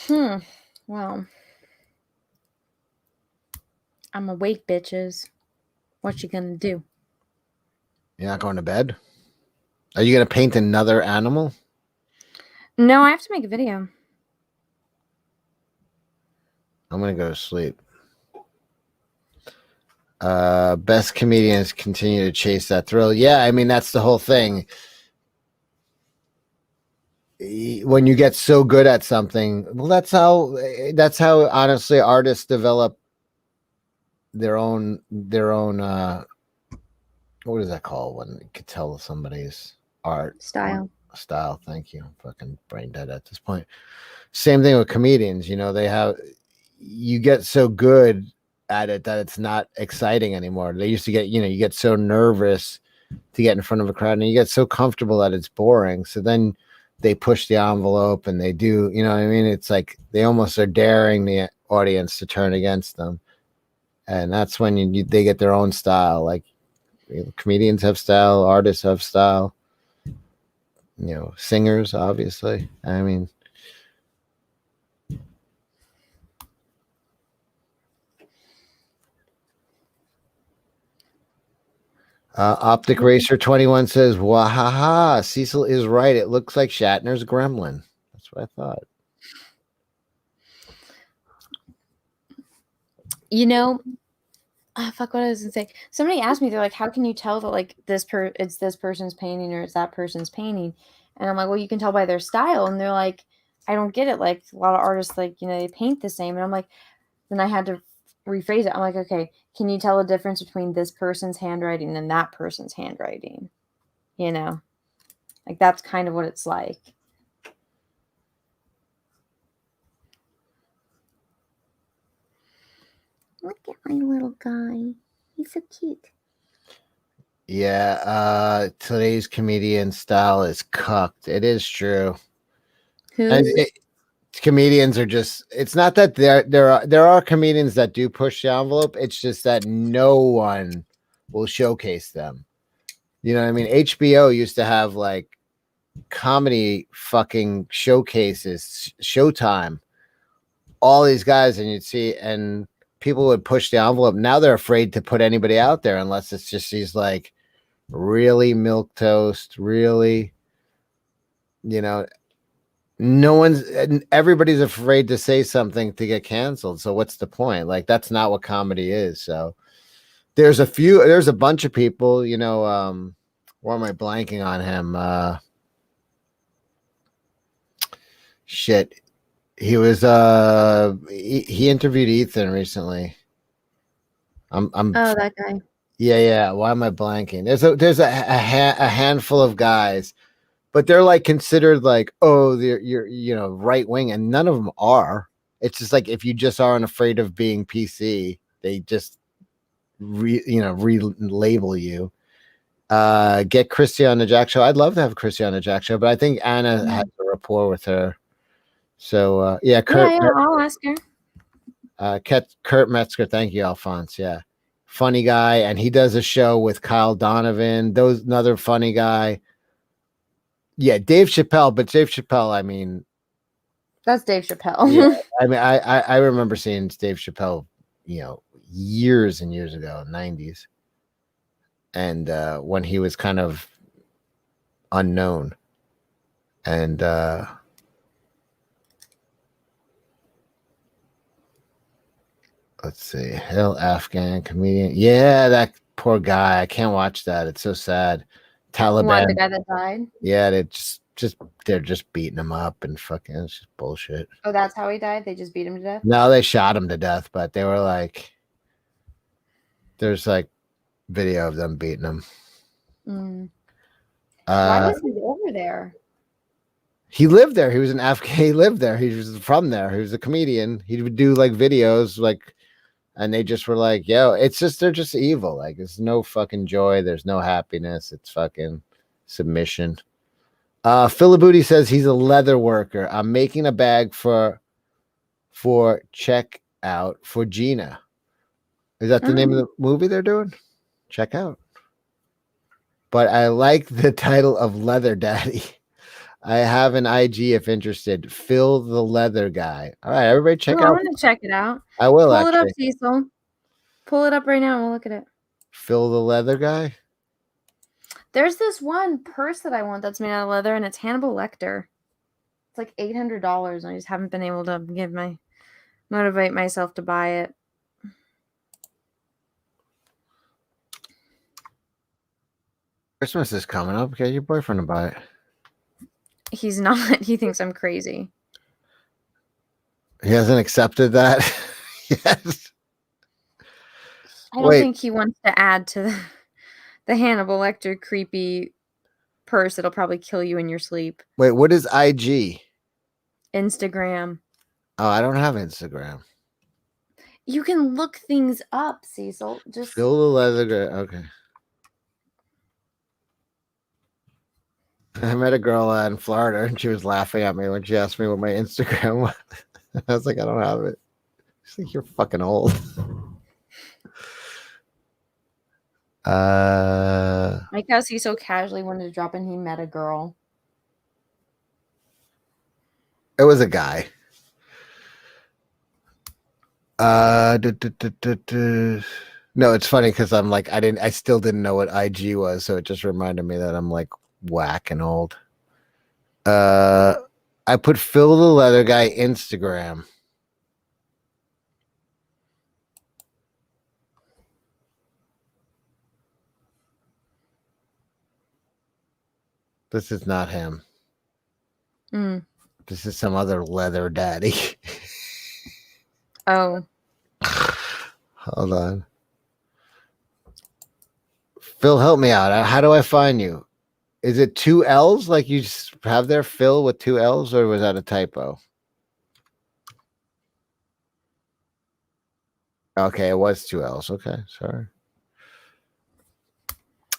Speaker 1: Hmm. Well, I'm awake, bitches. What you gonna do?
Speaker 2: You're not going to bed? Are you going to paint another animal?
Speaker 1: No, I have to make a video.
Speaker 2: I'm going to go to sleep. Best comedians continue to chase that thrill. Yeah, I mean, that's the whole thing. When you get so good at something, well, that's how honestly artists develop their own what is that called when you could tell somebody's art
Speaker 1: Style.
Speaker 2: style. Thank you. I'm fucking brain dead at this point. Same thing with comedians. You get so good at it that it's not exciting anymore. They used to get, you get so nervous to get in front of a crowd and you get so comfortable that it's boring. So then they push the envelope and they do, you know what I mean? It's like they almost are daring the audience to turn against them. And that's when they get their own style. Like comedians have style, artists have style, singers, obviously. I mean, Optic Racer 21 says, "Wahaha! Cecil is right. It looks like Shatner's gremlin." That's what I thought.
Speaker 1: You know, fuck what I was gonna say. Somebody asked me, they're like, how can you tell that like it's this person's painting or it's that person's painting? And I'm like, well, you can tell by their style. And they're like, I don't get it. Like a lot of artists, like, they paint the same. And I'm like, then I had to rephrase it. I'm like, okay, can you tell a difference between this person's handwriting and that person's handwriting? You know, like that's kind of what it's like. Look at my little guy. He's so cute.
Speaker 2: Yeah, today's comedian style is cucked. It is true. And
Speaker 1: Whose?
Speaker 2: comedians are just, it's not that there are comedians that do push the envelope. It's just that no one will showcase them. You know what I mean? HBO used to have like comedy fucking showcases, Showtime, all these guys, and you'd see, and people would push the envelope. Now they're afraid to put anybody out there unless it's just these like really milk toast, really, you know, no one's, everybody's afraid to say something to get canceled. So what's the point? Like that's not what comedy is. So there's a bunch of people, why am I blanking on him? Shit. He was he interviewed Ethan recently. I'm
Speaker 1: Oh, that guy.
Speaker 2: yeah. Why am I blanking? There's a handful of guys, but they're like considered like, oh, you're right wing, and none of them are. It's just like if you just aren't afraid of being PC, they just relabel you. Get Christy on the Jack show. I'd love to have Christy on the Jack show, but I think Anna has a rapport with her. So yeah,
Speaker 1: Yeah, yeah, I'll ask her.
Speaker 2: Kurt Metzger. Thank you, Alphonse. Yeah, funny guy, and he does a show with Kyle Donovan. Those another funny guy. Yeah, Dave Chappelle, but Dave Chappelle, I mean,
Speaker 1: That's Dave Chappelle.
Speaker 2: yeah, I mean, I remember seeing Dave Chappelle, years and years ago, 90s, and when he was kind of unknown, and let's see, Hill Afghan comedian. Yeah, that poor guy. I can't watch that. It's so sad.
Speaker 1: What, the
Speaker 2: Taliban.
Speaker 1: guy that died?
Speaker 2: Yeah, they're just beating him up and fucking, it's just bullshit.
Speaker 1: Oh, that's how he died? They just beat him to death?
Speaker 2: No, they shot him to death, but they were like, there's like video of them beating him.
Speaker 1: Mm. Why
Speaker 2: Uh,
Speaker 1: was he over there?
Speaker 2: he lived there. He was an Afghan. He lived there. He was from there. He was a comedian. He would do like videos, like, and they just were like, "Yo, it's just they're just evil. Like, there's no fucking joy. There's no happiness. It's fucking submission." Philibooty says he's a leather worker. I'm making a bag for check out for Gina. Is that the name of the movie they're doing? Check out. But I like the title of Leather Daddy. I have an IG if interested. Phil the Leather Guy. All right, everybody check
Speaker 1: Oh, I'm
Speaker 2: out.
Speaker 1: gonna check it out.
Speaker 2: I will
Speaker 1: Pull it up,
Speaker 2: actually.
Speaker 1: Cecil. Pull it up right now and we'll look at it.
Speaker 2: Phil the Leather Guy.
Speaker 1: There's this one purse that I want that's made out of leather, and it's Hannibal Lecter. It's like $800, and I just haven't been able to motivate myself to buy it.
Speaker 2: Christmas is coming up. Get your boyfriend to buy it.
Speaker 1: He's not. He thinks I'm crazy.
Speaker 2: He hasn't accepted that. Yes.
Speaker 1: I don't think he wants to add to the Hannibal Lecter creepy purse that'll probably kill you in your sleep.
Speaker 2: Wait, what is IG?
Speaker 1: Instagram.
Speaker 2: Oh, I don't have Instagram.
Speaker 1: You can look things up, Cecil. Just
Speaker 2: Phil the Leather Guy. Okay. I met a girl in Florida, and she was laughing at me when she asked me what my Instagram was. I was like, I don't have it. She's like, you're fucking old.
Speaker 1: like how Cecil casually wanted to drop in. He met a girl.
Speaker 2: It was a guy. No, it's funny because I'm like, I still didn't know what IG was, so it just reminded me that I'm like whack and old. Uh, I put Phil the Leather Guy Instagram. This is not him.
Speaker 1: Mm.
Speaker 2: This is some other leather daddy.
Speaker 1: Oh.
Speaker 2: Hold on. Phil, help me out. How do I find you? Is it two L's like you just have there, Phil with two L's, or was that a typo? Okay, it was two L's. Okay, sorry.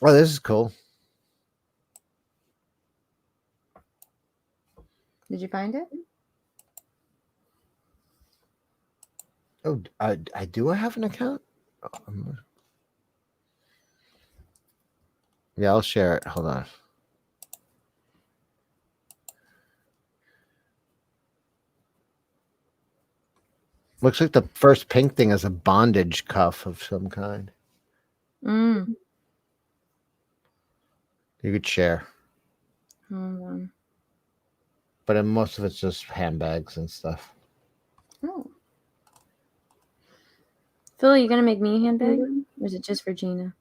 Speaker 2: Oh, this is cool.
Speaker 1: Did you find it?
Speaker 2: Oh, I do. I have an account. Yeah, I'll share it. Hold on. Looks like the first pink thing is a bondage cuff of some kind.
Speaker 1: Mm.
Speaker 2: You could share,
Speaker 1: Hold on.
Speaker 2: but most of it's just handbags and stuff.
Speaker 1: Oh. Phil, you gonna make me a handbag? Or is it just for Gina?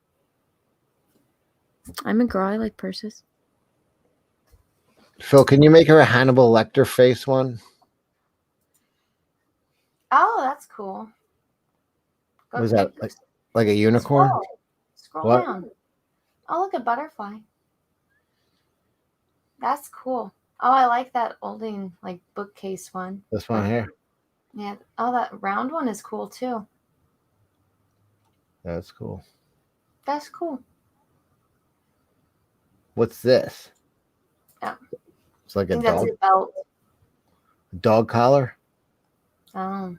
Speaker 1: I'm a girl. I like purses.
Speaker 2: Phil, can you make her a Hannibal Lecter face one?
Speaker 1: Oh, that's cool. Go
Speaker 2: Was that
Speaker 1: make
Speaker 2: like a unicorn?
Speaker 1: scroll
Speaker 2: What?
Speaker 1: down. Oh, look, a butterfly. That's cool. Oh, I like that olding like bookcase one.
Speaker 2: This one here.
Speaker 1: Yeah. Oh, that round one is cool too.
Speaker 2: That's cool.
Speaker 1: That's cool.
Speaker 2: What's this?
Speaker 1: Yeah.
Speaker 2: It's like
Speaker 1: I
Speaker 2: a
Speaker 1: think that's a belt.
Speaker 2: dog collar.
Speaker 1: Oh.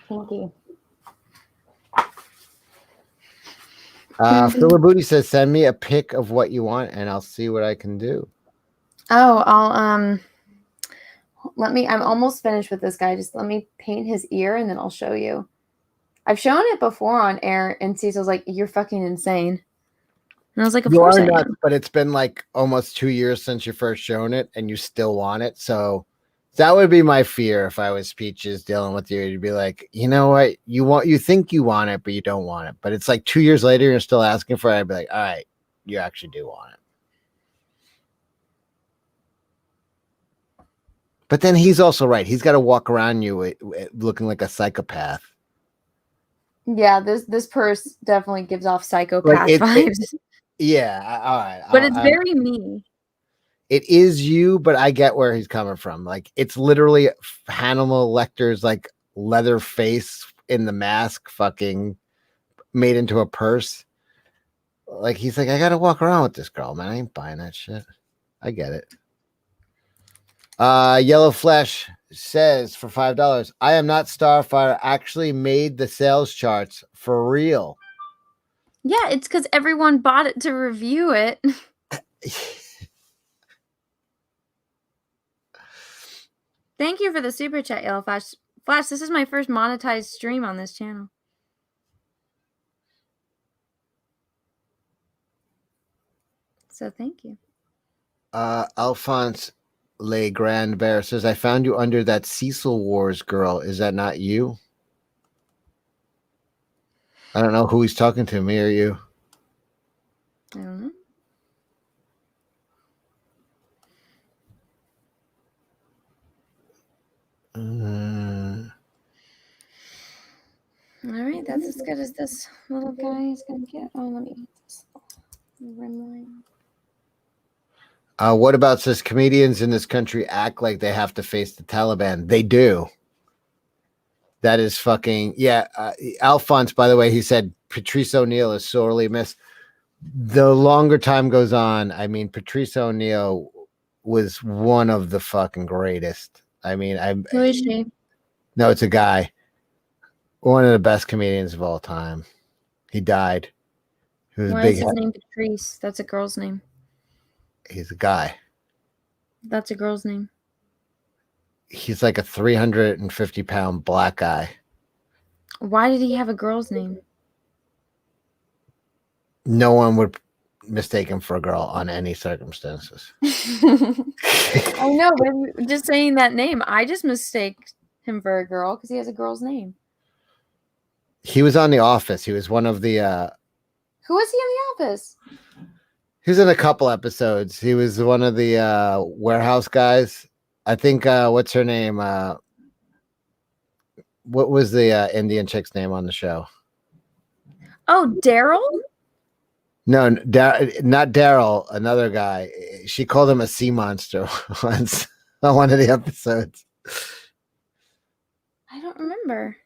Speaker 1: Thank you.
Speaker 2: Philip Booty says, "Send me a pic of what you want, and I'll see what I can do."
Speaker 1: Oh, I'll let me. I'm almost finished with this guy. Just let me paint his ear, and then I'll show you. I've shown it before on air, and Cecil's like, "You're fucking insane," and I was like, "Of
Speaker 2: You
Speaker 1: course
Speaker 2: are
Speaker 1: I
Speaker 2: nuts,
Speaker 1: am."
Speaker 2: but it's been like almost 2 years since you first shown it, and you still want it. So that would be my fear if I was Peaches dealing with you. You'd be like, you know what, you think you want it, but you don't want it. But it's like 2 years later, you're still asking for it. I'd be like, all right, you actually do want it. But then he's also right. He's got to walk around you looking like a psychopath.
Speaker 1: Yeah, this purse definitely gives off
Speaker 2: Like
Speaker 1: psychopath vibes,
Speaker 2: yeah. All
Speaker 1: but it's
Speaker 2: right.
Speaker 1: very me.
Speaker 2: It is you, but I get where he's coming from. Like it's literally Hannibal Lecter's like leather face in the mask, fucking made into a purse. Like he's like, I gotta walk around with this girl, man. I ain't buying that shit. I get it. Yellow Flesh says for $5, I am not Starfire. Actually made the sales charts for real.
Speaker 1: Yeah, it's because everyone bought it to review it. Thank you for the super chat, Yellow Flash. Flash, this is my first monetized stream on this channel. So thank you.
Speaker 2: Alphonse Le Grand Bear says, I found you under that Cecil Wars girl. Is that not you? I don't know who he's talking to, me or you.
Speaker 1: I don't know. All right, that's as good as this little guy is gonna get. Oh, let me get this rim line.
Speaker 2: What about says comedians in this country act like they have to face the Taliban? They do. That is fucking yeah. Alphonse, by the way, he said Patrice O'Neill is sorely missed. The longer time goes on, I mean, Patrice O'Neill was one of the fucking greatest. I mean,
Speaker 1: Who is she?
Speaker 2: no, it's a guy, one of the best comedians of all time. He died. He was a
Speaker 1: Why is
Speaker 2: big.
Speaker 1: his name Patrice? That's a girl's name.
Speaker 2: He's a guy.
Speaker 1: That's a girl's name.
Speaker 2: He's like a 350-pound black guy.
Speaker 1: Why did he have a girl's name?
Speaker 2: No one would mistake him for a girl on any circumstances.
Speaker 1: I know, but just saying that name, I just mistake him for a girl because he has a girl's name.
Speaker 2: He was on The Office. He was one of the.
Speaker 1: Who was he in The Office?
Speaker 2: He was in a couple episodes. He was one of the warehouse guys. I think. What's her name? What was the Indian chick's name on the show?
Speaker 1: Oh, Daryl?
Speaker 2: No, not Daryl. Another guy. She called him a sea monster once on one of the episodes.
Speaker 1: I don't remember.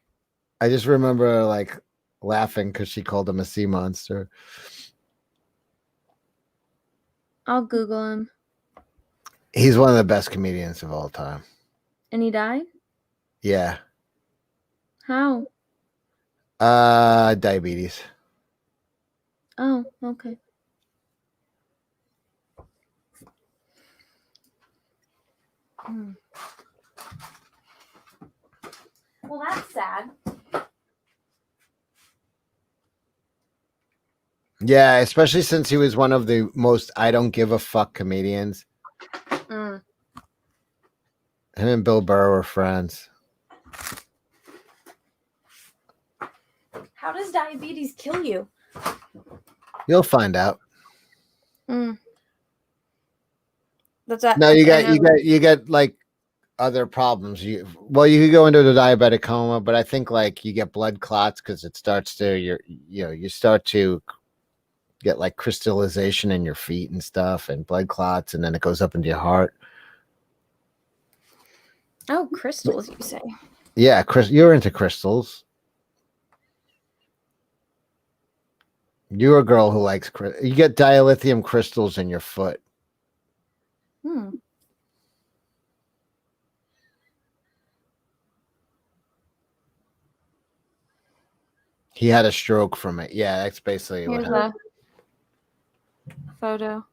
Speaker 2: I just remember like laughing because she called him a sea monster.
Speaker 1: I'll Google him.
Speaker 2: He's one of the best comedians of all time.
Speaker 1: And he died?
Speaker 2: Yeah.
Speaker 1: How?
Speaker 2: Diabetes.
Speaker 1: Oh, okay. Well, that's sad.
Speaker 2: Yeah, especially since he was one of the most I don't give a fuck comedians.
Speaker 1: Mm.
Speaker 2: Him and Bill Burr were friends.
Speaker 1: How does diabetes kill you?
Speaker 2: You'll find out.
Speaker 1: Mm. That's that.
Speaker 2: No, you get like other problems. You could go into the diabetic coma, but I think like you get blood clots because it starts to you start to get like crystallization in your feet and stuff, and blood clots, and then it goes up into your heart.
Speaker 1: Oh, crystals, you say?
Speaker 2: Yeah, you're into crystals. You're a girl who likes you get dilithium crystals in your foot.
Speaker 1: Hmm.
Speaker 2: He had a stroke from it. Yeah, that's basically what
Speaker 1: Here's
Speaker 2: happened.
Speaker 1: a photo.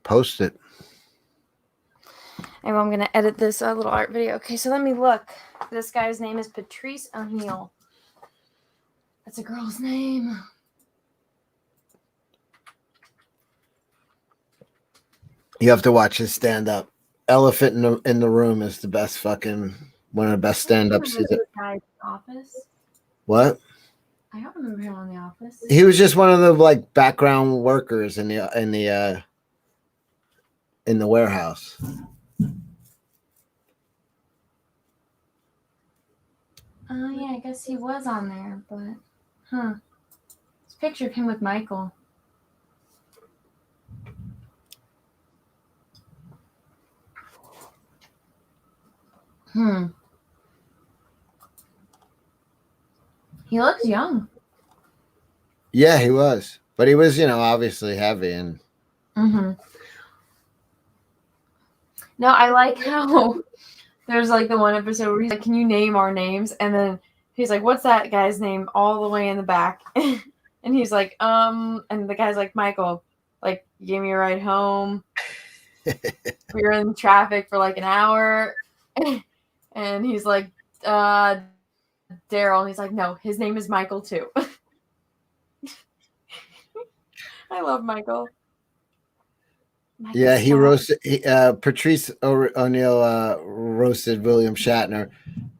Speaker 2: Post it.
Speaker 1: Anyway, I'm going to edit this little art video. Okay, so let me look. This guy's name is Patrice O'Neill. That's a girl's name.
Speaker 2: You have to watch his stand up. Elephant in the Room is the best fucking one of the best stand ups.
Speaker 1: Guy's Office.
Speaker 2: What?
Speaker 1: I don't remember him on The Office.
Speaker 2: He was just one of the like background workers in the warehouse.
Speaker 1: Oh, yeah, I guess he was on there, but, It's a picture of him with Michael. He looks young.
Speaker 2: Yeah, he was. But he was, obviously heavy and
Speaker 1: No, I like how there's like the one episode where he's like, "Can you name our names?" And then he's like, "What's that guy's name?" All the way in the back, and he's like, and the guy's like, "Michael, like, you gave me a ride home. We were in traffic for like an hour," and he's like, Daryl, and he's like, "No, his name is Michael too." I love Michael.
Speaker 2: yeah, he roasted. Patrice O'Neill roasted William Shatner,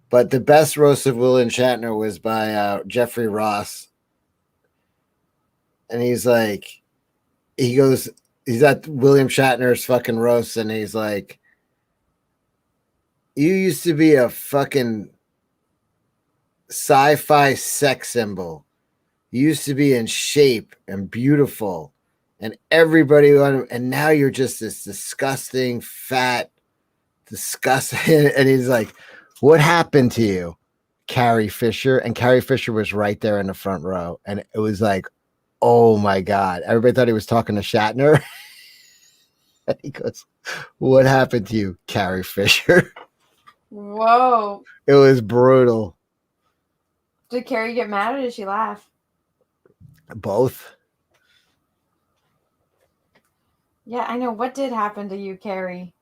Speaker 2: but the best roast of William Shatner was by Jeffrey Ross, and he's like, he's at William Shatner's fucking roast, and he's like, "You used to be a fucking sci-fi sex symbol. You used to be in shape and beautiful." And everybody wanted, and now you're just this disgusting, fat, disgusting. And he's like, "What happened to you, Carrie Fisher?" And Carrie Fisher was right there in the front row. And it was like, oh my God. Everybody thought he was talking to Shatner. And he goes, "What happened to you, Carrie Fisher?"
Speaker 1: Whoa.
Speaker 2: It was brutal.
Speaker 1: Did Carrie get mad or did she laugh?
Speaker 2: Both.
Speaker 1: Yeah, I know. What did happen to you, Carrie?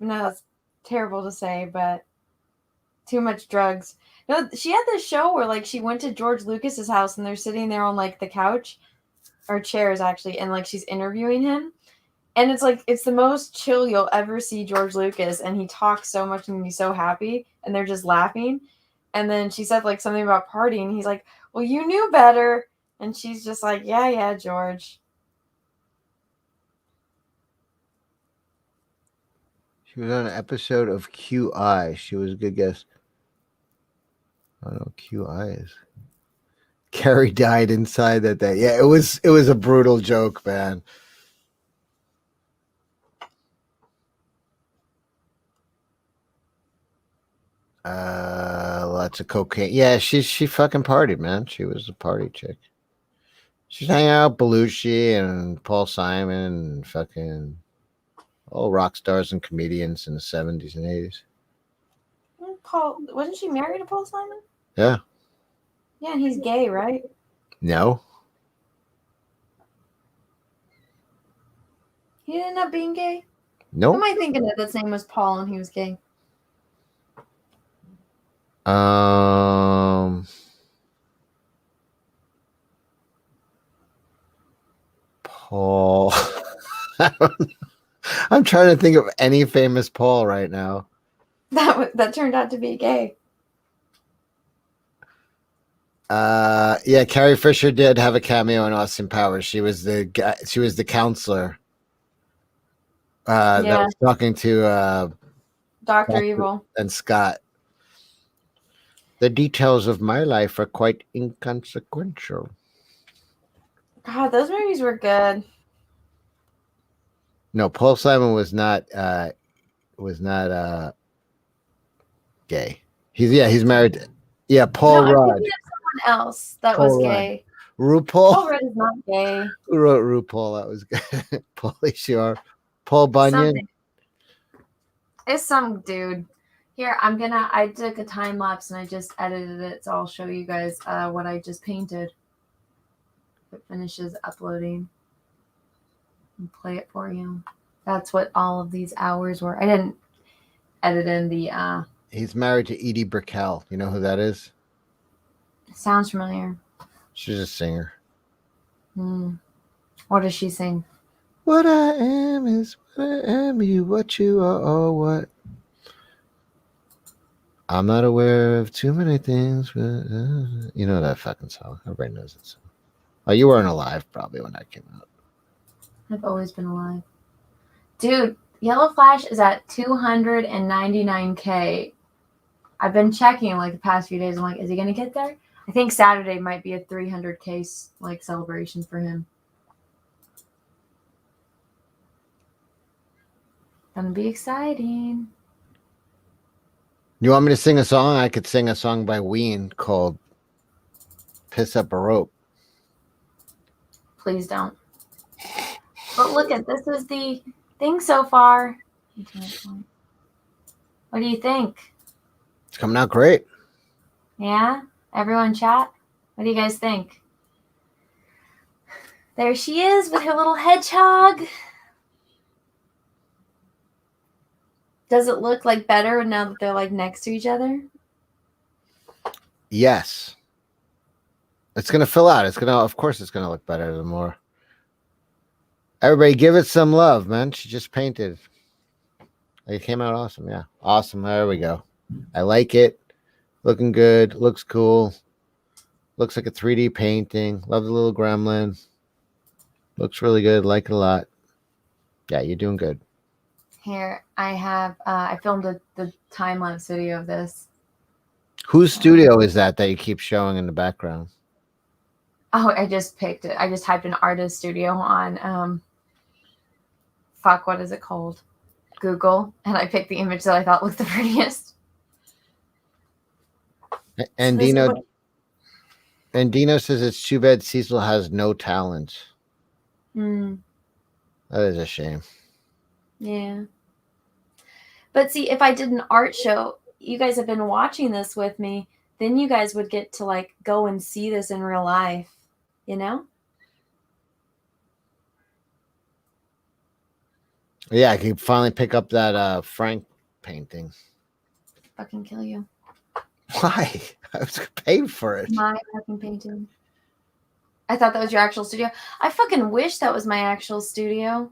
Speaker 1: No, that's terrible to say, but too much drugs. No, she had this show where like she went to George Lucas's house and they're sitting there on like the couch or chairs actually, and like she's interviewing him. And it's like it's the most chill you'll ever see George Lucas, and he talks so much and he's so happy, and they're just laughing. And then she said like something about partying. He's like, "Well, you knew better," and she's just like, "Yeah, yeah, George."
Speaker 2: She was on an episode of QI. She was a good guess. I don't know what QI is. Carrie died inside that day. Yeah, it was a brutal joke, man. Lots of cocaine. Yeah, she fucking partied, man. She was a party chick. She's hanging out with Belushi and Paul Simon and fucking all rock stars and comedians in the 70s and 80s.
Speaker 1: Paul, wasn't she married to Paul Simon?
Speaker 2: Yeah.
Speaker 1: Yeah, and he's gay, right?
Speaker 2: No.
Speaker 1: He ended up being gay. Who am
Speaker 2: Nope.
Speaker 1: I thinking of that's name was Paul and he was gay?
Speaker 2: Um Paul. I'm trying to think of any famous Paul right now.
Speaker 1: That turned out to be gay.
Speaker 2: Yeah, Carrie Fisher did have a cameo in Austin Powers. She was the guy, she was the counselor that
Speaker 1: Yeah,
Speaker 2: was talking to
Speaker 1: Doctor Evil.
Speaker 2: and Scott. The details of my life are quite inconsequential.
Speaker 1: God, those movies were good.
Speaker 2: No, Paul Simon was not gay. He's married. Yeah,
Speaker 1: No,
Speaker 2: Paul
Speaker 1: I'm thinking
Speaker 2: Rudd.
Speaker 1: of someone else that was
Speaker 2: Paul Rudd.
Speaker 1: gay.
Speaker 2: RuPaul.
Speaker 1: Paul Rudd is not gay.
Speaker 2: Who wrote RuPaul? That was good. Paulie Shore. Paul Bunyan.
Speaker 1: Something. It's some dude. Here, I took a time lapse and I just edited it, so I'll show you guys what I just painted. If it finishes uploading, and play it for you. That's what all of these hours were. I didn't edit in the
Speaker 2: He's married to Edie Brickell. You know who that is?
Speaker 1: sounds familiar.
Speaker 2: She's a singer.
Speaker 1: What does she sing?
Speaker 2: What I am is what I am. You what you are. Oh, what? I'm not aware of too many things. But, you know that fucking song. Everybody knows that song. Oh, you weren't alive probably when that came out.
Speaker 1: I've always been alive. Dude, Yellow Flash is at 299K. I've been checking like the past few days. I'm like, is he gonna get there? I think Saturday might be a 300K like celebration for him. Gonna be exciting.
Speaker 2: You want me to sing a song? I could sing a song by Ween called Piss Up a Rope.
Speaker 1: Please don't. But look at this is the thing so far. What do you think?
Speaker 2: It's coming out great.
Speaker 1: Yeah? Everyone chat? What do you guys think? There she is with her little hedgehog. Does it look like better now that they're like next to each other?
Speaker 2: Yes. It's gonna fill out. Of course it's gonna look better the more. Everybody give it some love, man. She just painted. It came out awesome. Yeah. Awesome. There we go. I like it. Looking good. Looks cool. Looks like a 3D painting. Love the little gremlin. Looks really good. Like it a lot. Yeah, you're doing good.
Speaker 1: Here, I have, I filmed the time-lapse video of this.
Speaker 2: Whose studio is that you keep showing in the background?
Speaker 1: Oh, I just picked it. I just typed in artist studio on, what is it called? Google, and I picked the image that I thought looked the prettiest.
Speaker 2: And
Speaker 1: So
Speaker 2: Dino says it's too bad Cecil has no talent.
Speaker 1: That
Speaker 2: is a shame.
Speaker 1: Yeah. But see, if I did an art show, you guys have been watching this with me, then you guys would get to like go and see this in real life, you know?
Speaker 2: Yeah, I can finally pick up that Frank painting.
Speaker 1: Fucking kill you.
Speaker 2: Why? I was paid for it.
Speaker 1: My fucking painting. I thought that was your actual studio. I fucking wish that was my actual studio.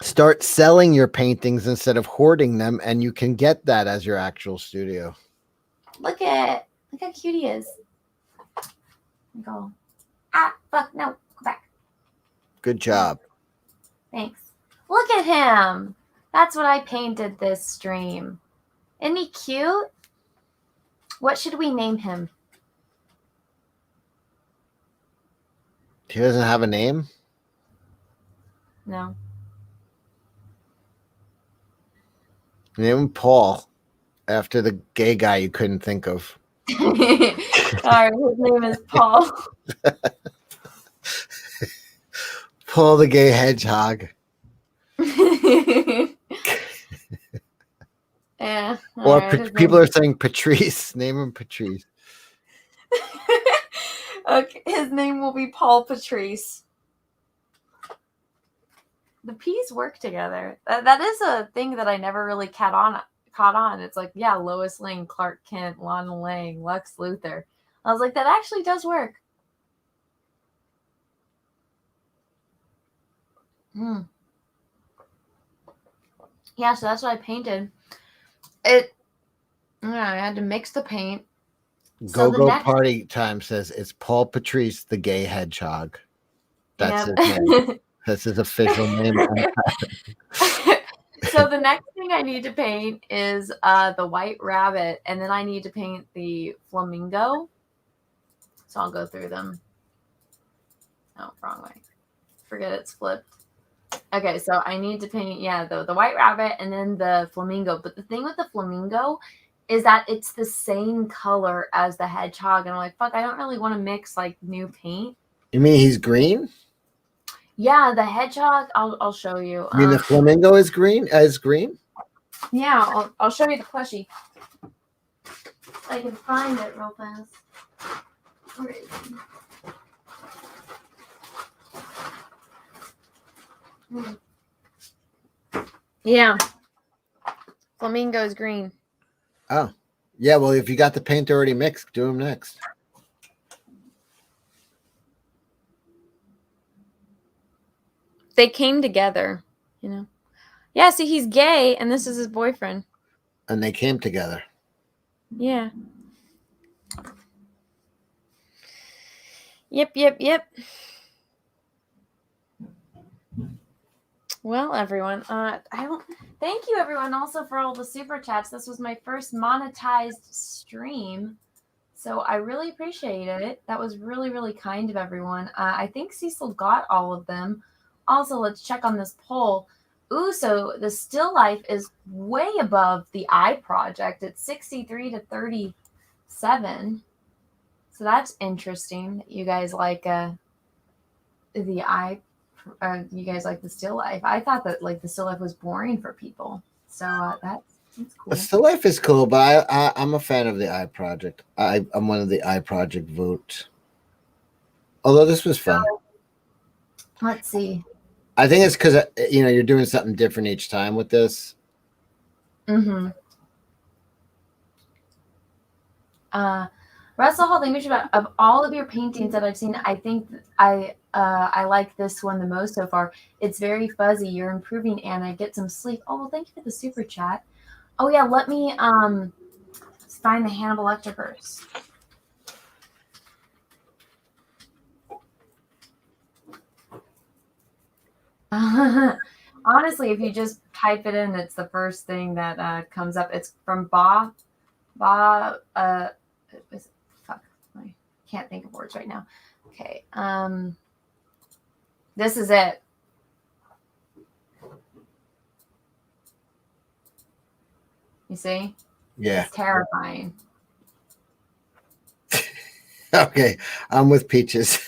Speaker 2: Start selling your paintings instead of hoarding them, and you can get that as your actual studio.
Speaker 1: Look how cute he is. Go. Fuck, no, go back.
Speaker 2: Good job.
Speaker 1: Thanks. Look at him. That's what I painted this stream. Isn't he cute? What should we name him?
Speaker 2: He doesn't have a name?
Speaker 1: No.
Speaker 2: Name him Paul, after the gay guy you couldn't think of.
Speaker 1: All right, his name is Paul.
Speaker 2: Paul the gay hedgehog.
Speaker 1: Yeah.
Speaker 2: Or
Speaker 1: Right,
Speaker 2: people are saying Patrice. Name him Patrice.
Speaker 1: Okay, his name will be Paul Patrice. The P's work together. That is a thing that I never really caught on. It's like, yeah, Lois Lane, Clark Kent, Lana Lang, Lex Luthor. I was like, that actually does work. Yeah, so that's what I painted. I had to mix the paint.
Speaker 2: Go Party Time says it's Paul Patrice, the gay hedgehog. That's his name. That's his official name.
Speaker 1: So the next thing I need to paint is the white rabbit, and then I need to paint the flamingo. So I'll go through them. Oh, wrong way. Forget it's flipped. Okay, so I need to paint, the white rabbit and then the flamingo. But the thing with the flamingo is that it's the same color as the hedgehog. And I'm like, fuck, I don't really want to mix like new paint.
Speaker 2: You mean he's green?
Speaker 1: Yeah, the hedgehog, I'll show you.
Speaker 2: You mean the flamingo is green?
Speaker 1: Yeah, I'll show you the plushie. I can find it real fast. Where is it? Yeah. Flamingo is green.
Speaker 2: Oh. Yeah, well, if you got the paint already mixed, do them next.
Speaker 1: They came together, you know. Yeah, see, he's gay, and this is his boyfriend.
Speaker 2: And they came together.
Speaker 1: Yeah. Yep. Well, everyone, thank you, everyone, also for all the super chats. This was my first monetized stream, so I really appreciate it. That was really, really kind of everyone. I think Cecil got all of them. Also, let's check on this poll. Ooh, so the still life is way above the eye project. It's 63 to 37. So that's interesting. You guys like the eye, you guys like the still life. I thought that like the still life was boring for people. So that's cool.
Speaker 2: The still life is cool, but I'm a fan of the eye project. I'm one of the eye project votes. Although this was fun.
Speaker 1: Let's see.
Speaker 2: I think it's because you're doing something different each time with this.
Speaker 1: Russell Hall, thank you of all of your paintings that I've seen. I think I like this one the most so far. It's very fuzzy. You're improving, Anna. Get some sleep. Oh, well, thank you for the super chat. Oh yeah, let me find the Hannibal Lecter verse. Honestly, if you just type it in, it's the first thing that comes up. It's from Fuck, I can't think of words right now. Okay, this is it. You see?
Speaker 2: Yeah.
Speaker 1: It's terrifying.
Speaker 2: Okay, I'm with Peaches.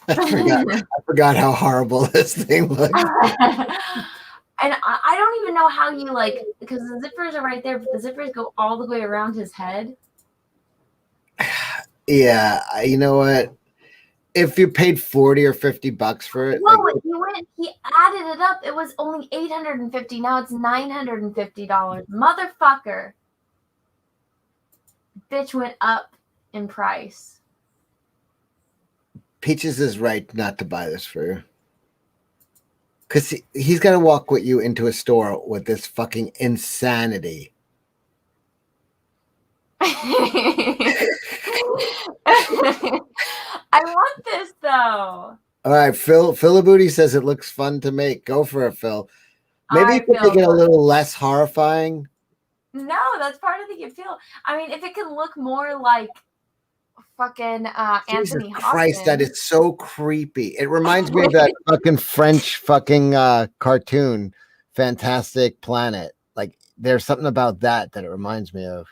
Speaker 2: I forgot how horrible this thing looks.
Speaker 1: And I don't even know how you because the zippers are right there, but the zippers go all the way around his head.
Speaker 2: Yeah, you know what? if you paid 40 or 50 bucks for it, like
Speaker 1: Whoa, he added it up. It was only $850. Now it's $950. Motherfucker. Bitch went up in price.
Speaker 2: Peaches is right not to buy this for you. Because he's going to walk with you into a store with this fucking insanity.
Speaker 1: I want this though.
Speaker 2: All right, Phil Booty says it looks fun to make. Go for it, Phil. Maybe you
Speaker 1: I
Speaker 2: could
Speaker 1: feel
Speaker 2: make it a little less horrifying.
Speaker 1: no, that's part of the appeal. I mean, if it can look more like fucking
Speaker 2: Jesus
Speaker 1: Anthony
Speaker 2: Christ, that
Speaker 1: Hopkins.
Speaker 2: is so creepy. It reminds me of that fucking French fucking cartoon, Fantastic Planet. Like, there's something about that it reminds me of.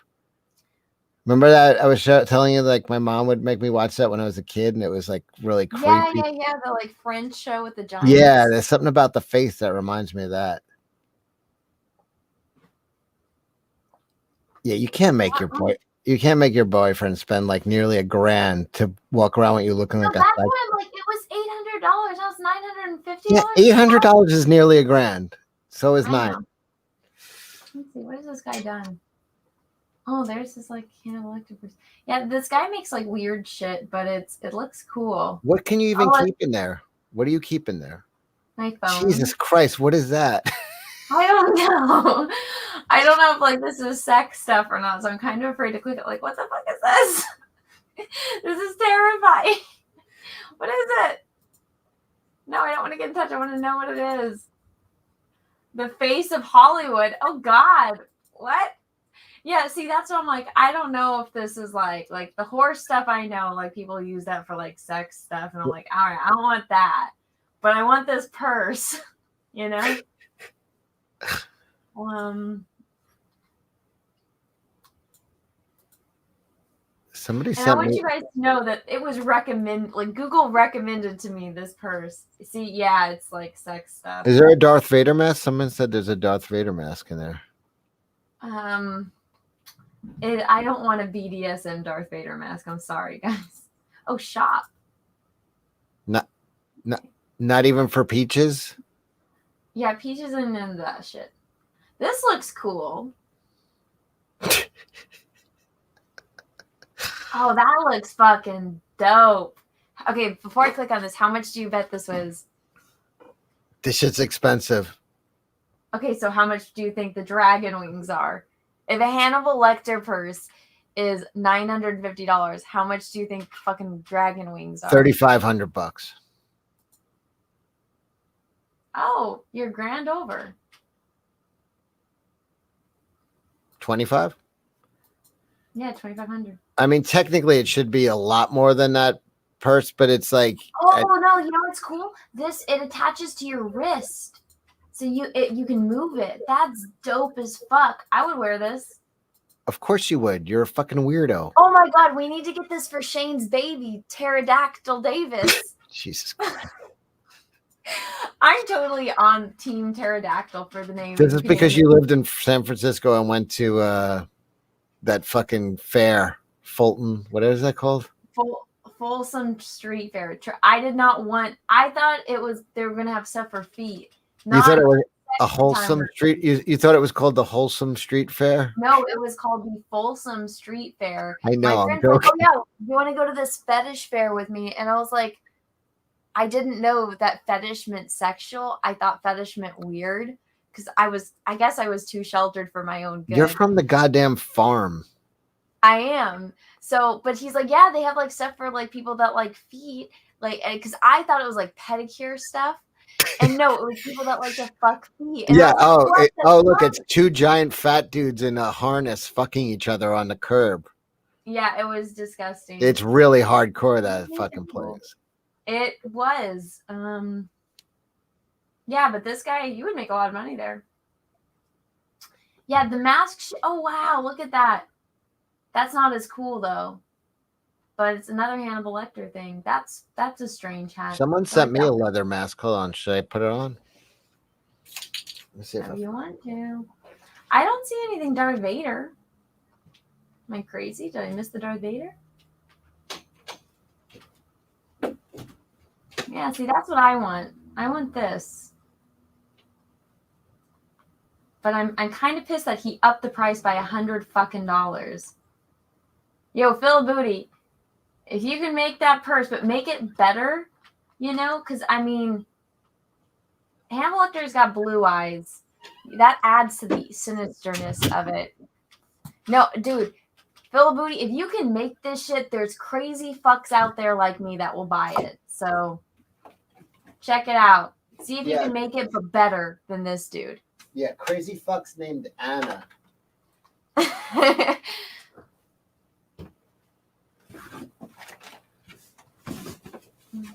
Speaker 2: Remember that I was telling you, like, my mom would make me watch that when I was a kid, and it was like really creepy.
Speaker 1: Yeah. The like French show with the giants.
Speaker 2: Yeah, there's something about the face that reminds me of that. Yeah, you can't make your boyfriend spend like nearly $1,000 to walk around with you looking
Speaker 1: No,
Speaker 2: like a
Speaker 1: that's why I'm like, it was $800. That was $950.
Speaker 2: yeah, $800 is nearly $1,000. So is
Speaker 1: I
Speaker 2: mine.
Speaker 1: know. Let's see, what has this guy done? Oh, there's this like electric person. Yeah, this guy makes like weird shit, but it looks cool.
Speaker 2: What can you even keep in there? What do you keep in there?
Speaker 1: My phone.
Speaker 2: Jesus Christ, what is that?
Speaker 1: I don't know. I don't know if like this is sex stuff or not, so I'm kind of afraid to click it. Like, what the fuck is this? This is terrifying. What is it? No, I don't want to get in touch. I want to know what it is. The face of Hollywood. Oh God. What? Yeah, see, that's what I'm like. I don't know if this is like the horse stuff. I know like people use that for like sex stuff, and I'm like, all right, I don't want that, but I want this purse, you know.
Speaker 2: Somebody
Speaker 1: and I want you guys to know that it was Google recommended to me this purse. See, yeah, it's like sex stuff.
Speaker 2: Is there a Darth Vader mask? Someone said there's a Darth Vader mask in there.
Speaker 1: I don't want a BDSM Darth Vader mask. I'm sorry, guys. Oh, shop.
Speaker 2: Not even for Peaches?
Speaker 1: Yeah, Peaches isn't into that shit. This looks cool. Oh, that looks fucking dope. Okay, before I click on this, how much do you bet this was?
Speaker 2: This shit's expensive.
Speaker 1: Okay, so how much do you think the dragon wings are? If a Hannibal Lecter purse is $950, how much do you think fucking dragon wings are?
Speaker 2: $3,500.
Speaker 1: Oh, you're grand over.
Speaker 2: 25?
Speaker 1: Yeah, 2,500.
Speaker 2: I mean, technically, it should be a lot more than that purse, but it's like.
Speaker 1: Oh no! You know what's cool? It attaches to your wrist, so you can move it. That's dope as fuck. I would wear this.
Speaker 2: Of course you would. You're a fucking weirdo.
Speaker 1: Oh my god, we need to get this for Shane's baby, Pterodactyl Davis.
Speaker 2: Jesus Christ.
Speaker 1: I'm totally on Team Pterodactyl for the name.
Speaker 2: This is because you lived in San Francisco and went to that fucking fair, Fulton. What is that called?
Speaker 1: Folsom Street Fair. I did not want. I thought they were gonna have stuff for feet.
Speaker 2: You thought it was a wholesome street. You thought it was called the Wholesome Street Fair?
Speaker 1: No, it was called the Folsom Street Fair.
Speaker 2: I know.
Speaker 1: My friend was like, oh yeah, you want to go to this fetish fair with me? And I was like, I didn't know that fetish meant sexual. I thought fetish meant weird because I guess I was too sheltered for my own good.
Speaker 2: You're from the goddamn farm.
Speaker 1: I am. So, but he's like, yeah, they have like stuff for like people that like feet, like, because I thought it was like pedicure stuff. And no, it was people that like to fuck feet. And
Speaker 2: yeah.
Speaker 1: Like,
Speaker 2: look, it's two giant fat dudes in a harness fucking each other on the curb.
Speaker 1: Yeah, it was disgusting.
Speaker 2: It's really hardcore, that fucking place.
Speaker 1: It was. Yeah, but this guy, you would make a lot of money there. Yeah, the mask. Oh wow, look at that. That's not as cool though. But it's another Hannibal Lecter thing. That's a strange hat.
Speaker 2: Someone sent me a leather mask. Hold on, should I put it on? Let's see
Speaker 1: if you want to. I don't see anything Darth Vader. Am I crazy? Did I miss the Darth Vader? Yeah, see, that's what I want. I want this. But I'm kind of pissed that he upped the price by $100 fucking dollars. Yo, Phil Booty, if you can make that purse, but make it better, you know, because I mean, Hannibal Lecter's got blue eyes. That adds to the sinisterness of it. No, dude, Phil Booty, if you can make this shit, there's crazy fucks out there like me that will buy it. So check it out. See if you can make it, but better than this dude.
Speaker 2: Yeah, crazy fucks named Anna.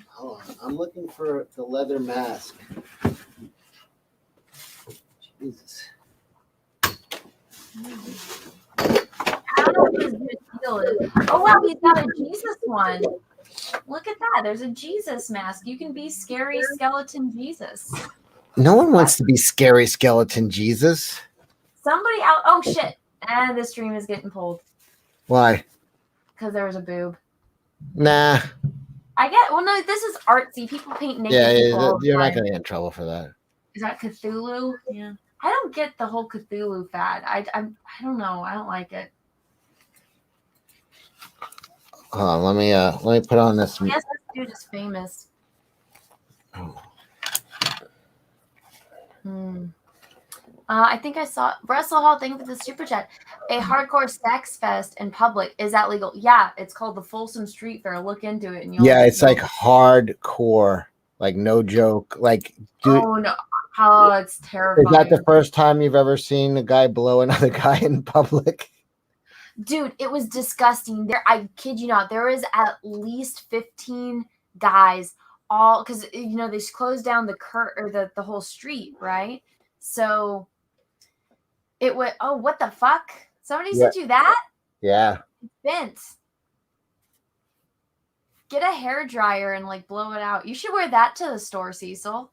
Speaker 2: Hold on, I'm looking for the leather mask. Jesus.
Speaker 1: I don't know what his good deal is. Oh wow, he's got a Jesus one. Look at that. There's a Jesus mask. You can be scary skeleton Jesus.
Speaker 2: No one wants to be scary skeleton Jesus.
Speaker 1: Somebody out. Oh shit. And this stream is getting pulled.
Speaker 2: Why?
Speaker 1: Because there was a boob.
Speaker 2: Nah.
Speaker 1: I get. Well, no, this is artsy. People paint naked people.
Speaker 2: Yeah, you're not going to get in trouble for that.
Speaker 1: Is that Cthulhu? Yeah. I don't get the whole Cthulhu fad. I don't know. I don't like it.
Speaker 2: Hold on, let me put on this.
Speaker 1: Yes, this dude is famous.
Speaker 2: Oh.
Speaker 1: I think I saw Russell Hall. Thank you for the super chat. A hardcore sex fest in public, is that legal? Yeah, it's called the Folsom Street Fair. Look into it, and you'll.
Speaker 2: Yeah, it's like hardcore, like no joke. Like, dude,
Speaker 1: oh no, oh, it's terrifying.
Speaker 2: Is that the first time you've ever seen a guy blow another guy in public?
Speaker 1: Dude, it was disgusting. There, I kid you not, there was at least 15 guys, all because you know they closed down the whole street, right? So it was. Oh, what the fuck? Somebody sent you that?
Speaker 2: Yeah.
Speaker 1: Vince, get a hair dryer and like blow it out. You should wear that to the store, Cecil.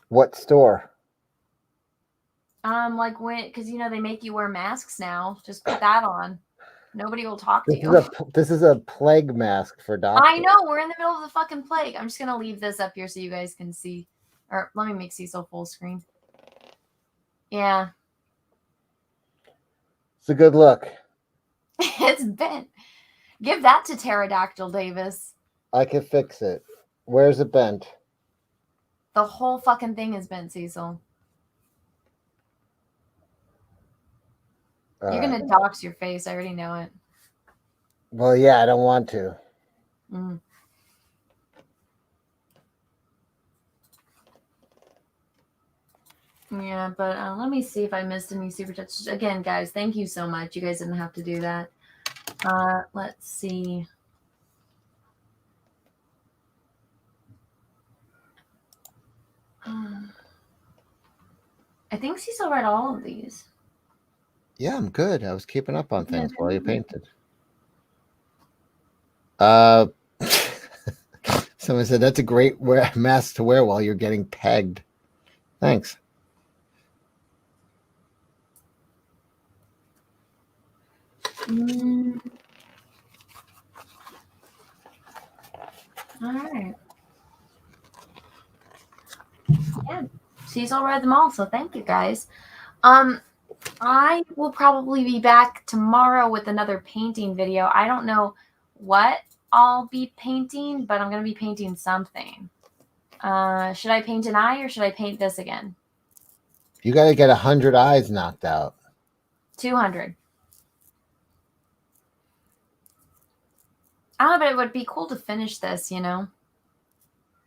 Speaker 2: What store?
Speaker 1: Like when, because you know they make you wear masks now. Just put that on. Nobody will talk to you.
Speaker 2: This is a plague mask for doctors.
Speaker 1: I know, we're in the middle of the fucking plague. I'm just gonna leave this up here so you guys can see. Or let me make Cecil full screen. Yeah.
Speaker 2: It's a good look.
Speaker 1: It's bent. Give that to Pterodactyl Davis.
Speaker 2: I can fix it. Where's it bent?
Speaker 1: The whole fucking thing is bent, Cecil. You're gonna dox your face. I already know it.
Speaker 2: Well, yeah, I don't want to.
Speaker 1: Yeah, but let me see if I missed any super chats. Again, guys, thank you so much. You guys didn't have to do that. Let's see. I think Cecil read all of these.
Speaker 2: Yeah, I'm good. I was keeping up on things while you painted. Someone said that's a great mask to wear while you're getting pegged. Thanks.
Speaker 1: All right. Yeah, Cecil read them all, so thank you guys. I will probably be back tomorrow with another painting video. I don't know what I'll be painting, but I'm going to be painting something. Should I paint an eye or should I paint this again?
Speaker 2: You got to get 100 eyes knocked out.
Speaker 1: 200. I don't know, but it would be cool to finish this, you know?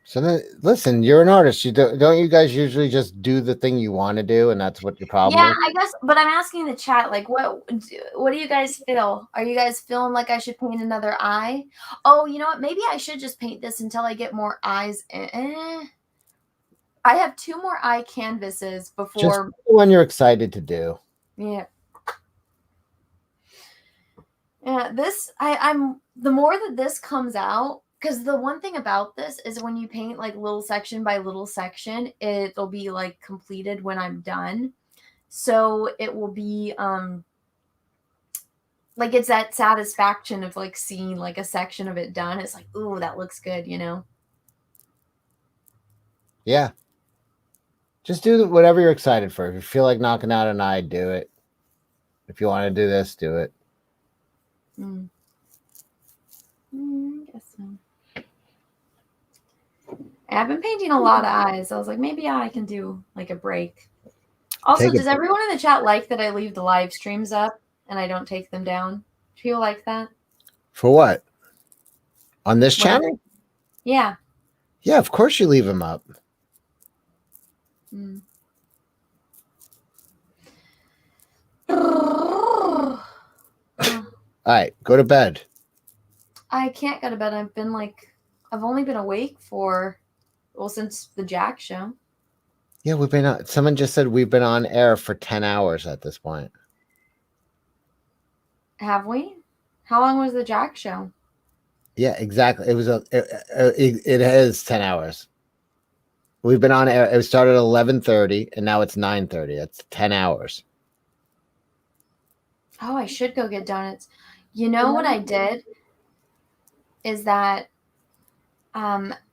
Speaker 2: So then, listen, you're an artist. Don't you guys usually just do the thing you want to do, and that's what your problem is?
Speaker 1: Yeah, I guess. But I'm asking the chat, like, what do you guys feel? Are you guys feeling like I should paint another eye? Oh, you know what? Maybe I should just paint this until I get more eyes. I have 2 more eye canvases before.
Speaker 2: Just the one you're excited to do.
Speaker 1: Yeah. Yeah. This, I'm the more that this comes out. Because the one thing about this is when you paint like little section by little section, it'll be like completed when I'm done. So it will be like it's that satisfaction of like seeing like a section of it done. It's like, ooh, that looks good, you know?
Speaker 2: Yeah. Just do whatever you're excited for. If you feel like knocking out an eye, do it. If you want to do this, do it.
Speaker 1: I guess so. I've been painting a lot of eyes. I was like, maybe I can do like a break. Also,
Speaker 2: Take it
Speaker 1: does everyone in the chat like that I leave the live streams up and I don't take them down? Do people like that?
Speaker 2: for what? On this
Speaker 1: When I,
Speaker 2: channel?
Speaker 1: yeah.
Speaker 2: Yeah, of course you leave them up.
Speaker 1: Oh,
Speaker 2: All right, go to bed.
Speaker 1: I can't go to bed. I've only been awake since the Jack show.
Speaker 2: Yeah, we've been on. Someone just said we've been on air for 10 hours at this point.
Speaker 1: Have we? How long was the Jack show?
Speaker 2: Yeah, exactly. It is 10 hours. We've been on air. It started at 11:30 and now it's 9:30. That's 10 hours.
Speaker 1: Oh, I should go get donuts. You know what I did is that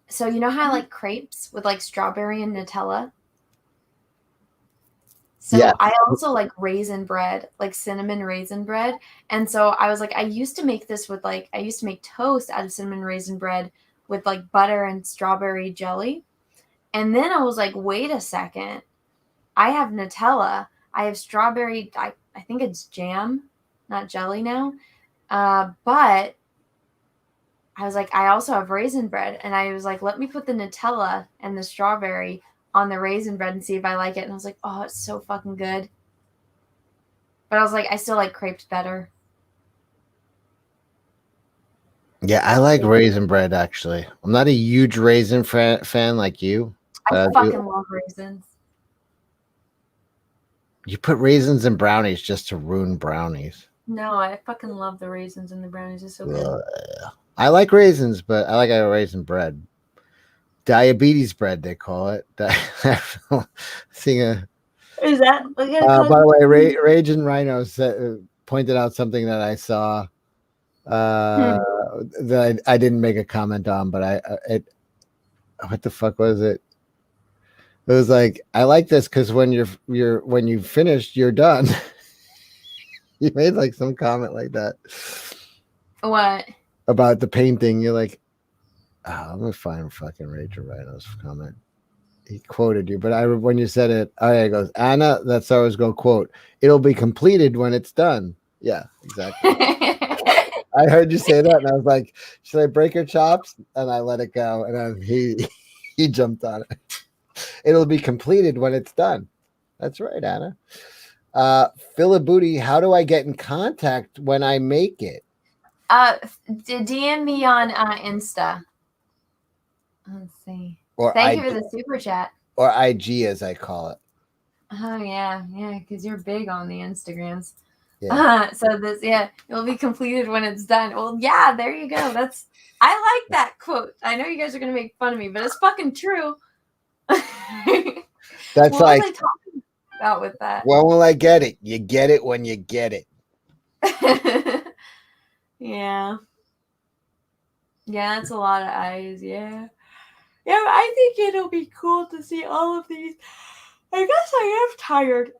Speaker 1: so you know how I like crepes with like strawberry and Nutella?
Speaker 2: Yeah.
Speaker 1: So I also like raisin bread, like cinnamon raisin bread. And so I was like, I used to make this with like, I used to make toast out of cinnamon raisin bread with like butter and strawberry jelly. And then I was like, wait a second. I have Nutella. I have strawberry. I think it's jam, not jelly now. But I was like, I also have raisin bread. And I was like, let me put the Nutella and the strawberry on the raisin bread and see if I like it. And I was like, oh, it's so fucking good. But I was like, I still like crepes better.
Speaker 2: Yeah, I like raisin bread actually. I'm not a huge raisin fan like you.
Speaker 1: I
Speaker 2: But
Speaker 1: fucking love raisins.
Speaker 2: you put raisins in brownies just to ruin brownies.
Speaker 1: No, I fucking love the raisins and the brownies. It's so good.
Speaker 2: I like raisins, but I like a raisin bread. Diabetes bread, they call it. Seeing a
Speaker 1: Is that?
Speaker 2: by the way, Rage and Rhino pointed out something that I saw that I didn't make a comment on, but what the fuck was it? It was like, I like this because when when you finished, you're done. You made like some comment like that.
Speaker 1: What?
Speaker 2: About the painting. You're like, oh, I'm gonna find fucking Rage and Rhino's comment. He quoted you, but when you said it, oh yeah, it goes, Anna, that's always go quote. It'll be completed when it's done. Yeah, exactly. I heard you say that, and I was like, should I break your chops? And I let it go, and he jumped on it. It'll be completed when it's done. That's right, Anna. Philibooty, how do I get in contact when I make it?
Speaker 1: DM me on Insta. Let's see. Thank you for the super chat.
Speaker 2: Or IG, as I call it.
Speaker 1: Oh yeah, because you're big on the Instagrams. Yeah. It'll be completed when it's done. Well, yeah, there you go. I like that quote. I know you guys are gonna make fun of me, but it's fucking true.
Speaker 2: That's
Speaker 1: what was I talking about with that?
Speaker 2: When will I get it? You get it when you get it.
Speaker 1: Yeah. Yeah, that's a lot of eyes. Yeah. Yeah, I think it'll be cool to see all of these. I guess I am tired.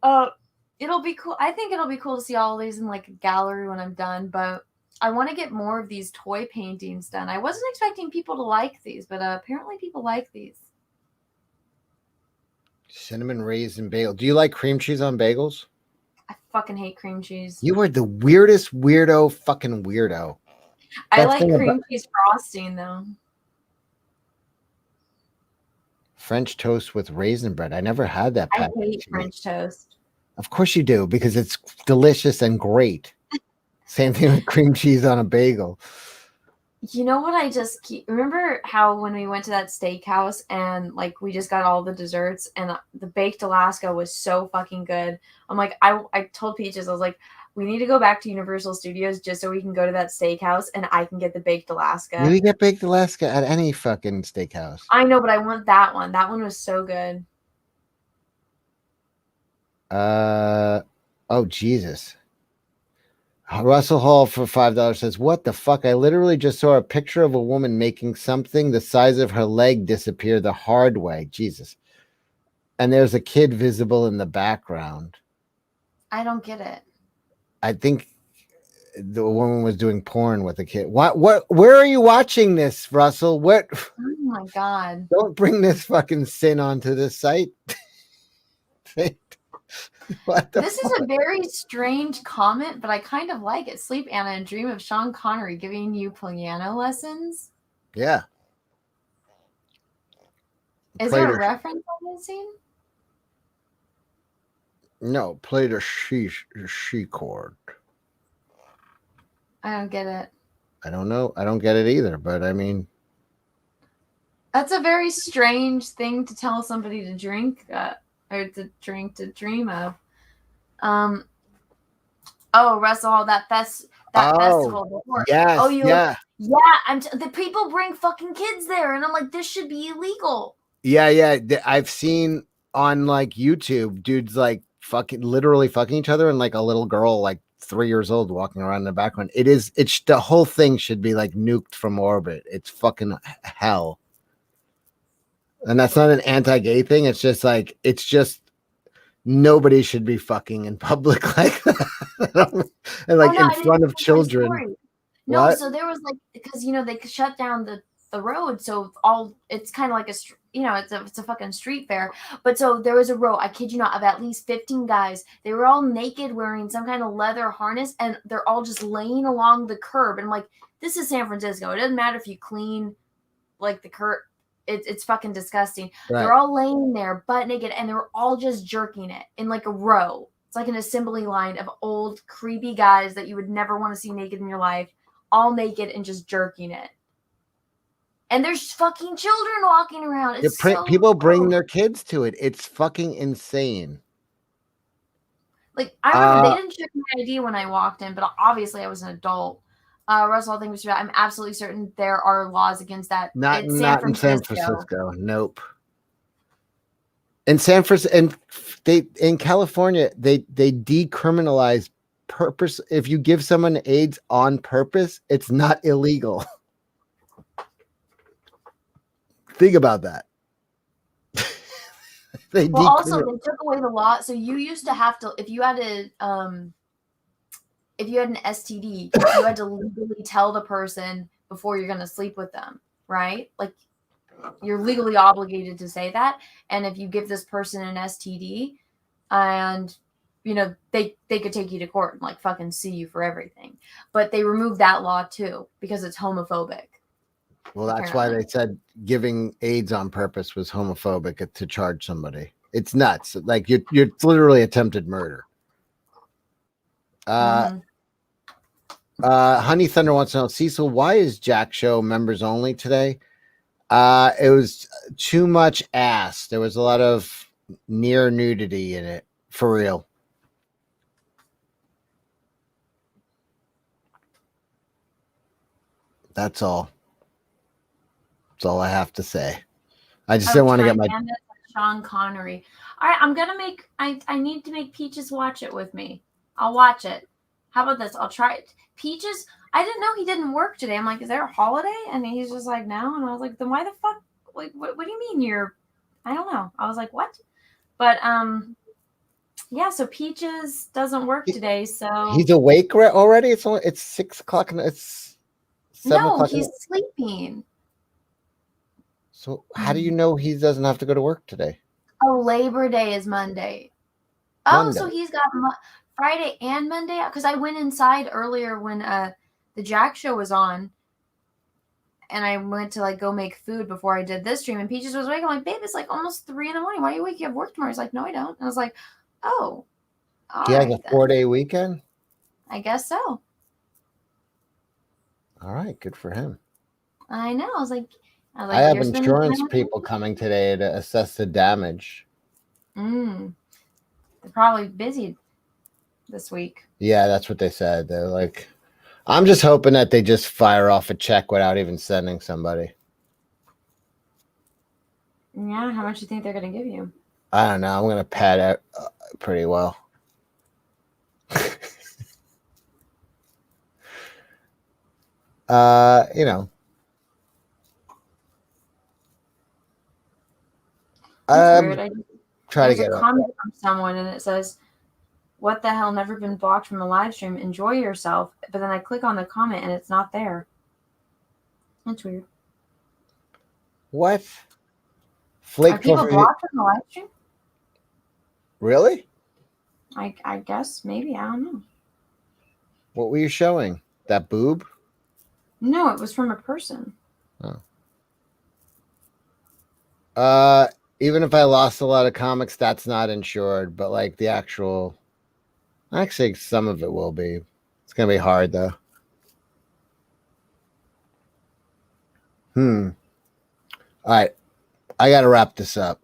Speaker 1: It'll be cool. I think it'll be cool to see all of these in like a gallery when I'm done, but I want to get more of these toy paintings done. I wasn't expecting people to like these, but apparently people like these.
Speaker 2: Cinnamon raisin bagel. Do you like cream cheese on bagels?
Speaker 1: I fucking hate cream cheese.
Speaker 2: You are the weirdest fucking weirdo.
Speaker 1: I like cream cheese frosting though.
Speaker 2: French toast with raisin bread. I never had that.
Speaker 1: I hate French toast.
Speaker 2: Of course you do, because it's delicious and great. Same thing with cream cheese on a bagel.
Speaker 1: You know what? Remember how when we went to that steakhouse and like we just got all the desserts and the baked Alaska was so fucking good. I'm like, I told Peaches, I was like, we need to go back to Universal Studios just so we can go to that steakhouse and I can get the baked Alaska.
Speaker 2: You get baked Alaska at any fucking steakhouse.
Speaker 1: I know, but I want that one. That one was so good.
Speaker 2: Oh Jesus. Russell Hall for $5 says, "What the fuck? I literally just saw a picture of a woman making something the size of her leg disappear the hard way. Jesus. And there's a kid visible in the background.
Speaker 1: I don't get it.
Speaker 2: I think the woman was doing porn with a kid. What, where are you watching this, Russell? What?
Speaker 1: Oh my God.
Speaker 2: Don't bring this fucking sin onto this site." What the
Speaker 1: This is
Speaker 2: fuck?
Speaker 1: a very strange comment, but I kind of like it. Sleep, Anna, and dream of Sean Connery giving you piano lessons.
Speaker 2: Yeah.
Speaker 1: Is
Speaker 2: Played
Speaker 1: there a
Speaker 2: her.
Speaker 1: reference on this scene?
Speaker 2: No, played a she chord.
Speaker 1: I don't get it.
Speaker 2: I don't know. I don't get it either, but I mean,
Speaker 1: That's a very strange thing to tell somebody to drink or to drink to dream of. Um. Oh, Russell, that
Speaker 2: oh,
Speaker 1: festival before. Oh,
Speaker 2: yes,
Speaker 1: you.
Speaker 2: yeah.
Speaker 1: Yeah, the people bring fucking kids there, and I'm like, this should be illegal.
Speaker 2: Yeah, yeah. I've seen on like YouTube dudes like fucking literally fucking each other and like a little girl like 3 years old walking around in the background. It's the whole thing should be like nuked from orbit. It's fucking hell. And that's not an anti-gay thing. It's just like it's just nobody should be fucking in public like that. And
Speaker 1: Oh
Speaker 2: like
Speaker 1: no,
Speaker 2: in
Speaker 1: I didn't
Speaker 2: front of
Speaker 1: finish my
Speaker 2: children.
Speaker 1: story. No,
Speaker 2: What?
Speaker 1: so there was like because they shut down the road, so all it's kind of like it's a fucking street fair. But so there was a row, I kid you not, of at least 15 guys. They were all naked, wearing some kind of leather harness, and they're all just laying along the curb. And I'm like, this is San Francisco. It doesn't matter if you clean like the curb. It's fucking disgusting. They're
Speaker 2: Right.
Speaker 1: all laying there butt naked, and they're all just jerking it in like a row. It's like an assembly line of old creepy guys that you would never want to see naked in your life, all naked and just jerking it. And there's fucking children walking around. It's so
Speaker 2: People bring
Speaker 1: gross.
Speaker 2: their kids to it. It's fucking insane.
Speaker 1: Like I remember they
Speaker 2: Uh
Speaker 1: didn't check my ID when I walked in, but obviously I was an adult. Russell, I think we should. I'm absolutely certain there are laws against that.
Speaker 2: not
Speaker 1: It's San
Speaker 2: not in San
Speaker 1: Francisco.
Speaker 2: Francisco. Nope. In San Francisco and they in California, they decriminalize purpose. If you give someone AIDS on purpose, it's not illegal. Think about that. They
Speaker 1: Well, also
Speaker 2: decriminalize.
Speaker 1: they took away the law. So you used to have to, if you had an STD, you had to legally tell the person before you're going to sleep with them, right? Like you're legally obligated to say that. And if you give this person an STD, and they could take you to court and like fucking sue you for everything. But they removed that law too because it's homophobic.
Speaker 2: Well, that's why
Speaker 1: Apparently.
Speaker 2: they said giving AIDS on purpose was homophobic to charge somebody. It's nuts. Like you're literally attempted murder. Uh
Speaker 1: Mm-hmm.
Speaker 2: Honey Thunder wants to know, Cecil, why is Jack Show members only today? It was too much ass. There was a lot of near nudity in it, for real. That's all. That's all I have to say. I just
Speaker 1: Oh,
Speaker 2: didn't want to get
Speaker 1: time
Speaker 2: my.
Speaker 1: bandit, Sean Connery. All right, I'm gonna make. I need to make Peaches watch it with me. I'll watch it. How about this? I'll try it. Peaches. I didn't know he didn't work today. I'm like, is there a holiday? And he's just like, no. And I was like, then why the fuck? Like, what do you mean you're? I don't know. I was like, what? But yeah. So Peaches doesn't work today. So
Speaker 2: He's awake already. It's 6 o'clock and it's seven
Speaker 1: no,
Speaker 2: o'clock.
Speaker 1: he's sleeping.
Speaker 2: So how do you know he doesn't have to go to work today?
Speaker 1: Oh, Labor Day is Monday. Oh, so
Speaker 2: Monday.
Speaker 1: he's got Friday and Monday because I went inside earlier when the Jack show was on, and I went to like go make food before I did this stream. And Peaches was awake. I'm like, babe, it's like almost 3 in the morning. Why are you awake? You have work tomorrow. He's like, no, I don't. And I was like, oh, all
Speaker 2: He has a
Speaker 1: right then.
Speaker 2: 4-day weekend.
Speaker 1: I guess so.
Speaker 2: All right, good for him.
Speaker 1: I know. I was like,
Speaker 2: I have
Speaker 1: you're spending
Speaker 2: insurance
Speaker 1: time with
Speaker 2: people
Speaker 1: me?
Speaker 2: coming today to assess the damage.
Speaker 1: They're probably busy this week.
Speaker 2: Yeah, that's what they said. They're like, I'm just hoping that they just fire off a check without even sending somebody.
Speaker 1: Yeah, how much do you think they're gonna give you?
Speaker 2: I don't know. I'm gonna pad out pretty well. You know,
Speaker 1: That's weird.
Speaker 2: try to
Speaker 1: There's a
Speaker 2: get up.
Speaker 1: comment from someone and it says, "What the hell? Never been blocked from a live stream. Enjoy yourself." But then I click on the comment and it's not there. That's weird.
Speaker 2: What?
Speaker 1: Are
Speaker 2: Flake
Speaker 1: people
Speaker 2: profile.
Speaker 1: blocked from the live stream?
Speaker 2: Really?
Speaker 1: I guess maybe, I don't know.
Speaker 2: What were you showing? That boob?
Speaker 1: No, it was from a person.
Speaker 2: Oh. Even if I lost a lot of comics, that's not insured, but like the actual, actually, some of it will be. It's gonna be hard though. All right, I gotta wrap this up.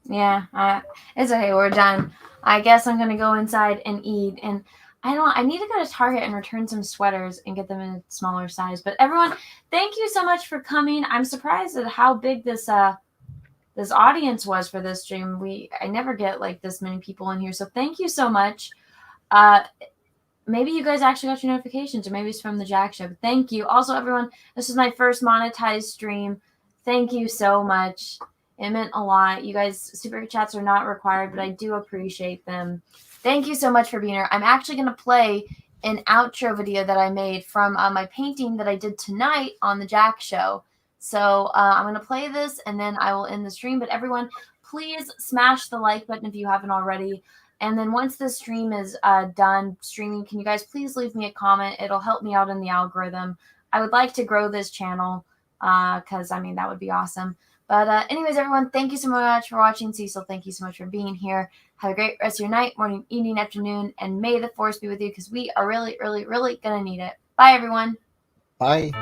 Speaker 1: Yeah, it's okay. We're done. I guess I'm gonna go inside and eat. And I need to go to Target and return some sweaters and get them in a smaller size. But everyone, thank you so much for coming. I'm surprised at how big this audience was for this stream. I never get like this many people in here, so thank you so much. Maybe you guys actually got your notifications, or maybe it's from the Jack Show. But thank you. Also, everyone, this is my first monetized stream. Thank you so much. It meant a lot. You guys, super chats are not required, but I do appreciate them. Thank you so much for being here. I'm actually going to play an outro video that I made from my painting that I did tonight on the Jack Show. So I'm going to play this, and then I will end the stream. But everyone, please smash the like button if you haven't already. And then once the stream is done streaming, can you guys please leave me a comment? It'll help me out in the algorithm. I would like to grow this channel because, I mean, that would be awesome. But anyways, everyone, thank you so much for watching. Cecil, thank you so much for being here. Have a great rest of your night, morning, evening, afternoon, and may the force be with you because we are really, really, really going to need it. Bye, everyone.
Speaker 2: Bye.